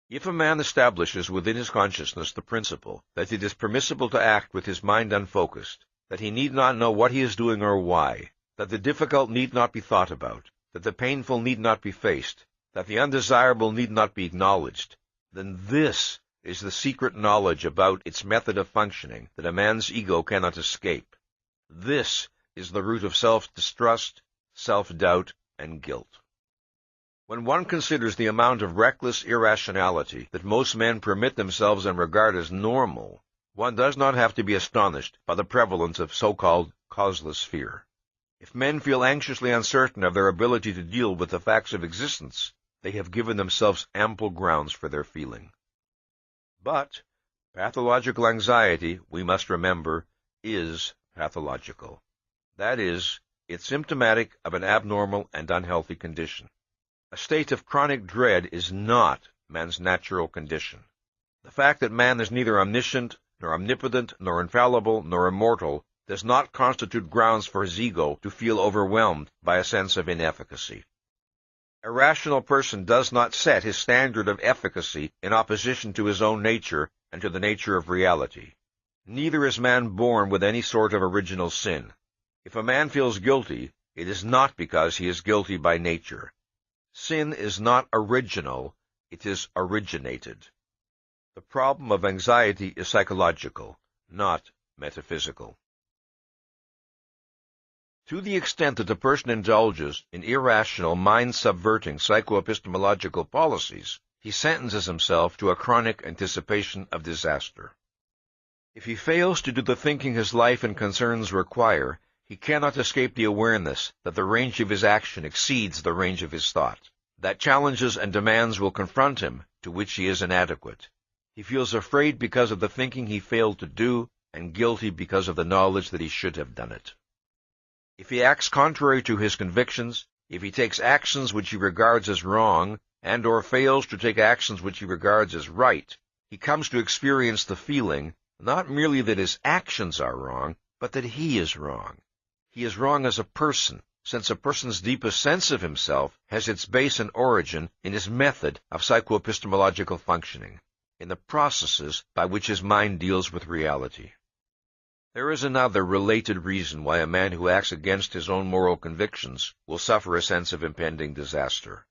If a man establishes within his consciousness the principle that it is permissible to act with his mind unfocused, that he need not know what he is doing or why, that the difficult need not be thought about, that the painful need not be faced, that the undesirable need not be acknowledged, then this is the secret knowledge about its method of functioning that a man's ego cannot escape. This is the root of self-distrust, self-doubt, and guilt. When one considers the amount of reckless irrationality that most men permit themselves and regard as normal, one does not have to be astonished by the prevalence of so-called causeless fear. If men feel anxiously uncertain of their ability to deal with the facts of existence, they have given themselves ample grounds for their feeling. But pathological anxiety, we must remember, is pathological. That is, it's symptomatic of an abnormal and unhealthy condition. A state of chronic dread is not man's natural condition. The fact that man is neither omniscient, nor omnipotent, nor infallible, nor immortal does not constitute grounds for his ego to feel overwhelmed by a sense of inefficacy. A rational person does not set his standard of efficacy in opposition to his own nature and to the nature of reality. Neither is man born with any sort of original sin. If a man feels guilty, it is not because he is guilty by nature. Sin is not original, it is originated. The problem of anxiety is psychological, not metaphysical. To the extent that a person indulges in irrational, mind-subverting psychoepistemological policies, he sentences himself to a chronic anticipation of disaster. If he fails to do the thinking his life and concerns require, he cannot escape the awareness that the range of his action exceeds the range of his thought, that challenges and demands will confront him to which he is inadequate. He feels afraid because of the thinking he failed to do, and guilty because of the knowledge that he should have done it. If he acts contrary to his convictions, if he takes actions which he regards as wrong, and or fails to take actions which he regards as right, he comes to experience the feeling, not merely that his actions are wrong, but that he is wrong. He is wrong as a person, since a person's deepest sense of himself has its base and origin in his method of psychoepistemological functioning, in the processes by which his mind deals with reality. There is another related reason why a man who acts against his own moral convictions will suffer a sense of impending disaster.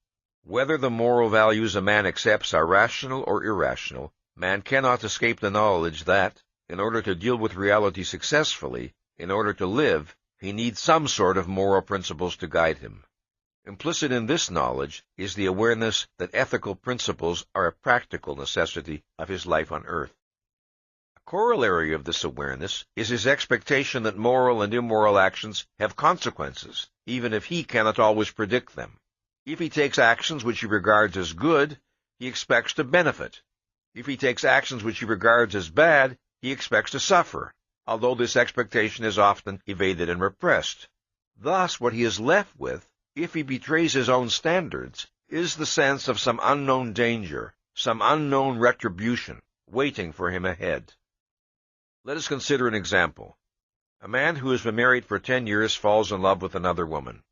Whether the moral values a man accepts are rational or irrational, man cannot escape the knowledge that, in order to deal with reality successfully, in order to live, he needs some sort of moral principles to guide him. Implicit in this knowledge is the awareness that ethical principles are a practical necessity of his life on earth. A corollary of this awareness is his expectation that moral and immoral actions have consequences, even if he cannot always predict them. If he takes actions which he regards as good, he expects to benefit. If he takes actions which he regards as bad, he expects to suffer, although this expectation is often evaded and repressed. Thus, what he is left with, if he betrays his own standards, is the sense of some unknown danger, some unknown retribution, waiting for him ahead. Let us consider an example. A man who has been married for 10 years falls in love with another woman.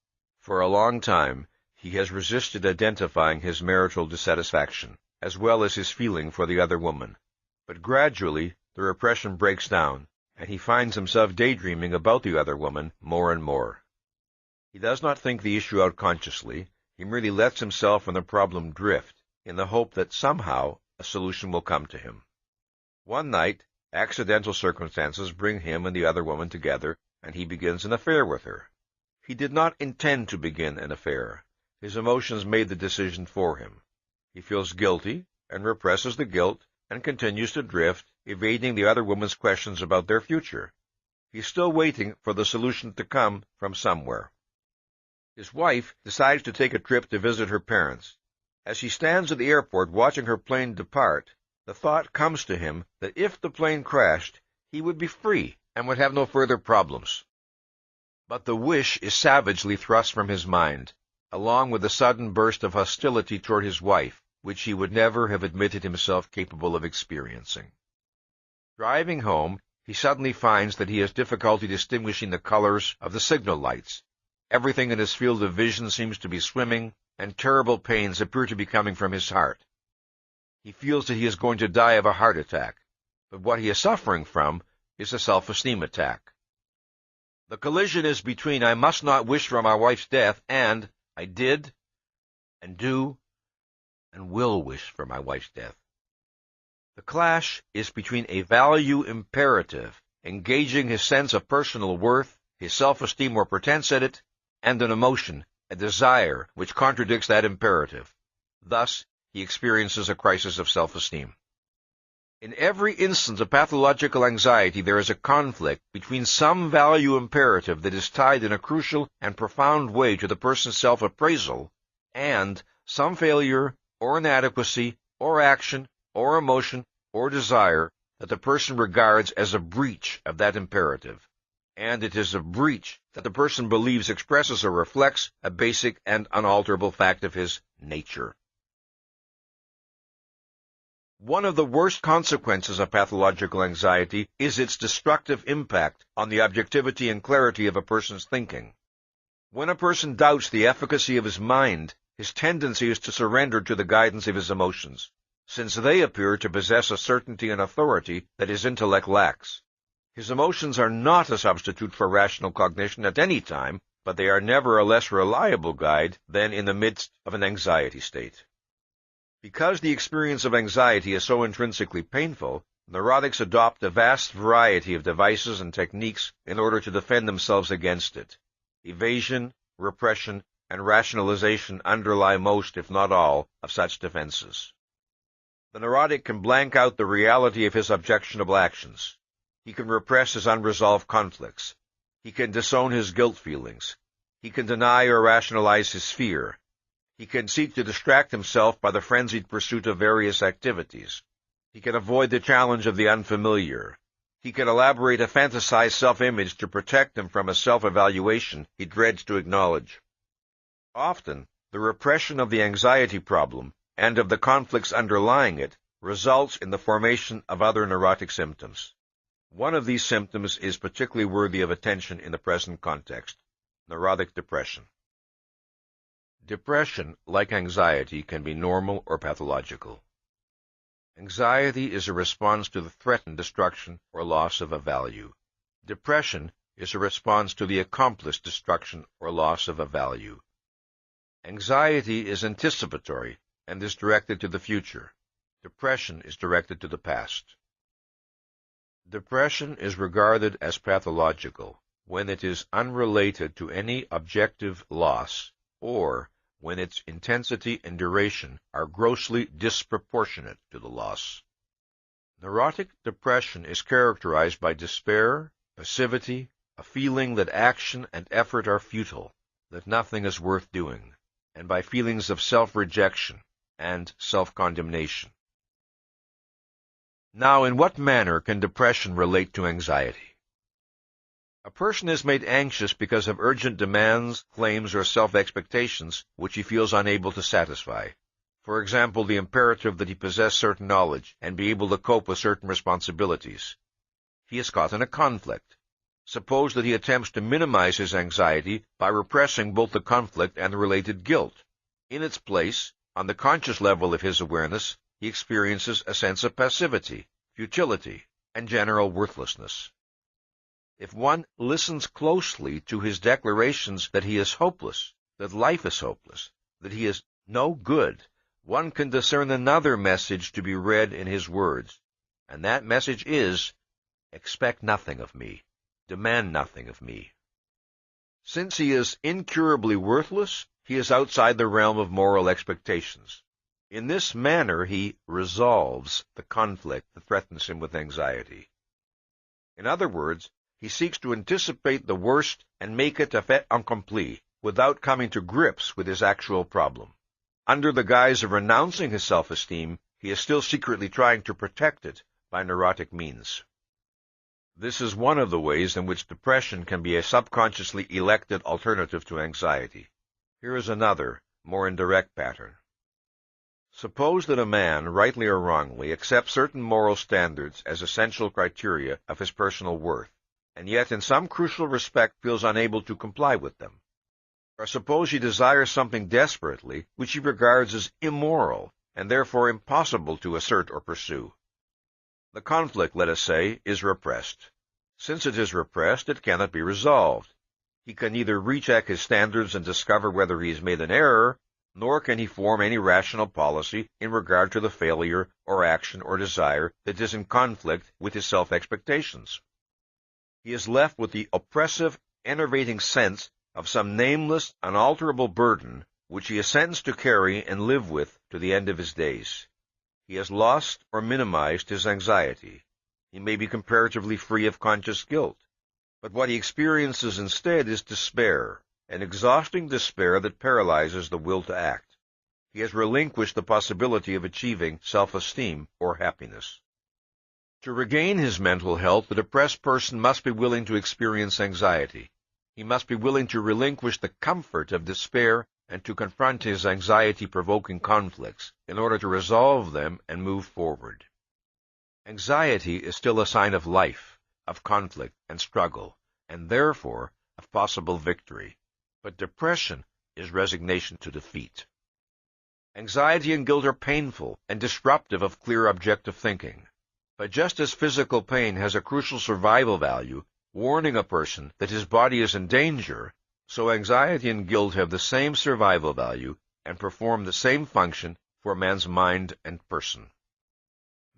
For a long time, he has resisted identifying his marital dissatisfaction, as well as his feeling for the other woman. But gradually, the repression breaks down, and he finds himself daydreaming about the other woman more and more. He does not think the issue out consciously, he merely lets himself and the problem drift, in the hope that somehow a solution will come to him. One night, accidental circumstances bring him and the other woman together, and he begins an affair with her. He did not intend to begin an affair. His emotions made the decision for him. He feels guilty, and represses the guilt, and continues to drift, evading the other woman's questions about their future. He is still waiting for the solution to come from somewhere. His wife decides to take a trip to visit her parents. As he stands at the airport watching her plane depart, the thought comes to him that if the plane crashed, he would be free and would have no further problems. But the wish is savagely thrust from his mind, along with a sudden burst of hostility toward his wife, which he would never have admitted himself capable of experiencing. Driving home, he suddenly finds that he has difficulty distinguishing the colors of the signal lights. Everything in his field of vision seems to be swimming, and terrible pains appear to be coming from his heart. He feels that he is going to die of a heart attack, but what he is suffering from is a self-esteem attack. The collision is between I must not wish for my wife's death and I did, and do, and will wish for my wife's death. The clash is between a value imperative, engaging his sense of personal worth, his self-esteem or pretense at it, and an emotion, a desire, which contradicts that imperative. Thus, he experiences a crisis of self-esteem. In every instance of pathological anxiety, there is a conflict between some value imperative that is tied in a crucial and profound way to the person's self-appraisal and some failure or inadequacy or action or emotion or desire that the person regards as a breach of that imperative. And it is a breach that the person believes expresses or reflects a basic and unalterable fact of his nature. One of the worst consequences of pathological anxiety is its destructive impact on the objectivity and clarity of a person's thinking. When a person doubts the efficacy of his mind, his tendency is to surrender to the guidance of his emotions, since they appear to possess a certainty and authority that his intellect lacks. His emotions are not a substitute for rational cognition at any time, but they are never a less reliable guide than in the midst of an anxiety state. Because the experience of anxiety is so intrinsically painful, neurotics adopt a vast variety of devices and techniques in order to defend themselves against it. Evasion, repression, and rationalization underlie most, if not all, of such defenses. The neurotic can blank out the reality of his objectionable actions. He can repress his unresolved conflicts. He can disown his guilt feelings. He can deny or rationalize his fear. He can seek to distract himself by the frenzied pursuit of various activities. He can avoid the challenge of the unfamiliar. He can elaborate a fantasized self-image to protect him from a self-evaluation he dreads to acknowledge. Often, the repression of the anxiety problem and of the conflicts underlying it results in the formation of other neurotic symptoms. One of these symptoms is particularly worthy of attention in the present context: neurotic depression. Depression, like anxiety, can be normal or pathological. Anxiety is a response to the threatened destruction or loss of a value. Depression is a response to the accomplished destruction or loss of a value. Anxiety is anticipatory and is directed to the future. Depression is directed to the past. Depression is regarded as pathological when it is unrelated to any objective loss, or when its intensity and duration are grossly disproportionate to the loss. Neurotic depression is characterized by despair, passivity, a feeling that action and effort are futile, that nothing is worth doing, and by feelings of self-rejection and self-condemnation. Now, in what manner can depression relate to anxiety? A person is made anxious because of urgent demands, claims, or self-expectations which he feels unable to satisfy. For example, the imperative that he possess certain knowledge and be able to cope with certain responsibilities. He is caught in a conflict. Suppose that he attempts to minimize his anxiety by repressing both the conflict and the related guilt. In its place, on the conscious level of his awareness, he experiences a sense of passivity, futility, and general worthlessness. If one listens closely to his declarations that he is hopeless, that life is hopeless, that he is no good, one can discern another message to be read in his words, and that message is, "Expect nothing of me, demand nothing of me." Since he is incurably worthless, he is outside the realm of moral expectations. In this manner he resolves the conflict that threatens him with anxiety. In other words, he seeks to anticipate the worst and make it a fait accompli without coming to grips with his actual problem. Under the guise of renouncing his self-esteem, he is still secretly trying to protect it by neurotic means. This is one of the ways in which depression can be a subconsciously elected alternative to anxiety. Here is another, more indirect pattern. Suppose that a man, rightly or wrongly, accepts certain moral standards as essential criteria of his personal worth, and yet in some crucial respect feels unable to comply with them. Or suppose he desires something desperately which he regards as immoral, and therefore impossible to assert or pursue. The conflict, let us say, is repressed. Since it is repressed, it cannot be resolved. He can neither recheck his standards and discover whether he has made an error, nor can he form any rational policy in regard to the failure or action or desire that is in conflict with his self-expectations. He is left with the oppressive enervating sense of some nameless, unalterable burden which he assents to carry and live with to the end of his days. He has lost or minimized his anxiety. He may be comparatively free of conscious guilt, but what he experiences instead is despair, an exhausting despair that paralyzes the will to act. He has relinquished the possibility of achieving self-esteem or happiness. To regain his mental health, the depressed person must be willing to experience anxiety. He must be willing to relinquish the comfort of despair and to confront his anxiety-provoking conflicts in order to resolve them and move forward. Anxiety is still a sign of life, of conflict and struggle, and therefore of possible victory. But depression is resignation to defeat. Anxiety and guilt are painful and disruptive of clear objective thinking. But just as physical pain has a crucial survival value, warning a person that his body is in danger, so anxiety and guilt have the same survival value and perform the same function for man's mind and person.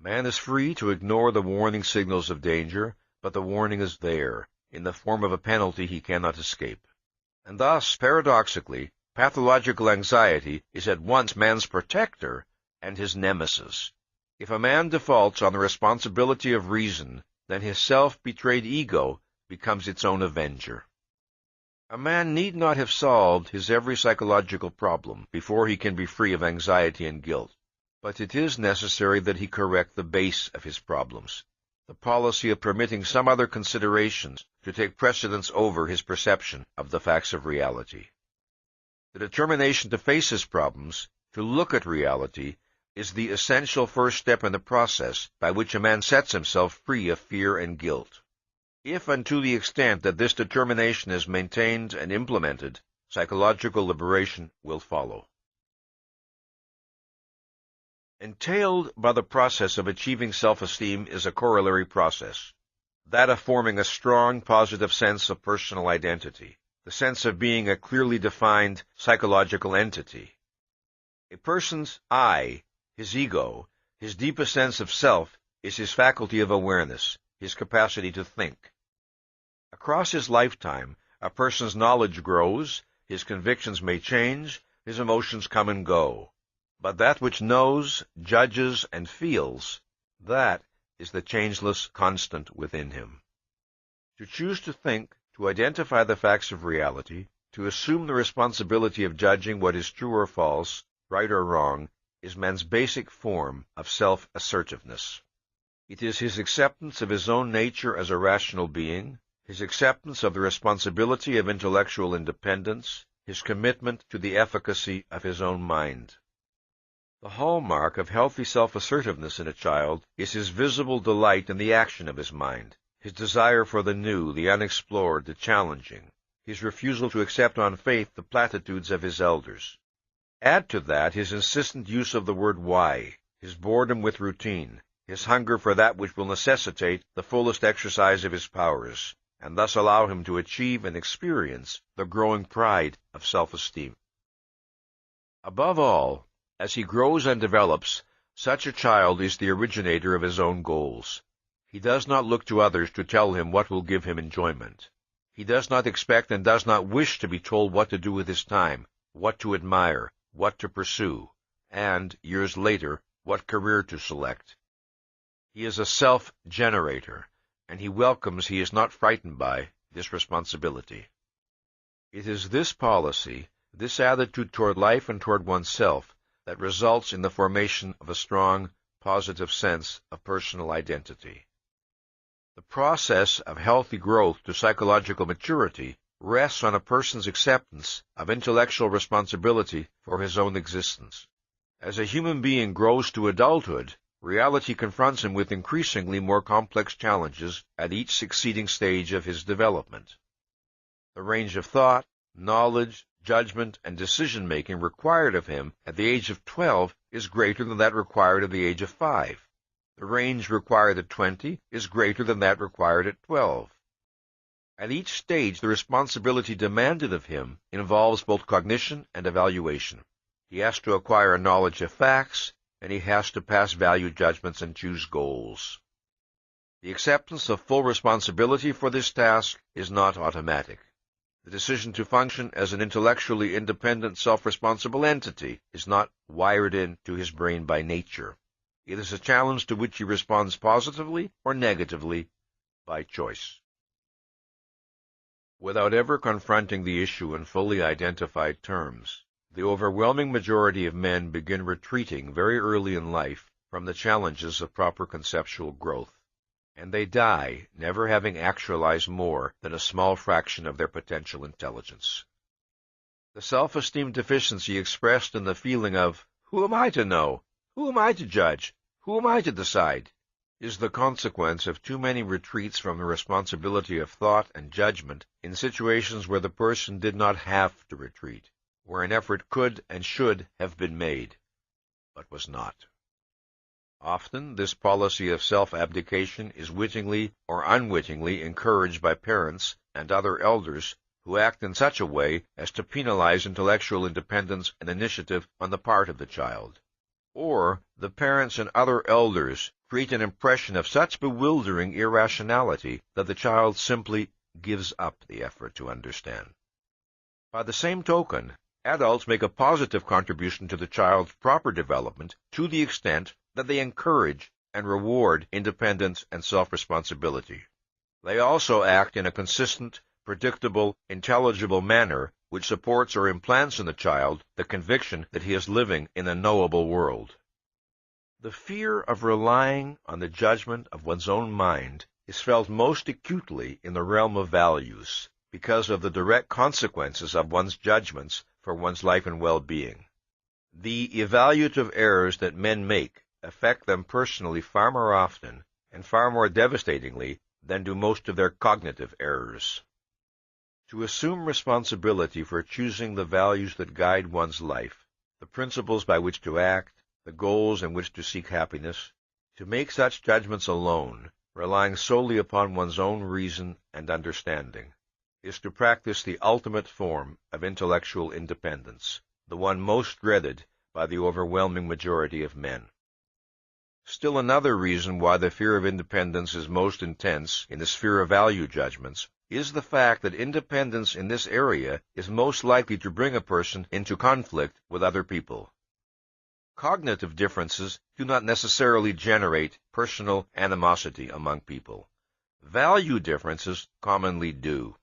Man is free to ignore the warning signals of danger, but the warning is there, in the form of a penalty he cannot escape. And thus, paradoxically, pathological anxiety is at once man's protector and his nemesis. If a man defaults on the responsibility of reason, then his self-betrayed ego becomes its own avenger. A man need not have solved his every psychological problem before he can be free of anxiety and guilt, but it is necessary that he correct the base of his problems, the policy of permitting some other considerations to take precedence over his perception of the facts of reality. The determination to face his problems, to look at reality, is the essential first step in the process by which a man sets himself free of fear and guilt. If and to the extent that this determination is maintained and implemented, psychological liberation will follow. Entailed by the process of achieving self-esteem is a corollary process, that of forming a strong, positive sense of personal identity, the sense of being a clearly defined psychological entity. A person's I, his ego, his deepest sense of self, is his faculty of awareness, his capacity to think. Across his lifetime, a person's knowledge grows, his convictions may change, his emotions come and go. But that which knows, judges, and feels, that is the changeless constant within him. To choose to think, to identify the facts of reality, to assume the responsibility of judging what is true or false, right or wrong, is man's basic form of self-assertiveness. It is his acceptance of his own nature as a rational being, his acceptance of the responsibility of intellectual independence, his commitment to the efficacy of his own mind. The hallmark of healthy self-assertiveness in a child is his visible delight in the action of his mind, his desire for the new, the unexplored, the challenging, his refusal to accept on faith the platitudes of his elders. Add to that his insistent use of the word why, his boredom with routine, his hunger for that which will necessitate the fullest exercise of his powers, and thus allow him to achieve and experience the growing pride of self-esteem. Above all, as he grows and develops, such a child is the originator of his own goals. He does not look to others to tell him what will give him enjoyment. He does not expect and does not wish to be told what to do with his time, what to admire, what to pursue, and, years later, what career to select. He is a self-generator, and he is not frightened by, this responsibility. It is this policy, this attitude toward life and toward oneself, that results in the formation of a strong, positive sense of personal identity. The process of healthy growth to psychological maturity rests on a person's acceptance of intellectual responsibility for his own existence. As a human being grows to adulthood, reality confronts him with increasingly more complex challenges at each succeeding stage of his development. The range of thought, knowledge, judgment, and decision-making required of him at the age of 12 is greater than that required at the age of 5. The range required at 20 is greater than that required at 12. At each stage, the responsibility demanded of him involves both cognition and evaluation. He has to acquire a knowledge of facts, and he has to pass value judgments and choose goals. The acceptance of full responsibility for this task is not automatic. The decision to function as an intellectually independent, self-responsible entity is not wired into his brain by nature. It is a challenge to which he responds positively or negatively by choice. Without ever confronting the issue in fully identified terms, the overwhelming majority of men begin retreating very early in life from the challenges of proper conceptual growth, and they die never having actualized more than a small fraction of their potential intelligence. The self-esteem deficiency expressed in the feeling of, "Who am I to know? Who am I to judge? Who am I to decide?" is the consequence of too many retreats from the responsibility of thought and judgment in situations where the person did not have to retreat, where an effort could and should have been made, but was not. Often this policy of self-abdication is wittingly or unwittingly encouraged by parents and other elders who act in such a way as to penalize intellectual independence and initiative on the part of the child. Or the parents and other elders create an impression of such bewildering irrationality that the child simply gives up the effort to understand. By the same token, adults make a positive contribution to the child's proper development to the extent that they encourage and reward independence and self-responsibility. They also act in a consistent, predictable, intelligible manner which supports or implants in the child the conviction that he is living in a knowable world. The fear of relying on the judgment of one's own mind is felt most acutely in the realm of values, because of the direct consequences of one's judgments for one's life and well-being. The evaluative errors that men make affect them personally far more often and far more devastatingly than do most of their cognitive errors. To assume responsibility for choosing the values that guide one's life, the principles by which to act, the goals in which to seek happiness, to make such judgments alone, relying solely upon one's own reason and understanding, is to practice the ultimate form of intellectual independence, the one most dreaded by the overwhelming majority of men. Still another reason why the fear of independence is most intense in the sphere of value judgments is the fact that independence in this area is most likely to bring a person into conflict with other people. Cognitive differences do not necessarily generate personal animosity among people. Value differences commonly do.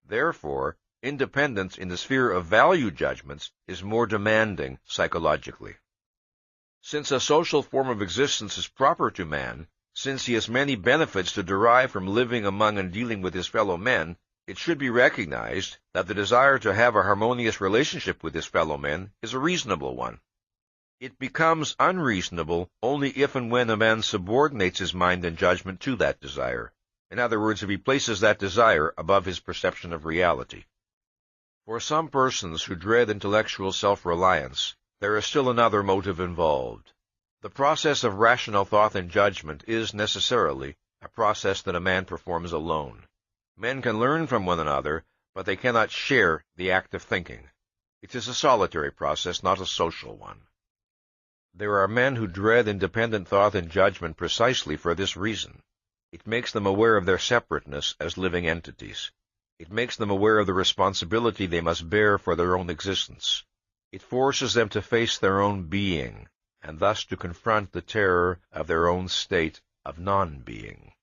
Therefore, independence in the sphere of value judgments is more demanding psychologically. Since a social form of existence is proper to man, since he has many benefits to derive from living among and dealing with his fellow men, it should be recognized that the desire to have a harmonious relationship with his fellow men is a reasonable one. It becomes unreasonable only if and when a man subordinates his mind and judgment to that desire. In other words, if he places that desire above his perception of reality. For some persons who dread intellectual self-reliance, there is still another motive involved. The process of rational thought and judgment is necessarily a process that a man performs alone. Men can learn from one another, but they cannot share the act of thinking. It is a solitary process, not a social one. There are men who dread independent thought and judgment precisely for this reason. It makes them aware of their separateness as living entities. It makes them aware of the responsibility they must bear for their own existence. It forces them to face their own being, and thus to confront the terror of their own state of non-being.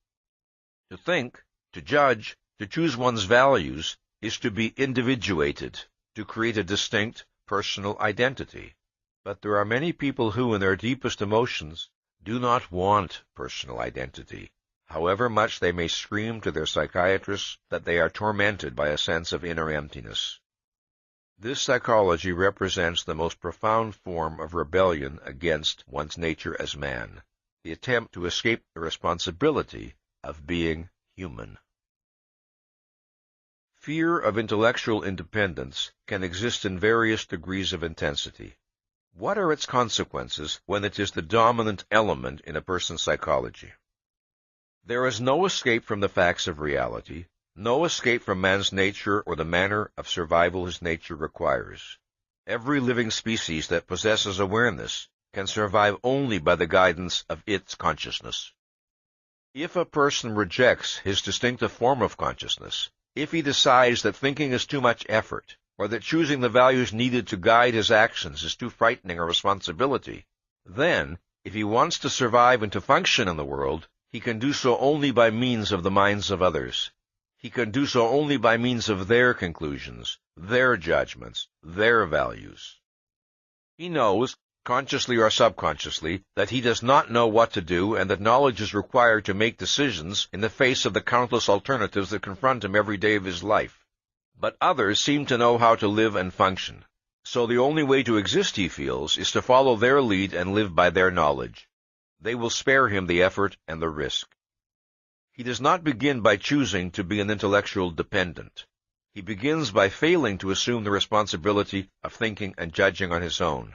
To think, to judge, to choose one's values, is to be individuated, to create a distinct, personal identity. But there are many people who, in their deepest emotions, do not want personal identity, however much they may scream to their psychiatrists that they are tormented by a sense of inner emptiness. This psychology represents the most profound form of rebellion against one's nature as man, the attempt to escape the responsibility of being human. Fear of intellectual independence can exist in various degrees of intensity. What are its consequences when it is the dominant element in a person's psychology? There is no escape from the facts of reality, no escape from man's nature or the manner of survival his nature requires. Every living species that possesses awareness can survive only by the guidance of its consciousness. If a person rejects his distinctive form of consciousness, If he decides that thinking is too much effort, or that choosing the values needed to guide his actions is too frightening a responsibility, then, if he wants to survive and to function in the world, he can do so only by means of the minds of others. He can do so only by means of their conclusions, their judgments, their values. He knows, consciously or subconsciously, that he does not know what to do and that knowledge is required to make decisions in the face of the countless alternatives that confront him every day of his life. But others seem to know how to live and function. So the only way to exist, he feels, is to follow their lead and live by their knowledge. They will spare him the effort and the risk. He does not begin by choosing to be an intellectual dependent. He begins by failing to assume the responsibility of thinking and judging on his own.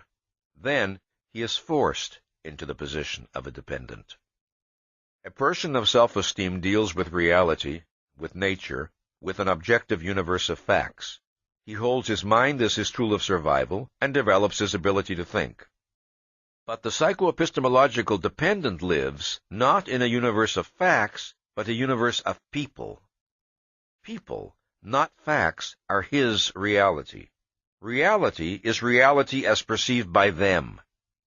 Then he is forced into the position of a dependent. A person of self-esteem deals with reality, with nature, with an objective universe of facts. He holds his mind as his tool of survival and develops his ability to think. But the psychoepistemological dependent lives not in a universe of facts, but a universe of people. People, not facts, are his reality. Reality is reality as perceived by them.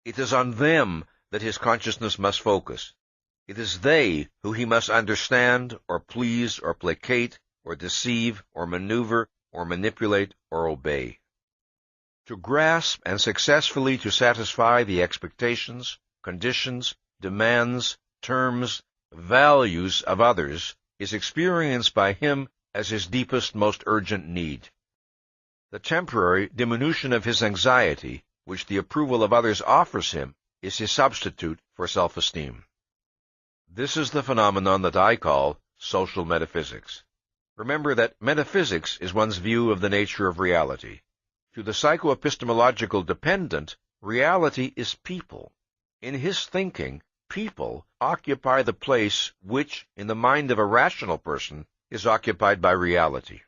It is on them that his consciousness must focus. It is they who he must understand, or please, or placate, or deceive, or maneuver, or manipulate, or obey. To grasp and successfully to satisfy the expectations, conditions, demands, terms, values of others is experienced by him as his deepest, most urgent need. The temporary diminution of his anxiety, which the approval of others offers him, is his substitute for self-esteem. This is the phenomenon that I call social metaphysics. Remember that metaphysics is one's view of the nature of reality. To the psychoepistemological dependent, reality is people. In his thinking, people occupy the place which, in the mind of a rational person, is occupied by reality.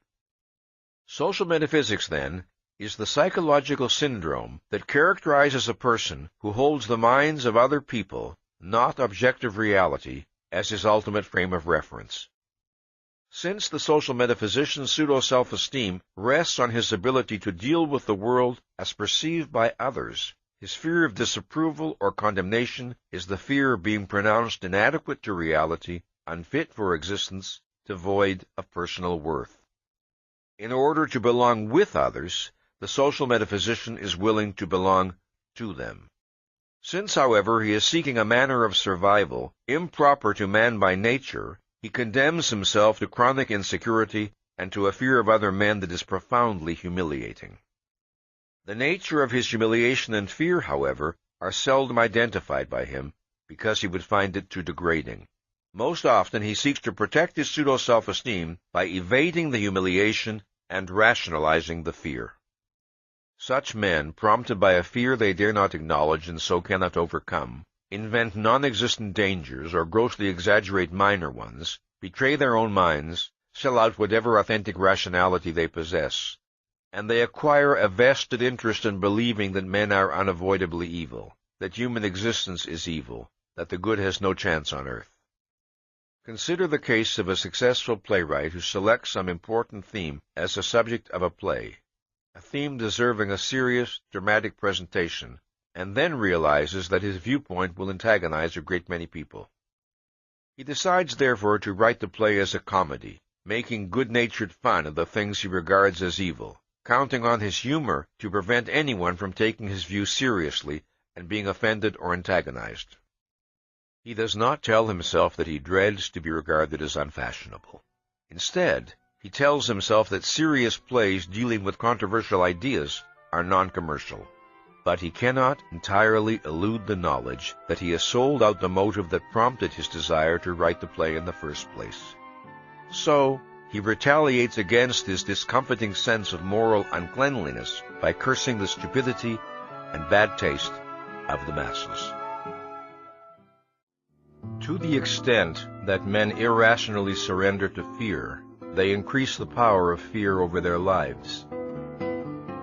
Social metaphysics, then, is the psychological syndrome that characterizes a person who holds the minds of other people, not objective reality, as his ultimate frame of reference. Since the social metaphysician's pseudo-self-esteem rests on his ability to deal with the world as perceived by others, his fear of disapproval or condemnation is the fear of being pronounced inadequate to reality, unfit for existence, devoid of personal worth. In order to belong with others, the social metaphysician is willing to belong to them. Since, however, he is seeking a manner of survival improper to man by nature, he condemns himself to chronic insecurity and to a fear of other men that is profoundly humiliating. The nature of his humiliation and fear, however, are seldom identified by him, because he would find it too degrading. Most often he seeks to protect his pseudo-self-esteem by evading the humiliation and rationalizing the fear. Such men, prompted by a fear they dare not acknowledge and so cannot overcome, invent non-existent dangers or grossly exaggerate minor ones, betray their own minds, sell out whatever authentic rationality they possess, and they acquire a vested interest in believing that men are unavoidably evil, that human existence is evil, that the good has no chance on earth. Consider the case of a successful playwright who selects some important theme as the subject of a play, a theme deserving a serious, dramatic presentation, and then realizes that his viewpoint will antagonize a great many people. He decides, therefore, to write the play as a comedy, making good-natured fun of the things he regards as evil, counting on his humor to prevent anyone from taking his view seriously and being offended or antagonized. He does not tell himself that he dreads to be regarded as unfashionable. Instead, he tells himself that serious plays dealing with controversial ideas are non-commercial. But he cannot entirely elude the knowledge that he has sold out the motive that prompted his desire to write the play in the first place. So, he retaliates against his discomforting sense of moral uncleanliness by cursing the stupidity and bad taste of the masses. To the extent that men irrationally surrender to fear, they increase the power of fear over their lives.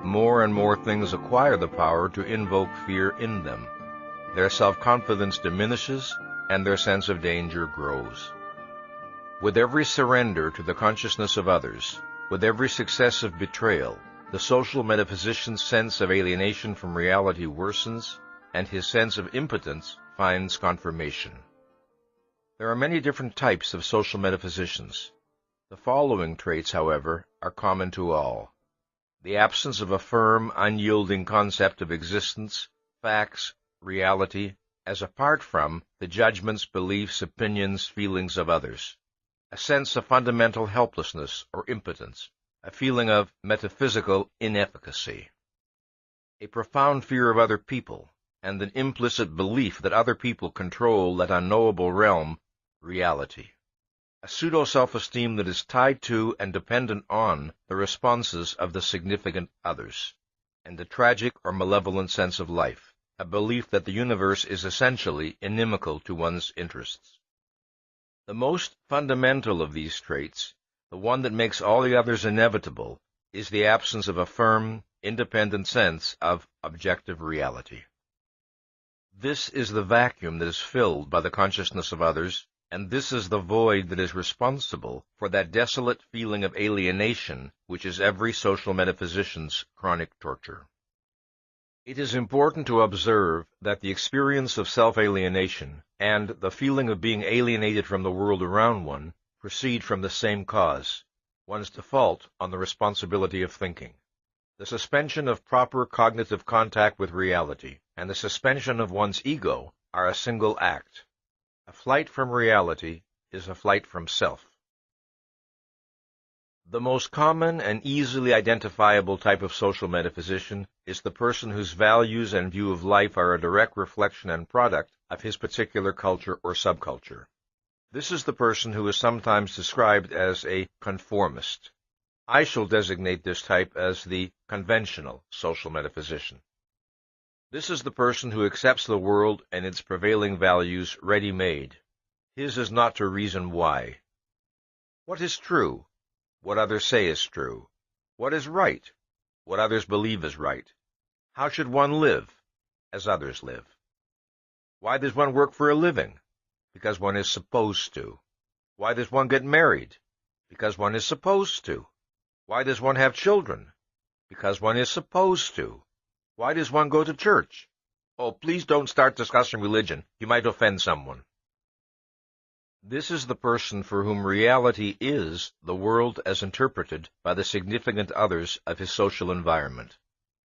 More and more things acquire the power to invoke fear in them. Their self-confidence diminishes, and their sense of danger grows. With every surrender to the consciousness of others, with every successive betrayal, the social metaphysician's sense of alienation from reality worsens, and his sense of impotence finds confirmation. There are many different types of social metaphysicians. The following traits, however, are common to all: the absence of a firm, unyielding concept of existence, facts, reality, as apart from the judgments, beliefs, opinions, feelings of others; a sense of fundamental helplessness or impotence, a feeling of metaphysical inefficacy; a profound fear of other people, and an implicit belief that other people control that unknowable realm, reality; a pseudo-self-esteem that is tied to and dependent on the responses of the significant others; and a tragic or malevolent sense of life, a belief that the universe is essentially inimical to one's interests. The most fundamental of these traits, the one that makes all the others inevitable, is the absence of a firm, independent sense of objective reality. This is the vacuum that is filled by the consciousness of others, and this is the void that is responsible for that desolate feeling of alienation which is every social metaphysician's chronic torture. It is important to observe that the experience of self-alienation and the feeling of being alienated from the world around one proceed from the same cause, one's default on the responsibility of thinking. The suspension of proper cognitive contact with reality and the suspension of one's ego are a single act. A flight from reality is a flight from self. The most common and easily identifiable type of social metaphysician is the person whose values and view of life are a direct reflection and product of his particular culture or subculture. This is the person who is sometimes described as a conformist. I shall designate this type as the conventional social metaphysician. This is the person who accepts the world and its prevailing values ready-made. His is not to reason why. What is true? What others say is true. What is right? What others believe is right. How should one live? As others live. Why does one work for a living? Because one is supposed to. Why does one get married? Because one is supposed to. Why does one have children? Because one is supposed to. Why does one go to church? Oh, please don't start discussing religion. You might offend someone. This is the person for whom reality is the world as interpreted by the significant others of his social environment.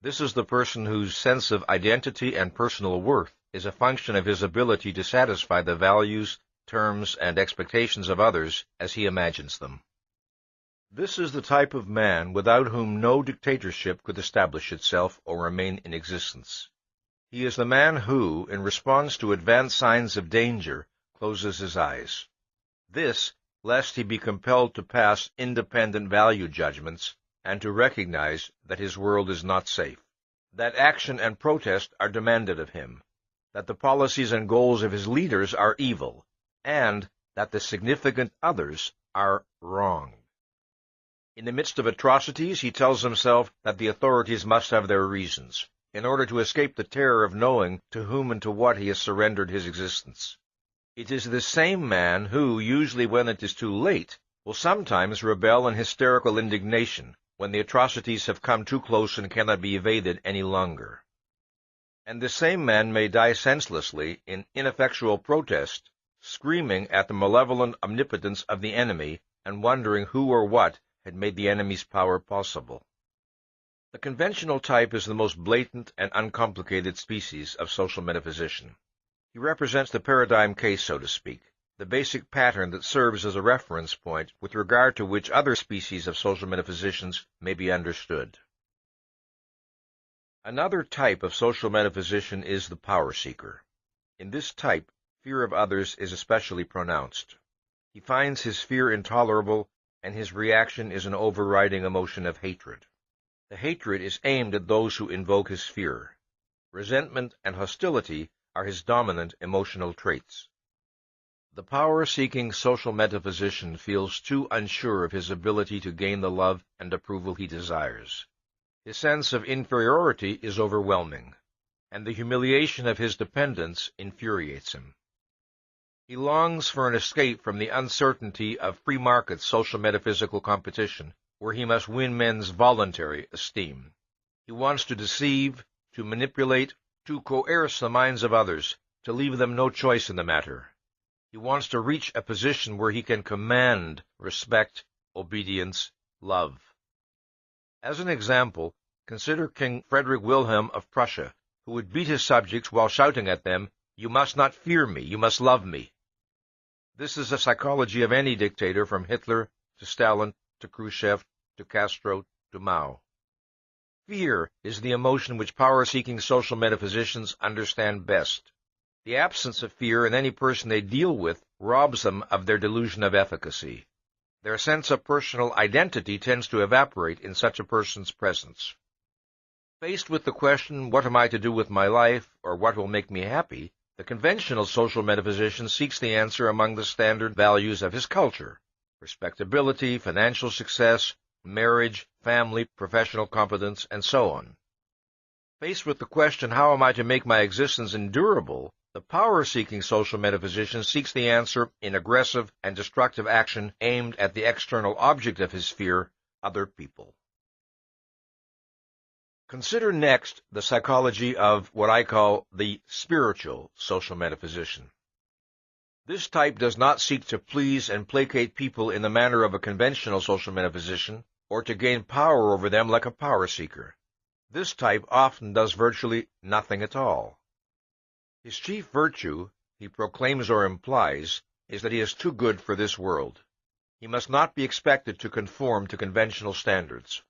This is the person whose sense of identity and personal worth is a function of his ability to satisfy the values, terms, and expectations of others as he imagines them. This is the type of man without whom no dictatorship could establish itself or remain in existence. He is the man who, in response to advanced signs of danger, closes his eyes. This, lest he be compelled to pass independent value judgments and to recognize that his world is not safe, that action and protest are demanded of him, that the policies and goals of his leaders are evil, and that the significant others are wrong. In the midst of atrocities, he tells himself that the authorities must have their reasons, in order to escape the terror of knowing to whom and to what he has surrendered his existence. It is this same man who, usually when it is too late, will sometimes rebel in hysterical indignation when the atrocities have come too close and cannot be evaded any longer. And this same man may die senselessly in ineffectual protest, screaming at the malevolent omnipotence of the enemy and wondering who or what had made the enemy's power possible. The conventional type is the most blatant and uncomplicated species of social metaphysician. He represents the paradigm case, so to speak, the basic pattern that serves as a reference point with regard to which other species of social metaphysicians may be understood. Another type of social metaphysician is the power seeker. In this type, fear of others is especially pronounced. He finds his fear intolerable, and his reaction is an overriding emotion of hatred. The hatred is aimed at those who invoke his fear. Resentment and hostility are his dominant emotional traits. The power-seeking social metaphysician feels too unsure of his ability to gain the love and approval he desires. His sense of inferiority is overwhelming, and the humiliation of his dependence infuriates him. He longs for an escape from the uncertainty of free market social metaphysical competition, where he must win men's voluntary esteem. He wants to deceive, to manipulate, to coerce the minds of others, to leave them no choice in the matter. He wants to reach a position where he can command respect, obedience, love. As an example, consider King Frederick Wilhelm of Prussia, who would beat his subjects while shouting at them, "You must not fear me, you must love me." This is the psychology of any dictator, from Hitler to Stalin to Khrushchev to Castro to Mao. Fear is the emotion which power-seeking social metaphysicians understand best. The absence of fear in any person they deal with robs them of their delusion of efficacy. Their sense of personal identity tends to evaporate in such a person's presence. Faced with the question, "What am I to do with my life?" or "What will make me happy?" the conventional social metaphysician seeks the answer among the standard values of his culture: respectability, financial success, marriage, family, professional competence, and so on. Faced with the question, "How am I to make my existence endurable?" the power-seeking social metaphysician seeks the answer in aggressive and destructive action aimed at the external object of his fear, other people. Consider next the psychology of what I call the spiritual social metaphysician. This type does not seek to please and placate people in the manner of a conventional social metaphysician, or to gain power over them like a power seeker. This type often does virtually nothing at all. His chief virtue, he proclaims or implies, is that he is too good for this world. He must not be expected to conform to conventional standards.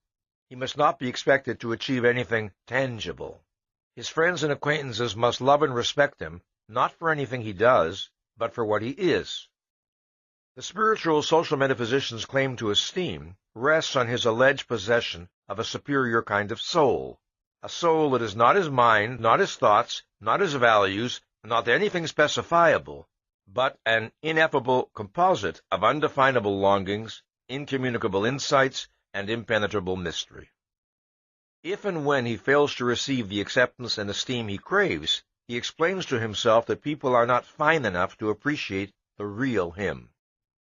He must not be expected to achieve anything tangible. His friends and acquaintances must love and respect him, not for anything he does, but for what he is. The spiritual social metaphysician's claim to esteem rests on his alleged possession of a superior kind of soul, a soul that is not his mind, not his thoughts, not his values, not anything specifiable, but an ineffable composite of undefinable longings, incommunicable insights, and impenetrable mystery. If and when he fails to receive the acceptance and esteem he craves, he explains to himself that people are not fine enough to appreciate the real him.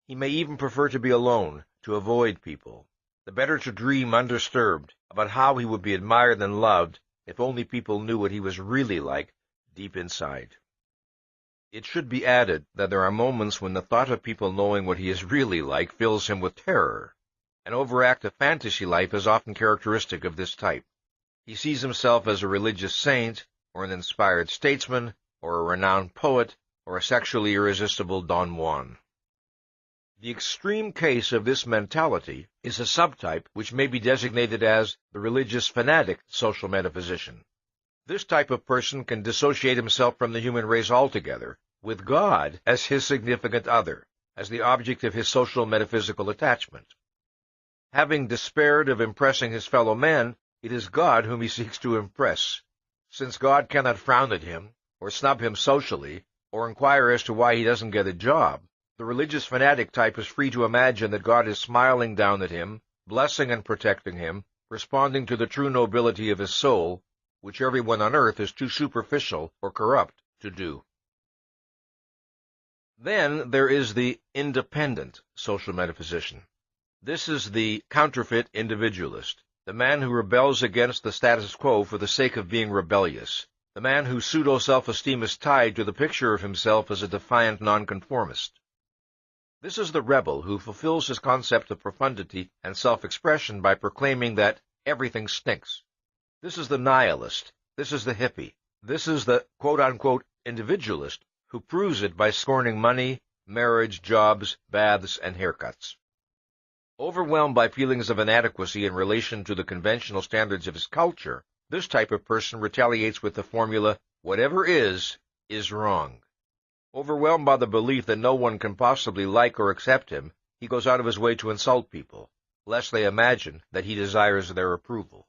He may even prefer to be alone, to avoid people, the better to dream undisturbed about how he would be admired and loved if only people knew what he was really like deep inside. It should be added that there are moments when the thought of people knowing what he is really like fills him with terror. An overactive fantasy life is often characteristic of this type. He sees himself as a religious saint, or an inspired statesman, or a renowned poet, or a sexually irresistible Don Juan. The extreme case of this mentality is a subtype which may be designated as the religious fanatic social metaphysician. This type of person can dissociate himself from the human race altogether, with God as his significant other, as the object of his social metaphysical attachment. Having despaired of impressing his fellow men, it is God whom he seeks to impress. Since God cannot frown at him, or snub him socially, or inquire as to why he doesn't get a job, the religious fanatic type is free to imagine that God is smiling down at him, blessing and protecting him, responding to the true nobility of his soul, which everyone on earth is too superficial or corrupt to do. Then there is the independent social metaphysician. This is the counterfeit individualist, the man who rebels against the status quo for the sake of being rebellious, the man whose pseudo-self-esteem is tied to the picture of himself as a defiant nonconformist. This is the rebel who fulfills his concept of profundity and self-expression by proclaiming that everything stinks. This is the nihilist. This is the hippie. This is the quote-unquote individualist who proves it by scorning money, marriage, jobs, baths, and haircuts. Overwhelmed by feelings of inadequacy in relation to the conventional standards of his culture, this type of person retaliates with the formula, "Whatever is wrong." Overwhelmed by the belief that no one can possibly like or accept him, he goes out of his way to insult people, lest they imagine that he desires their approval.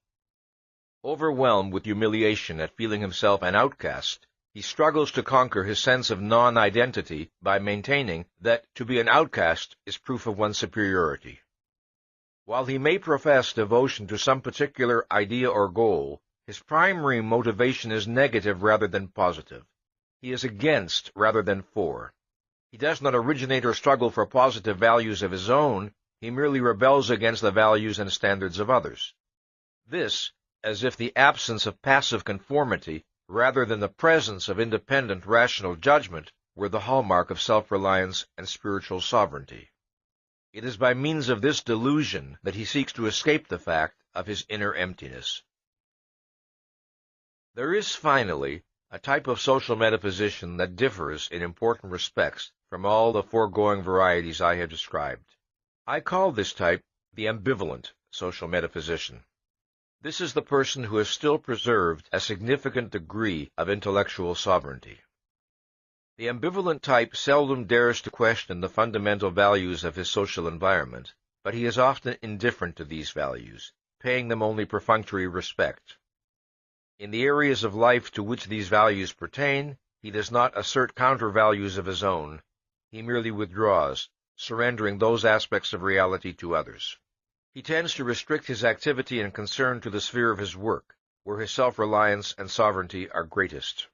Overwhelmed with humiliation at feeling himself an outcast, he struggles to conquer his sense of non-identity by maintaining that to be an outcast is proof of one's superiority. While he may profess devotion to some particular idea or goal, his primary motivation is negative rather than positive. He is against rather than for. He does not originate or struggle for positive values of his own, he merely rebels against the values and standards of others. This, as if the absence of passive conformity, rather than the presence of independent rational judgment, were the hallmark of self-reliance and spiritual sovereignty. It is by means of this delusion that he seeks to escape the fact of his inner emptiness. There is, finally, a type of social metaphysician that differs in important respects from all the foregoing varieties I have described. I call this type the ambivalent social metaphysician. This is the person who has still preserved a significant degree of intellectual sovereignty. The ambivalent type seldom dares to question the fundamental values of his social environment, but he is often indifferent to these values, paying them only perfunctory respect. In the areas of life to which these values pertain, he does not assert counter-values of his own. He merely withdraws, surrendering those aspects of reality to others. He tends to restrict his activity and concern to the sphere of his work, where his self-reliance and sovereignty are greatest.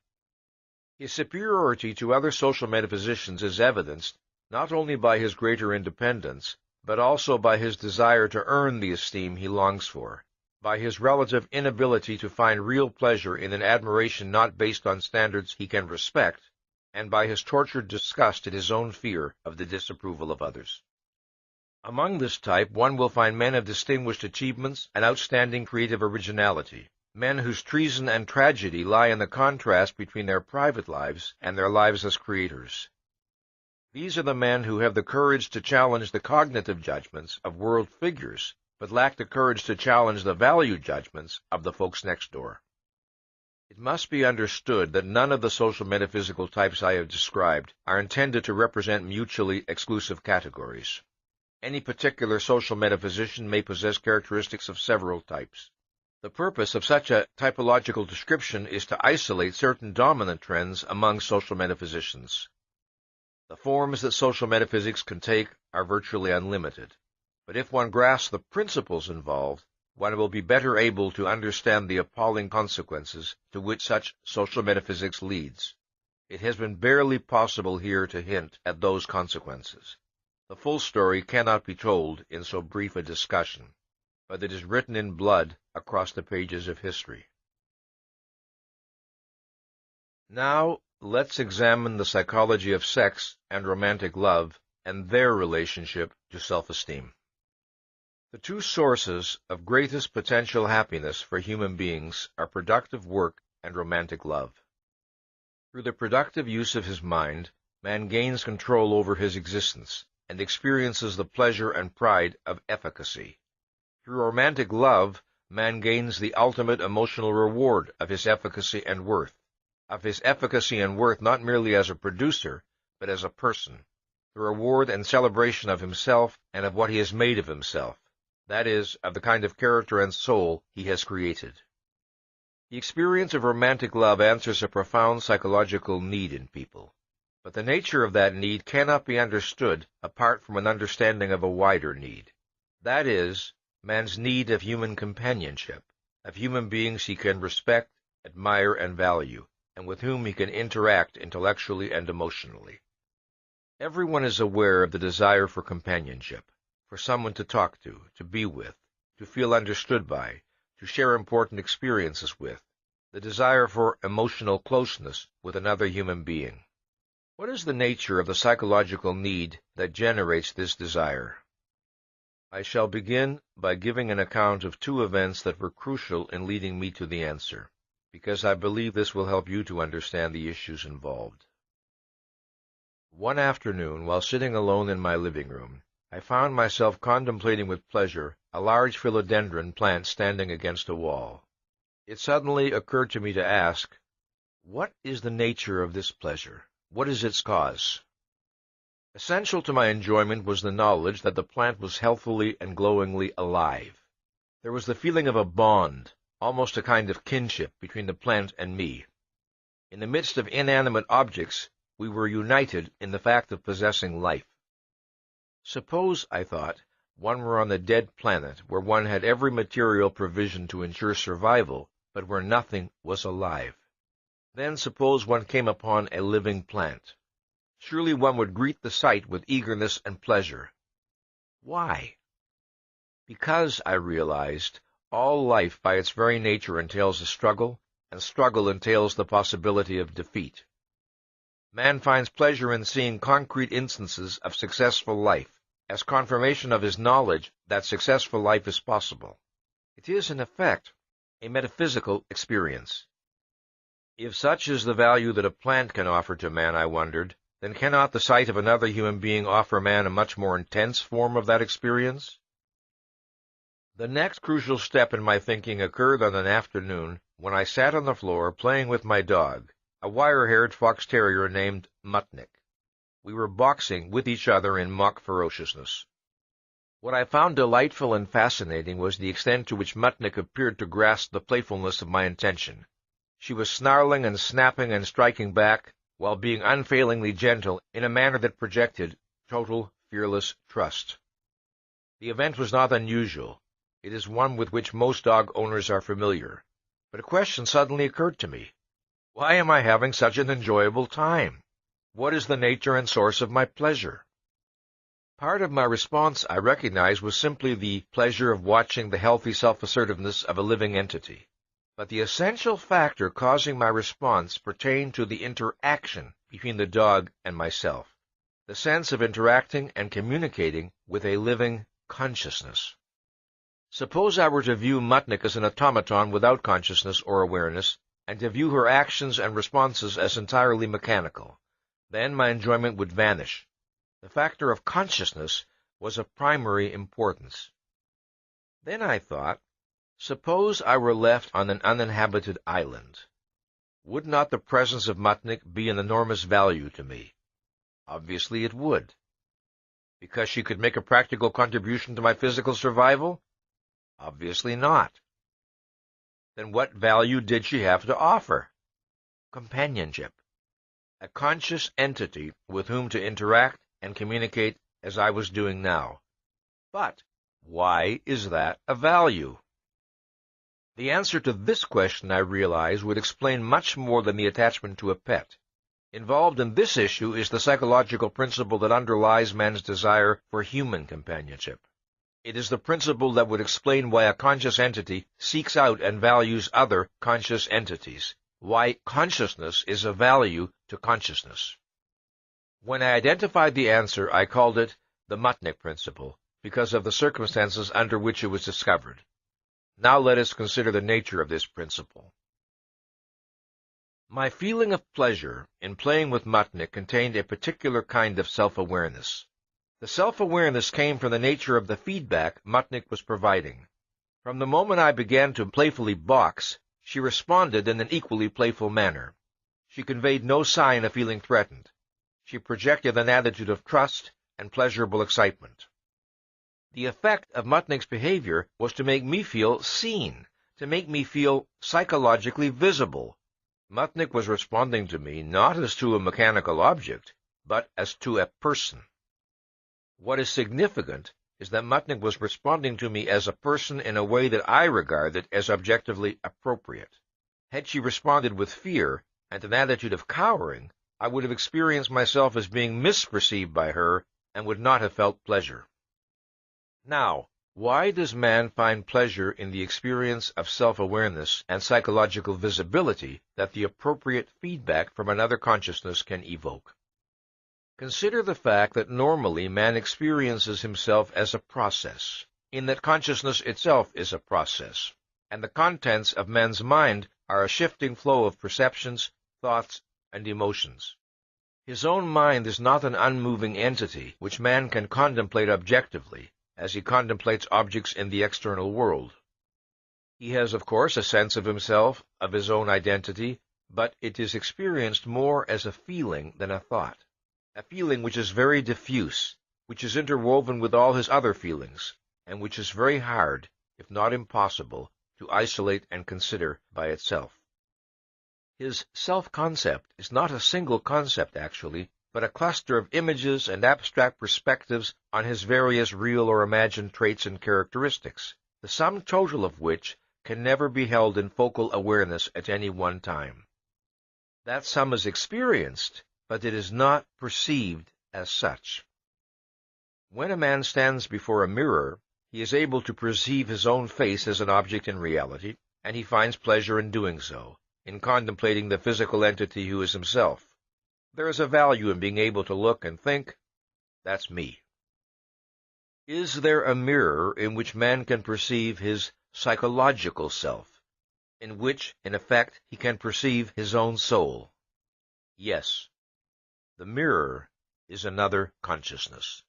His superiority to other social metaphysicians is evidenced not only by his greater independence, but also by his desire to earn the esteem he longs for, by his relative inability to find real pleasure in an admiration not based on standards he can respect, and by his tortured disgust at his own fear of the disapproval of others. Among this type one will find men of distinguished achievements and outstanding creative originality, men whose treason and tragedy lie in the contrast between their private lives and their lives as creators. These are the men who have the courage to challenge the cognitive judgments of world figures, but lack the courage to challenge the value judgments of the folks next door. It must be understood that none of the social metaphysical types I have described are intended to represent mutually exclusive categories. Any particular social metaphysician may possess characteristics of several types. The purpose of such a typological description is to isolate certain dominant trends among social metaphysicians. The forms that social metaphysics can take are virtually unlimited, but if one grasps the principles involved, one will be better able to understand the appalling consequences to which such social metaphysics leads. It has been barely possible here to hint at those consequences. The full story cannot be told in so brief a discussion, but it is written in blood across the pages of history. Now, let's examine the psychology of sex and romantic love and their relationship to self-esteem. The two sources of greatest potential happiness for human beings are productive work and romantic love. Through the productive use of his mind, man gains control over his existence and experiences the pleasure and pride of efficacy. Through romantic love, man gains the ultimate emotional reward of his efficacy and worth, not merely as a producer, but as a person, the reward and celebration of himself and of what he has made of himself, that is, of the kind of character and soul he has created. The experience of romantic love answers a profound psychological need in people, but the nature of that need cannot be understood apart from an understanding of a wider need, that is, man's need of human companionship, of human beings he can respect, admire, and value, and with whom he can interact intellectually and emotionally. Everyone is aware of the desire for companionship, for someone to talk to be with, to feel understood by, to share important experiences with, the desire for emotional closeness with another human being. What is the nature of the psychological need that generates this desire? I shall begin by giving an account of two events that were crucial in leading me to the answer, because I believe this will help you to understand the issues involved. One afternoon, while sitting alone in my living room, I found myself contemplating with pleasure a large philodendron plant standing against a wall. It suddenly occurred to me to ask, what is the nature of this pleasure? What is its cause? Essential to my enjoyment was the knowledge that the plant was healthfully and glowingly alive. There was the feeling of a bond, almost a kind of kinship, between the plant and me. In the midst of inanimate objects, we were united in the fact of possessing life. Suppose, I thought, one were on a dead planet where one had every material provision to ensure survival, but where nothing was alive. Then suppose one came upon a living plant. surely one would greet the sight with eagerness and pleasure. Why? Because, I realized, all life by its very nature entails a struggle, and struggle entails the possibility of defeat. Man finds pleasure in seeing concrete instances of successful life, as confirmation of his knowledge that successful life is possible. It is, in effect, a metaphysical experience. If such is the value that a plant can offer to man, I wondered, then cannot the sight of another human being offer man a much more intense form of that experience? The next crucial step in my thinking occurred on an afternoon when I sat on the floor playing with my dog, a wire-haired fox terrier named Mutnik. We were boxing with each other in mock ferociousness. What I found delightful and fascinating was the extent to which Mutnik appeared to grasp the playfulness of my intention. She was snarling and snapping and striking back, while being unfailingly gentle in a manner that projected total, fearless trust. The event was not unusual. It is one with which most dog owners are familiar. But a question suddenly occurred to me. Why am I having such an enjoyable time? What is the nature and source of my pleasure? Part of my response, I recognized, was simply the pleasure of watching the healthy self-assertiveness of a living entity. But the essential factor causing my response pertained to the interaction between the dog and myself, the sense of interacting and communicating with a living consciousness. Suppose I were to view Mutnik as an automaton without consciousness or awareness, and to view her actions and responses as entirely mechanical. Then my enjoyment would vanish. The factor of consciousness was of primary importance. Then I thought, suppose I were left on an uninhabited island. Would not the presence of Mutnik be an enormous value to me? Obviously it would. Because she could make a practical contribution to my physical survival? Obviously not. Then what value did she have to offer? Companionship. A conscious entity with whom to interact and communicate as I was doing now. But why is that a value? The answer to this question, I realize, would explain much more than the attachment to a pet. Involved in this issue is the psychological principle that underlies man's desire for human companionship. It is the principle that would explain why a conscious entity seeks out and values other conscious entities, why consciousness is of value to consciousness. When I identified the answer, I called it the Mutnik principle, because of the circumstances under which it was discovered. Now let us consider the nature of this principle. My feeling of pleasure in playing with Mutnik contained a particular kind of self-awareness. The self-awareness came from the nature of the feedback Mutnik was providing. From the moment I began to playfully box, she responded in an equally playful manner. She conveyed no sign of feeling threatened. She projected an attitude of trust and pleasurable excitement. The effect of Mutnik's behavior was to make me feel seen, to make me feel psychologically visible. Mutnik was responding to me not as to a mechanical object, but as to a person. What is significant is that Mutnik was responding to me as a person in a way that I regarded as objectively appropriate. Had she responded with fear and an attitude of cowering, I would have experienced myself as being misperceived by her and would not have felt pleasure. Now, why does man find pleasure in the experience of self-awareness and psychological visibility that the appropriate feedback from another consciousness can evoke? Consider the fact that normally man experiences himself as a process, in that consciousness itself is a process, and the contents of man's mind are a shifting flow of perceptions, thoughts, and emotions. His own mind is not an unmoving entity which man can contemplate objectively, as he contemplates objects in the external world. He has, of course, a sense of himself, of his own identity, but it is experienced more as a feeling than a thought. A feeling which is very diffuse, which is interwoven with all his other feelings, and which is very hard, if not impossible, to isolate and consider by itself. His self-concept is not a single concept, actually, but a cluster of images and abstract perspectives on his various real or imagined traits and characteristics, the sum total of which can never be held in focal awareness at any one time. That sum is experienced, but it is not perceived as such. When a man stands before a mirror, he is able to perceive his own face as an object in reality, and he finds pleasure in doing so, in contemplating the physical entity who is himself. There is a value in being able to look and think, "That's me." Is there a mirror in which man can perceive his psychological self, in which, in effect, he can perceive his own soul? Yes. The mirror is another consciousness.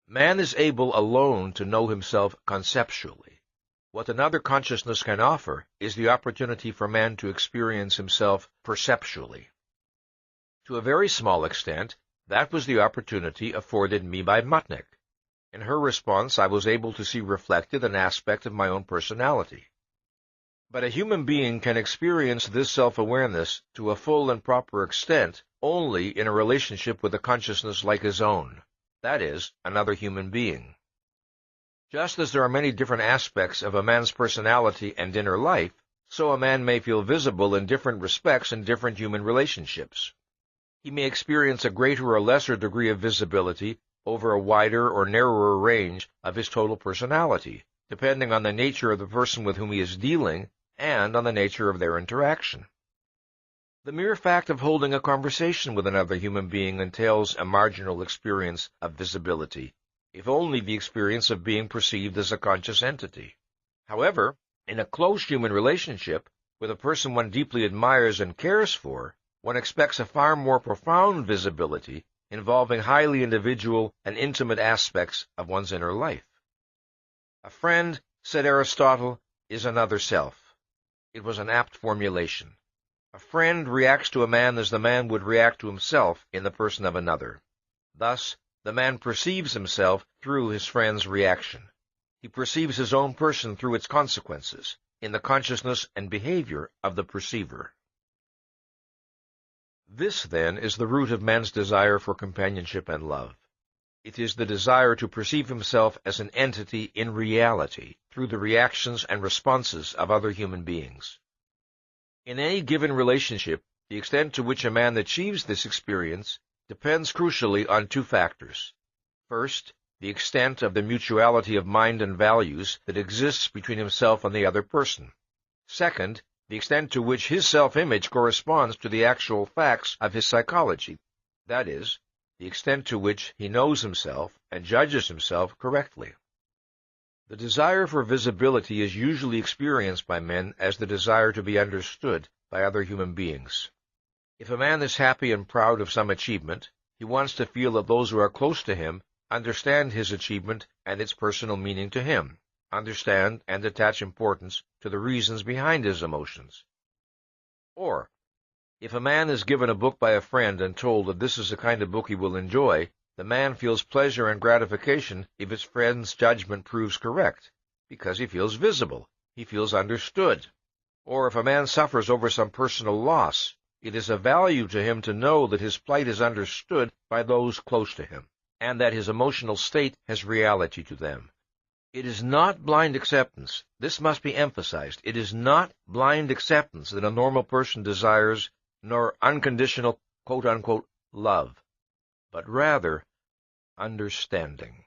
Man is able alone to know himself conceptually. What another consciousness can offer is the opportunity for man to experience himself perceptually. To a very small extent, that was the opportunity afforded me by Mutnik. In her response, I was able to see reflected an aspect of my own personality. But a human being can experience this self-awareness to a full and proper extent only in a relationship with a consciousness like his own, that is, another human being. Just as there are many different aspects of a man's personality and inner life, so a man may feel visible in different respects in different human relationships. He may experience a greater or lesser degree of visibility over a wider or narrower range of his total personality, depending on the nature of the person with whom he is dealing and on the nature of their interaction. The mere fact of holding a conversation with another human being entails a marginal experience of visibility, if only the experience of being perceived as a conscious entity. However, in a close human relationship, with a person one deeply admires and cares for, one expects a far more profound visibility involving highly individual and intimate aspects of one's inner life. A friend, said Aristotle, is another self. It was an apt formulation. A friend reacts to a man as the man would react to himself in the person of another. Thus, the man perceives himself through his friend's reaction. He perceives his own person through its consequences, in the consciousness and behavior of the perceiver. This, then, is the root of man's desire for companionship and love. It is the desire to perceive himself as an entity in reality through the reactions and responses of other human beings. In any given relationship, the extent to which a man achieves this experience depends crucially on two factors. First, the extent of the mutuality of mind and values that exists between himself and the other person. Second, the extent to which his self-image corresponds to the actual facts of his psychology, that is, the extent to which he knows himself and judges himself correctly. The desire for visibility is usually experienced by men as the desire to be understood by other human beings. If a man is happy and proud of some achievement, he wants to feel that those who are close to him understand his achievement and its personal meaning to him, understand and attach importance to the reasons behind his emotions. Or, if a man is given a book by a friend and told that this is the kind of book he will enjoy, the man feels pleasure and gratification if his friend's judgment proves correct, because he feels visible, he feels understood. Or if a man suffers over some personal loss, it is of value to him to know that his plight is understood by those close to him, and that his emotional state has reality to them. It is not blind acceptance. This must be emphasized. It is not blind acceptance that a normal person desires, nor unconditional, quote-unquote, love, but rather understanding.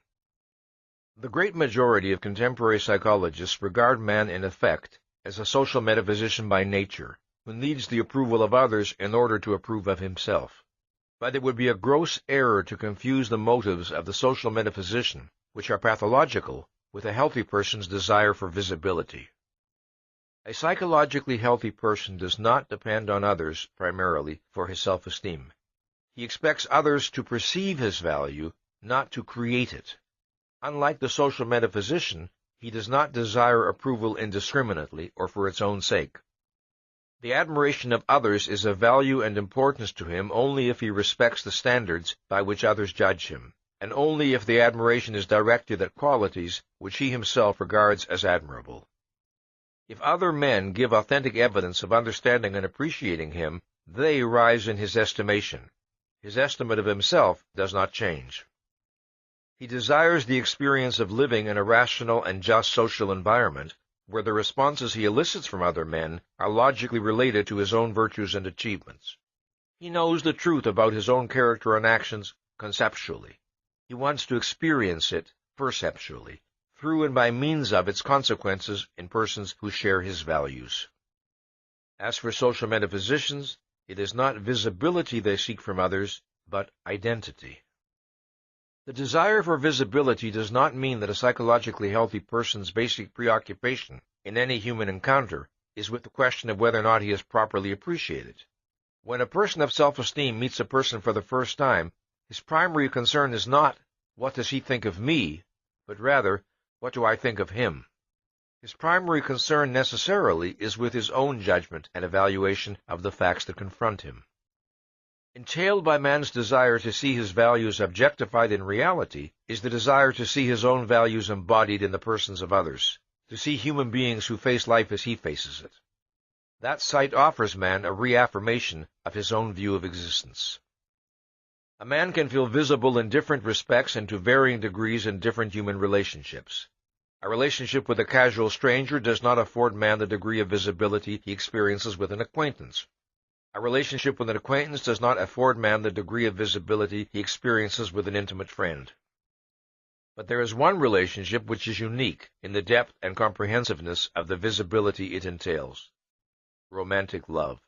The great majority of contemporary psychologists regard man, in effect, as a social metaphysician by nature, who needs the approval of others in order to approve of himself. But it would be a gross error to confuse the motives of the social metaphysician, which are pathological, with a healthy person's desire for visibility. A psychologically healthy person does not depend on others primarily for his self-esteem. He expects others to perceive his value, not to create it. Unlike the social metaphysician, he does not desire approval indiscriminately or for its own sake. The admiration of others is of value and importance to him only if he respects the standards by which others judge him, and only if the admiration is directed at qualities which he himself regards as admirable. If other men give authentic evidence of understanding and appreciating him, they rise in his estimation. His estimate of himself does not change. He desires the experience of living in a rational and just social environment, where the responses he elicits from other men are logically related to his own virtues and achievements. He knows the truth about his own character and actions conceptually. He wants to experience it perceptually, through and by means of its consequences in persons who share his values. As for social metaphysicians, it is not visibility they seek from others, but identity. The desire for visibility does not mean that a psychologically healthy person's basic preoccupation in any human encounter is with the question of whether or not he is properly appreciated. When a person of self-esteem meets a person for the first time, his primary concern is not, what does he think of me, but rather, what do I think of him? His primary concern necessarily is with his own judgment and evaluation of the facts that confront him. Entailed by man's desire to see his values objectified in reality is the desire to see his own values embodied in the persons of others, to see human beings who face life as he faces it. That sight offers man a reaffirmation of his own view of existence. A man can feel visible in different respects and to varying degrees in different human relationships. A relationship with a casual stranger does not afford man the degree of visibility he experiences with an acquaintance. A relationship with an acquaintance does not afford man the degree of visibility he experiences with an intimate friend. But there is one relationship which is unique in the depth and comprehensiveness of the visibility it entails: romantic love.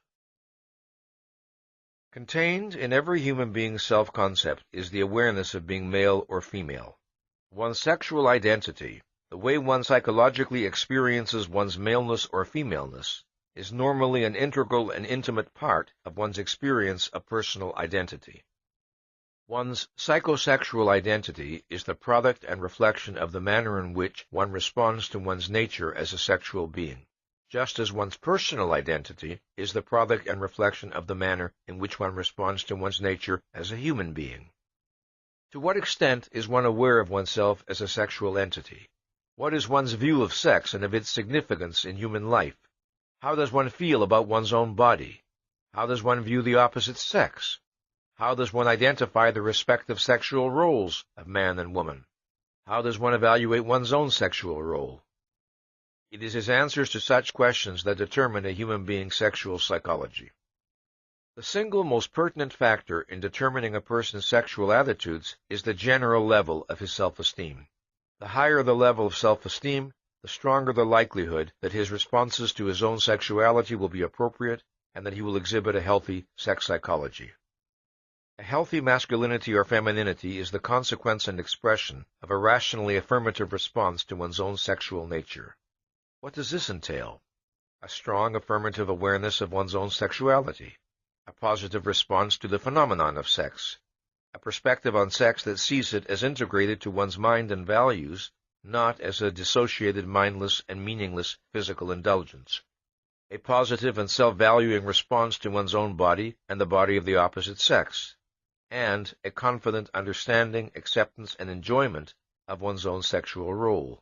Contained in every human being's self-concept is the awareness of being male or female. One's sexual identity, the way one psychologically experiences one's maleness or femaleness, is normally an integral and intimate part of one's experience of personal identity. One's psychosexual identity is the product and reflection of the manner in which one responds to one's nature as a sexual being, just as one's personal identity is the product and reflection of the manner in which one responds to one's nature as a human being. To what extent is one aware of oneself as a sexual entity? What is one's view of sex and of its significance in human life? How does one feel about one's own body? How does one view the opposite sex? How does one identify the respective sexual roles of man and woman? How does one evaluate one's own sexual role? It is his answers to such questions that determine a human being's sexual psychology. The single most pertinent factor in determining a person's sexual attitudes is the general level of his self-esteem. The higher the level of self-esteem, the stronger the likelihood that his responses to his own sexuality will be appropriate and that he will exhibit a healthy sex psychology. A healthy masculinity or femininity is the consequence and expression of a rationally affirmative response to one's own sexual nature. What does this entail? A strong affirmative awareness of one's own sexuality, a positive response to the phenomenon of sex, a perspective on sex that sees it as integrated to one's mind and values, not as a dissociated, mindless, and meaningless physical indulgence, a positive and self-valuing response to one's own body and the body of the opposite sex, and a confident understanding, acceptance, and enjoyment of one's own sexual role.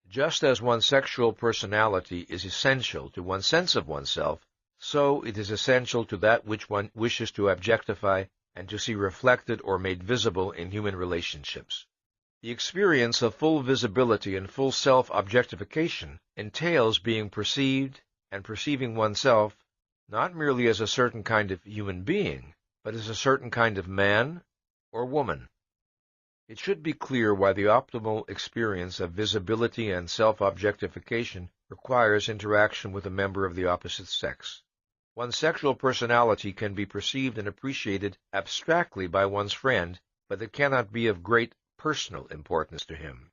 Just as one's sexual personality is essential to one's sense of oneself, so it is essential to that which one wishes to objectify and to see reflected or made visible in human relationships. The experience of full visibility and full self-objectification entails being perceived and perceiving oneself not merely as a certain kind of human being, but as a certain kind of man or woman. It should be clear why the optimal experience of visibility and self-objectification requires interaction with a member of the opposite sex. One's sexual personality can be perceived and appreciated abstractly by one's friend, but it cannot be of great personal importance to him.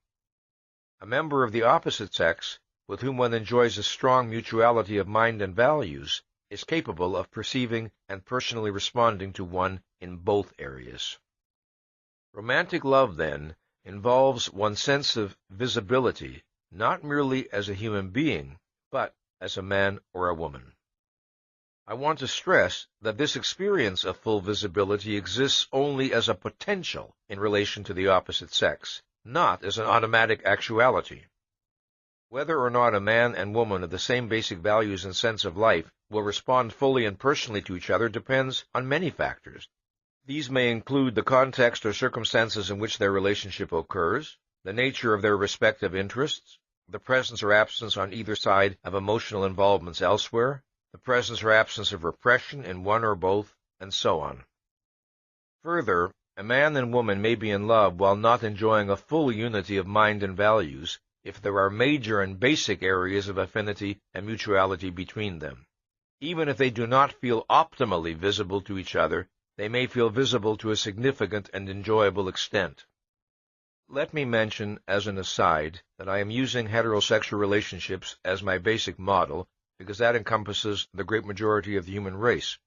A member of the opposite sex, with whom one enjoys a strong mutuality of mind and values, is capable of perceiving and personally responding to one in both areas. Romantic love, then, involves one's sense of visibility, not merely as a human being, but as a man or a woman. I want to stress that this experience of full visibility exists only as a potential in relation to the opposite sex, not as an automatic actuality. Whether or not a man and woman of the same basic values and sense of life will respond fully and personally to each other depends on many factors. These may include the context or circumstances in which their relationship occurs, the nature of their respective interests, the presence or absence on either side of emotional involvements elsewhere, the presence or absence of repression in one or both, and so on. Further, a man and woman may be in love while not enjoying a full unity of mind and values if there are major and basic areas of affinity and mutuality between them. Even if they do not feel optimally visible to each other, they may feel visible to a significant and enjoyable extent. Let me mention, as an aside, that I am using heterosexual relationships as my basic model because that encompasses the great majority of the human race.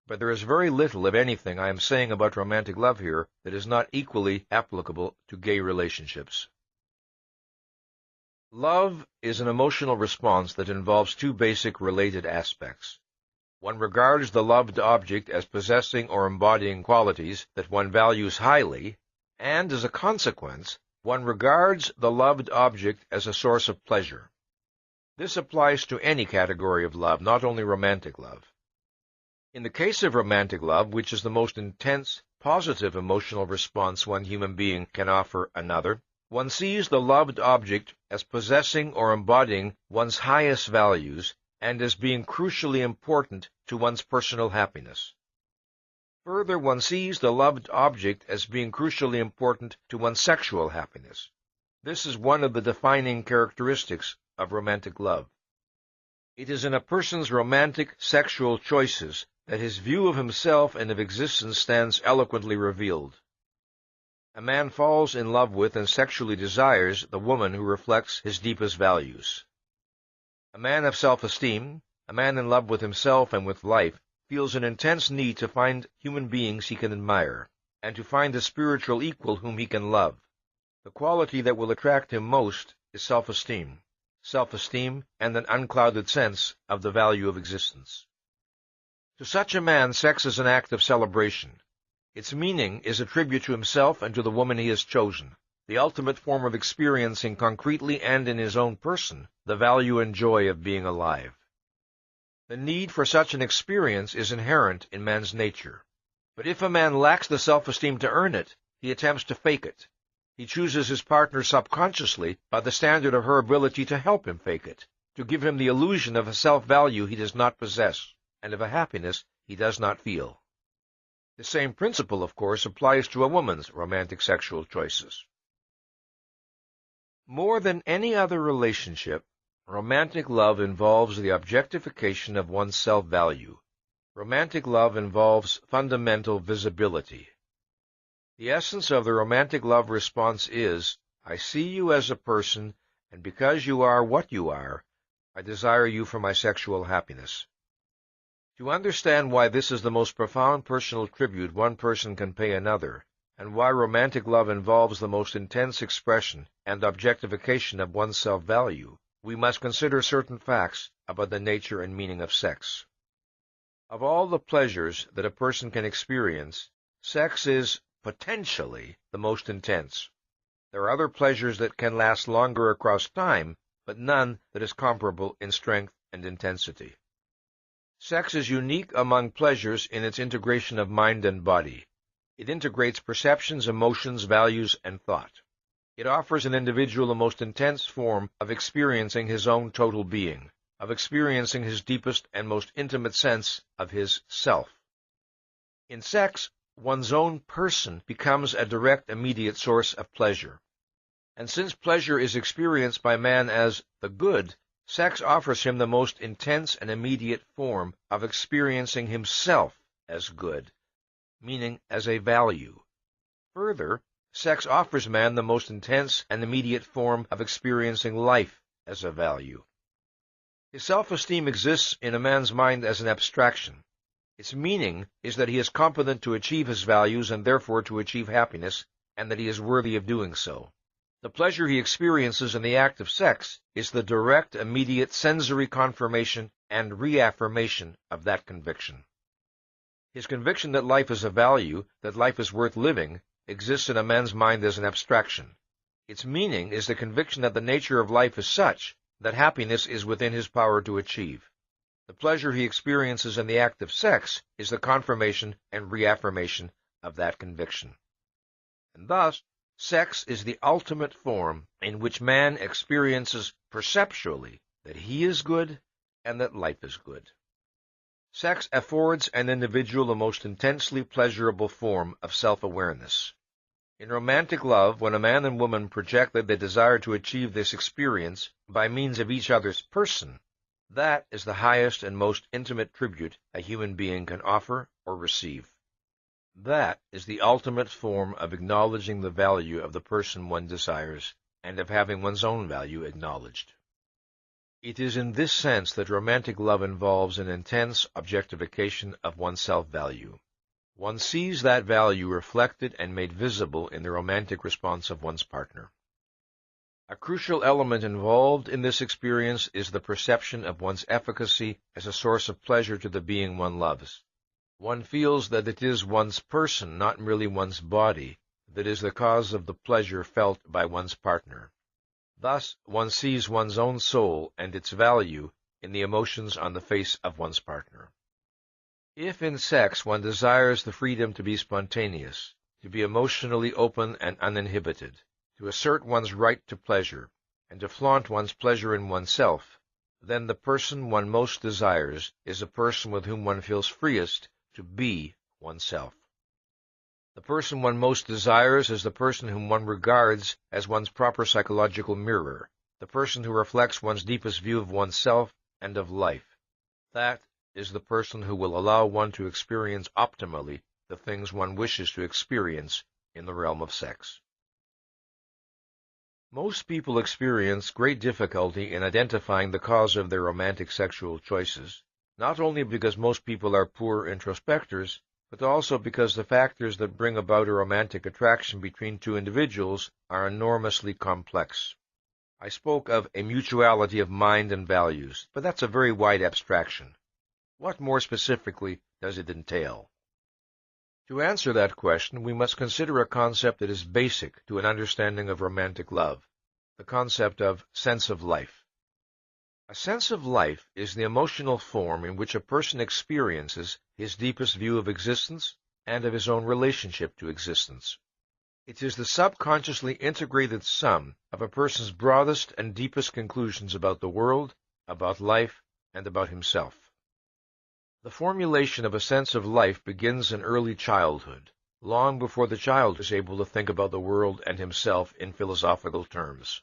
But there is very little, if anything, I am saying about romantic love here that is not equally applicable to gay relationships. Love is an emotional response that involves two basic related aspects. One regards the loved object as possessing or embodying qualities that one values highly, and, as a consequence, one regards the loved object as a source of pleasure. This applies to any category of love, not only romantic love. In the case of romantic love, which is the most intense, positive emotional response one human being can offer another, one sees the loved object as possessing or embodying one's highest values and as being crucially important to one's personal happiness. Further, one sees the loved object as being crucially important to one's sexual happiness. This is one of the defining characteristics of romantic love. It is in a person's romantic sexual choices that his view of himself and of existence stands eloquently revealed. A man falls in love with and sexually desires the woman who reflects his deepest values. A man of self-esteem, a man in love with himself and with life, feels an intense need to find human beings he can admire, and to find a spiritual equal whom he can love. The quality that will attract him most is self-esteem and an unclouded sense of the value of existence. To such a man, sex is an act of celebration. Its meaning is a tribute to himself and to the woman he has chosen, the ultimate form of experiencing concretely and in his own person the value and joy of being alive. The need for such an experience is inherent in man's nature. But if a man lacks the self-esteem to earn it, he attempts to fake it. He chooses his partner subconsciously by the standard of her ability to help him fake it, to give him the illusion of a self-value he does not possess, and of a happiness he does not feel. The same principle, of course, applies to a woman's romantic sexual choices. More than any other relationship, romantic love involves the objectification of one's self-value. Romantic love involves fundamental visibility. The essence of the romantic love response is, I see you as a person, and because you are what you are, I desire you for my sexual happiness. To understand why this is the most profound personal tribute one person can pay another, and why romantic love involves the most intense expression and objectification of one's self-value, we must consider certain facts about the nature and meaning of sex. Of all the pleasures that a person can experience, sex is potentially the most intense. There are other pleasures that can last longer across time, but none that is comparable in strength and intensity. Sex is unique among pleasures in its integration of mind and body. It integrates perceptions, emotions, values, and thought. It offers an individual the most intense form of experiencing his own total being, of experiencing his deepest and most intimate sense of his self. In sex, one's own person becomes a direct, immediate source of pleasure. And since pleasure is experienced by man as the good, sex offers him the most intense and immediate form of experiencing himself as good, meaning as a value. Further, sex offers man the most intense and immediate form of experiencing life as a value. His self-esteem exists in a man's mind as an abstraction. Its meaning is that he is competent to achieve his values and therefore to achieve happiness, and that he is worthy of doing so. The pleasure he experiences in the act of sex is the direct, immediate sensory confirmation and reaffirmation of that conviction. His conviction that life is a value, that life is worth living, exists in a man's mind as an abstraction. Its meaning is the conviction that the nature of life is such that happiness is within his power to achieve. The pleasure he experiences in the act of sex is the confirmation and reaffirmation of that conviction. And thus, sex is the ultimate form in which man experiences perceptually that he is good and that life is good. Sex affords an individual a most intensely pleasurable form of self-awareness. In romantic love, when a man and woman project that they desire to achieve this experience by means of each other's person, that is the highest and most intimate tribute a human being can offer or receive. That is the ultimate form of acknowledging the value of the person one desires, and of having one's own value acknowledged. It is in this sense that romantic love involves an intense objectification of one's self-value. One sees that value reflected and made visible in the romantic response of one's partner. A crucial element involved in this experience is the perception of one's efficacy as a source of pleasure to the being one loves. One feels that it is one's person, not merely one's body, that is the cause of the pleasure felt by one's partner. Thus, one sees one's own soul and its value in the emotions on the face of one's partner. If in sex one desires the freedom to be spontaneous, to be emotionally open and uninhibited, to assert one's right to pleasure, and to flaunt one's pleasure in oneself, then the person one most desires is a person with whom one feels freest to be oneself. The person one most desires is the person whom one regards as one's proper psychological mirror, the person who reflects one's deepest view of oneself and of life. That is the person who will allow one to experience optimally the things one wishes to experience in the realm of sex. Most people experience great difficulty in identifying the cause of their romantic sexual choices, not only because most people are poor introspectors, but also because the factors that bring about a romantic attraction between two individuals are enormously complex. I spoke of a mutuality of mind and values, but that's a very wide abstraction. What more specifically does it entail? To answer that question, we must consider a concept that is basic to an understanding of romantic love, the concept of sense of life. A sense of life is the emotional form in which a person experiences his deepest view of existence and of his own relationship to existence. It is the subconsciously integrated sum of a person's broadest and deepest conclusions about the world, about life, and about himself. The formulation of a sense of life begins in early childhood, long before the child is able to think about the world and himself in philosophical terms.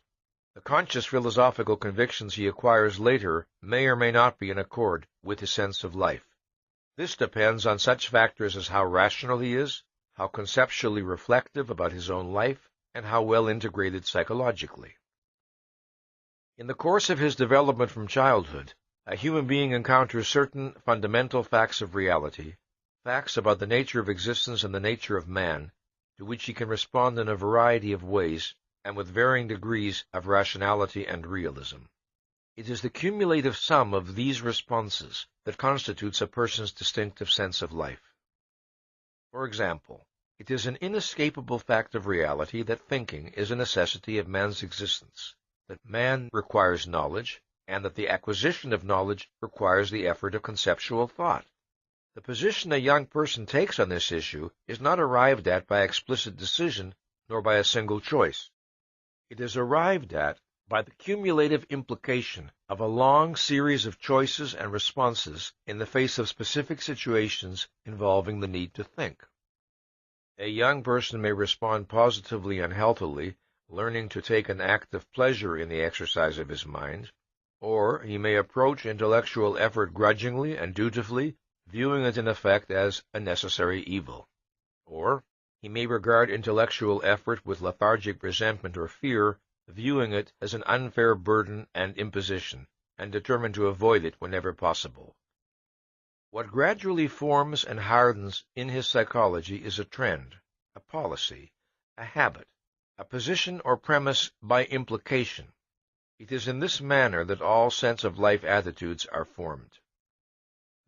The conscious philosophical convictions he acquires later may or may not be in accord with his sense of life. This depends on such factors as how rational he is, how conceptually reflective about his own life, and how well integrated psychologically. In the course of his development from childhood, a human being encounters certain fundamental facts of reality, facts about the nature of existence and the nature of man, to which he can respond in a variety of ways and with varying degrees of rationality and realism. It is the cumulative sum of these responses that constitutes a person's distinctive sense of life. For example, it is an inescapable fact of reality that thinking is a necessity of man's existence, that man requires knowledge, and that the acquisition of knowledge requires the effort of conceptual thought. The position a young person takes on this issue is not arrived at by explicit decision, nor by a single choice. It is arrived at by the cumulative implication of a long series of choices and responses in the face of specific situations involving the need to think. A young person may respond positively and healthily, learning to take an active pleasure in the exercise of his mind, or he may approach intellectual effort grudgingly and dutifully, viewing it in effect as a necessary evil. Or he may regard intellectual effort with lethargic resentment or fear, viewing it as an unfair burden and imposition, and determined to avoid it whenever possible. What gradually forms and hardens in his psychology is a trend, a policy, a habit, a position or premise by implication. It is in this manner that all sense-of-life attitudes are formed.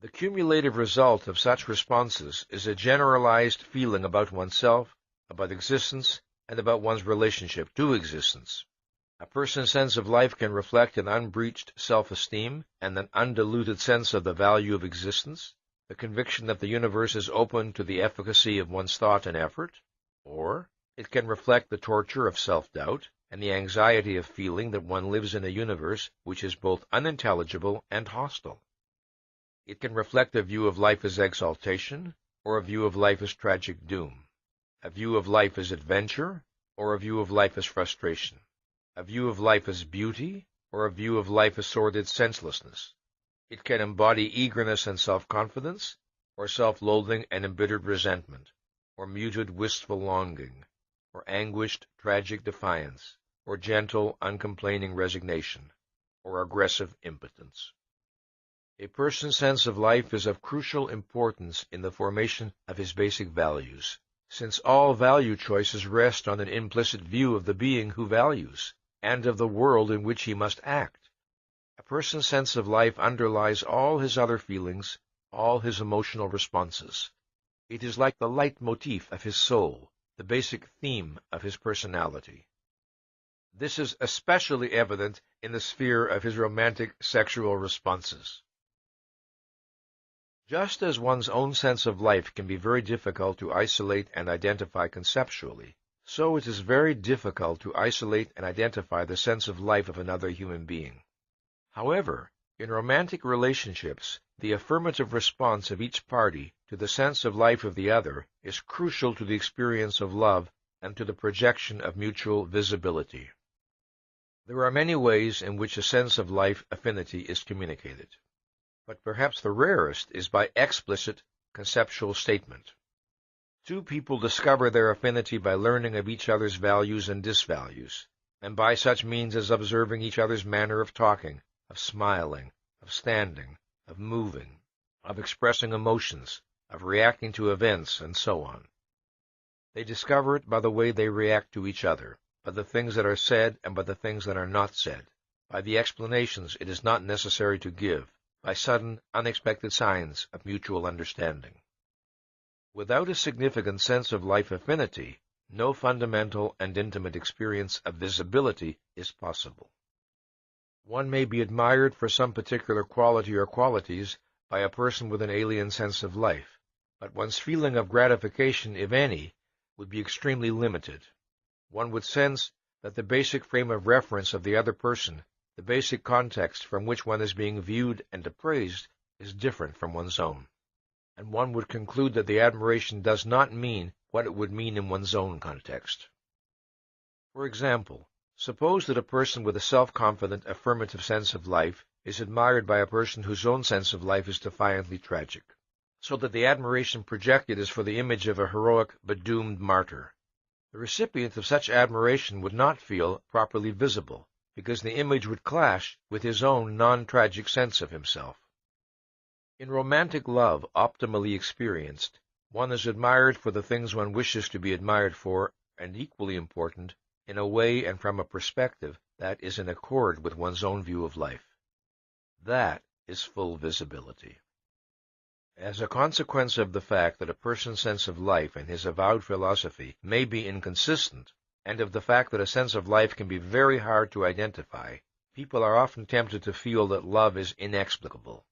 The cumulative result of such responses is a generalized feeling about oneself, about existence, and about one's relationship to existence. A person's sense of life can reflect an unbreached self-esteem and an undiluted sense of the value of existence, the conviction that the universe is open to the efficacy of one's thought and effort, or it can reflect the torture of self-doubt and the anxiety of feeling that one lives in a universe which is both unintelligible and hostile. It can reflect a view of life as exaltation, or a view of life as tragic doom, a view of life as adventure, or a view of life as frustration, a view of life as beauty, or a view of life as sordid senselessness. It can embody eagerness and self-confidence, or self-loathing and embittered resentment, or muted wistful longing, or anguished tragic defiance, or gentle uncomplaining resignation, or aggressive impotence. A person's sense of life is of crucial importance in the formation of his basic values, since all value choices rest on an implicit view of the being who values, and of the world in which he must act. A person's sense of life underlies all his other feelings, all his emotional responses. It is like the leitmotif of his soul, the basic theme of his personality. This is especially evident in the sphere of his romantic sexual responses. Just as one's own sense of life can be very difficult to isolate and identify conceptually, so it is very difficult to isolate and identify the sense of life of another human being. However, in romantic relationships, the affirmative response of each party to the sense of life of the other is crucial to the experience of love and to the projection of mutual visibility. There are many ways in which a sense of life affinity is communicated, but perhaps the rarest is by explicit conceptual statement. Two people discover their affinity by learning of each other's values and disvalues, and by such means as observing each other's manner of talking, of smiling, of standing, of moving, of expressing emotions, of reacting to events, and so on. They discover it by the way they react to each other, by the things that are said and by the things that are not said, by the explanations it is not necessary to give, by sudden, unexpected signs of mutual understanding. Without a significant sense of life affinity, no fundamental and intimate experience of visibility is possible. One may be admired for some particular quality or qualities by a person with an alien sense of life, but one's feeling of gratification, if any, would be extremely limited. One would sense that the basic frame of reference of the other person, the basic context from which one is being viewed and appraised, is different from one's own, and one would conclude that the admiration does not mean what it would mean in one's own context. For example, suppose that a person with a self-confident, affirmative sense of life is admired by a person whose own sense of life is defiantly tragic, so that the admiration projected is for the image of a heroic but doomed martyr. The recipient of such admiration would not feel properly visible, because the image would clash with his own non-tragic sense of himself. In romantic love, optimally experienced, one is admired for the things one wishes to be admired for, and equally important, in a way and from a perspective that is in accord with one's own view of life. That is full visibility. As a consequence of the fact that a person's sense of life and his avowed philosophy may be inconsistent, and of the fact that a sense of life can be very hard to identify, people are often tempted to feel that love is inexplicable.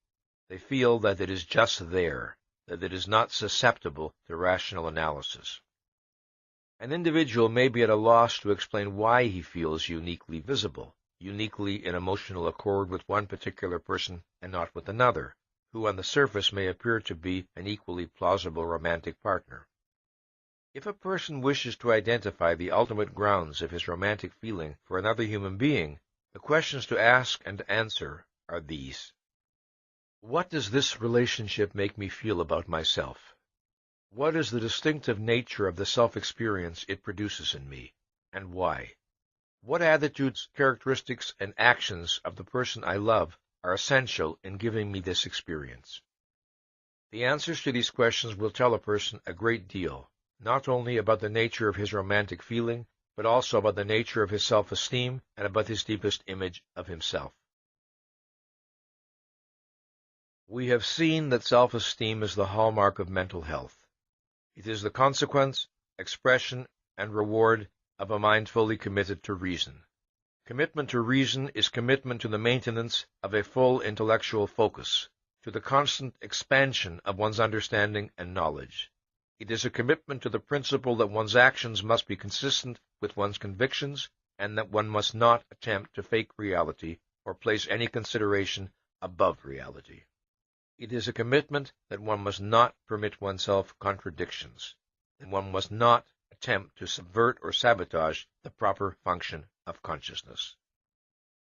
They feel that it is just there, that it is not susceptible to rational analysis. An individual may be at a loss to explain why he feels uniquely visible, uniquely in emotional accord with one particular person and not with another, who on the surface may appear to be an equally plausible romantic partner. If a person wishes to identify the ultimate grounds of his romantic feeling for another human being, the questions to ask and answer are these. What does this relationship make me feel about myself? What is the distinctive nature of the self-experience it produces in me, and why? What attitudes, characteristics, and actions of the person I love are essential in giving me this experience? The answers to these questions will tell a person a great deal, not only about the nature of his romantic feeling, but also about the nature of his self-esteem and about his deepest image of himself. We have seen that self-esteem is the hallmark of mental health. It is the consequence, expression, and reward of a mind fully committed to reason. Commitment to reason is commitment to the maintenance of a full intellectual focus, to the constant expansion of one's understanding and knowledge. It is a commitment to the principle that one's actions must be consistent with one's convictions, and that one must not attempt to fake reality or place any consideration above reality. It is a commitment that one must not permit oneself contradictions, that one must not attempt to subvert or sabotage the proper function of consciousness.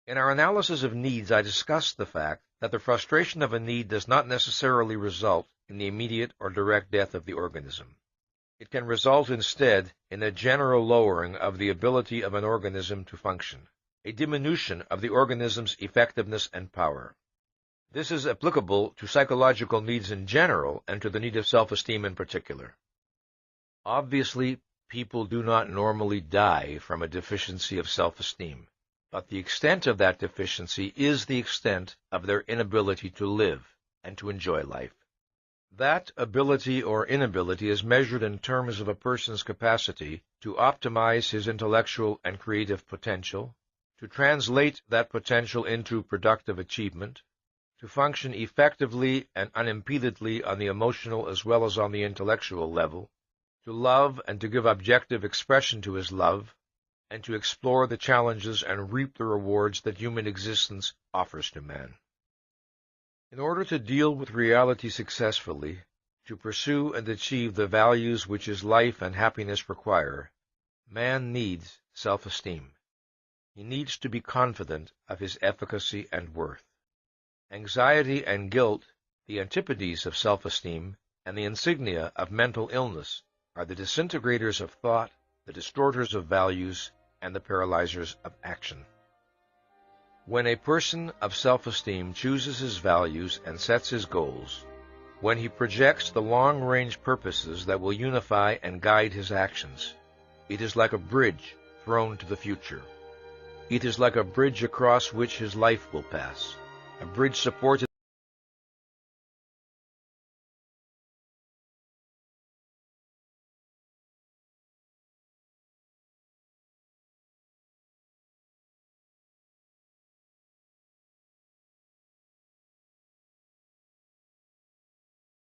In our analysis of needs, I discussed the fact that the frustration of a need does not necessarily result in the immediate or direct death of the organism. It can result instead in a general lowering of the ability of an organism to function, a diminution of the organism's effectiveness and power. This is applicable to psychological needs in general and to the need of self-esteem in particular. Obviously, people do not normally die from a deficiency of self-esteem, but the extent of that deficiency is the extent of their inability to live and to enjoy life. That ability or inability is measured in terms of a person's capacity to optimize his intellectual and creative potential, to translate that potential into productive achievement, to function effectively and unimpededly on the emotional as well as on the intellectual level, to love and to give objective expression to his love, and to explore the challenges and reap the rewards that human existence offers to man. In order to deal with reality successfully, to pursue and achieve the values which his life and happiness require, man needs self-esteem. He needs to be confident of his efficacy and worth. Anxiety and guilt, the antipodes of self-esteem, and the insignia of mental illness, are the disintegrators of thought, the distorters of values, and the paralyzers of action. When a person of self-esteem chooses his values and sets his goals, when he projects the long-range purposes that will unify and guide his actions, it is like a bridge thrown to the future. It is like a bridge across which his life will pass, a bridge supported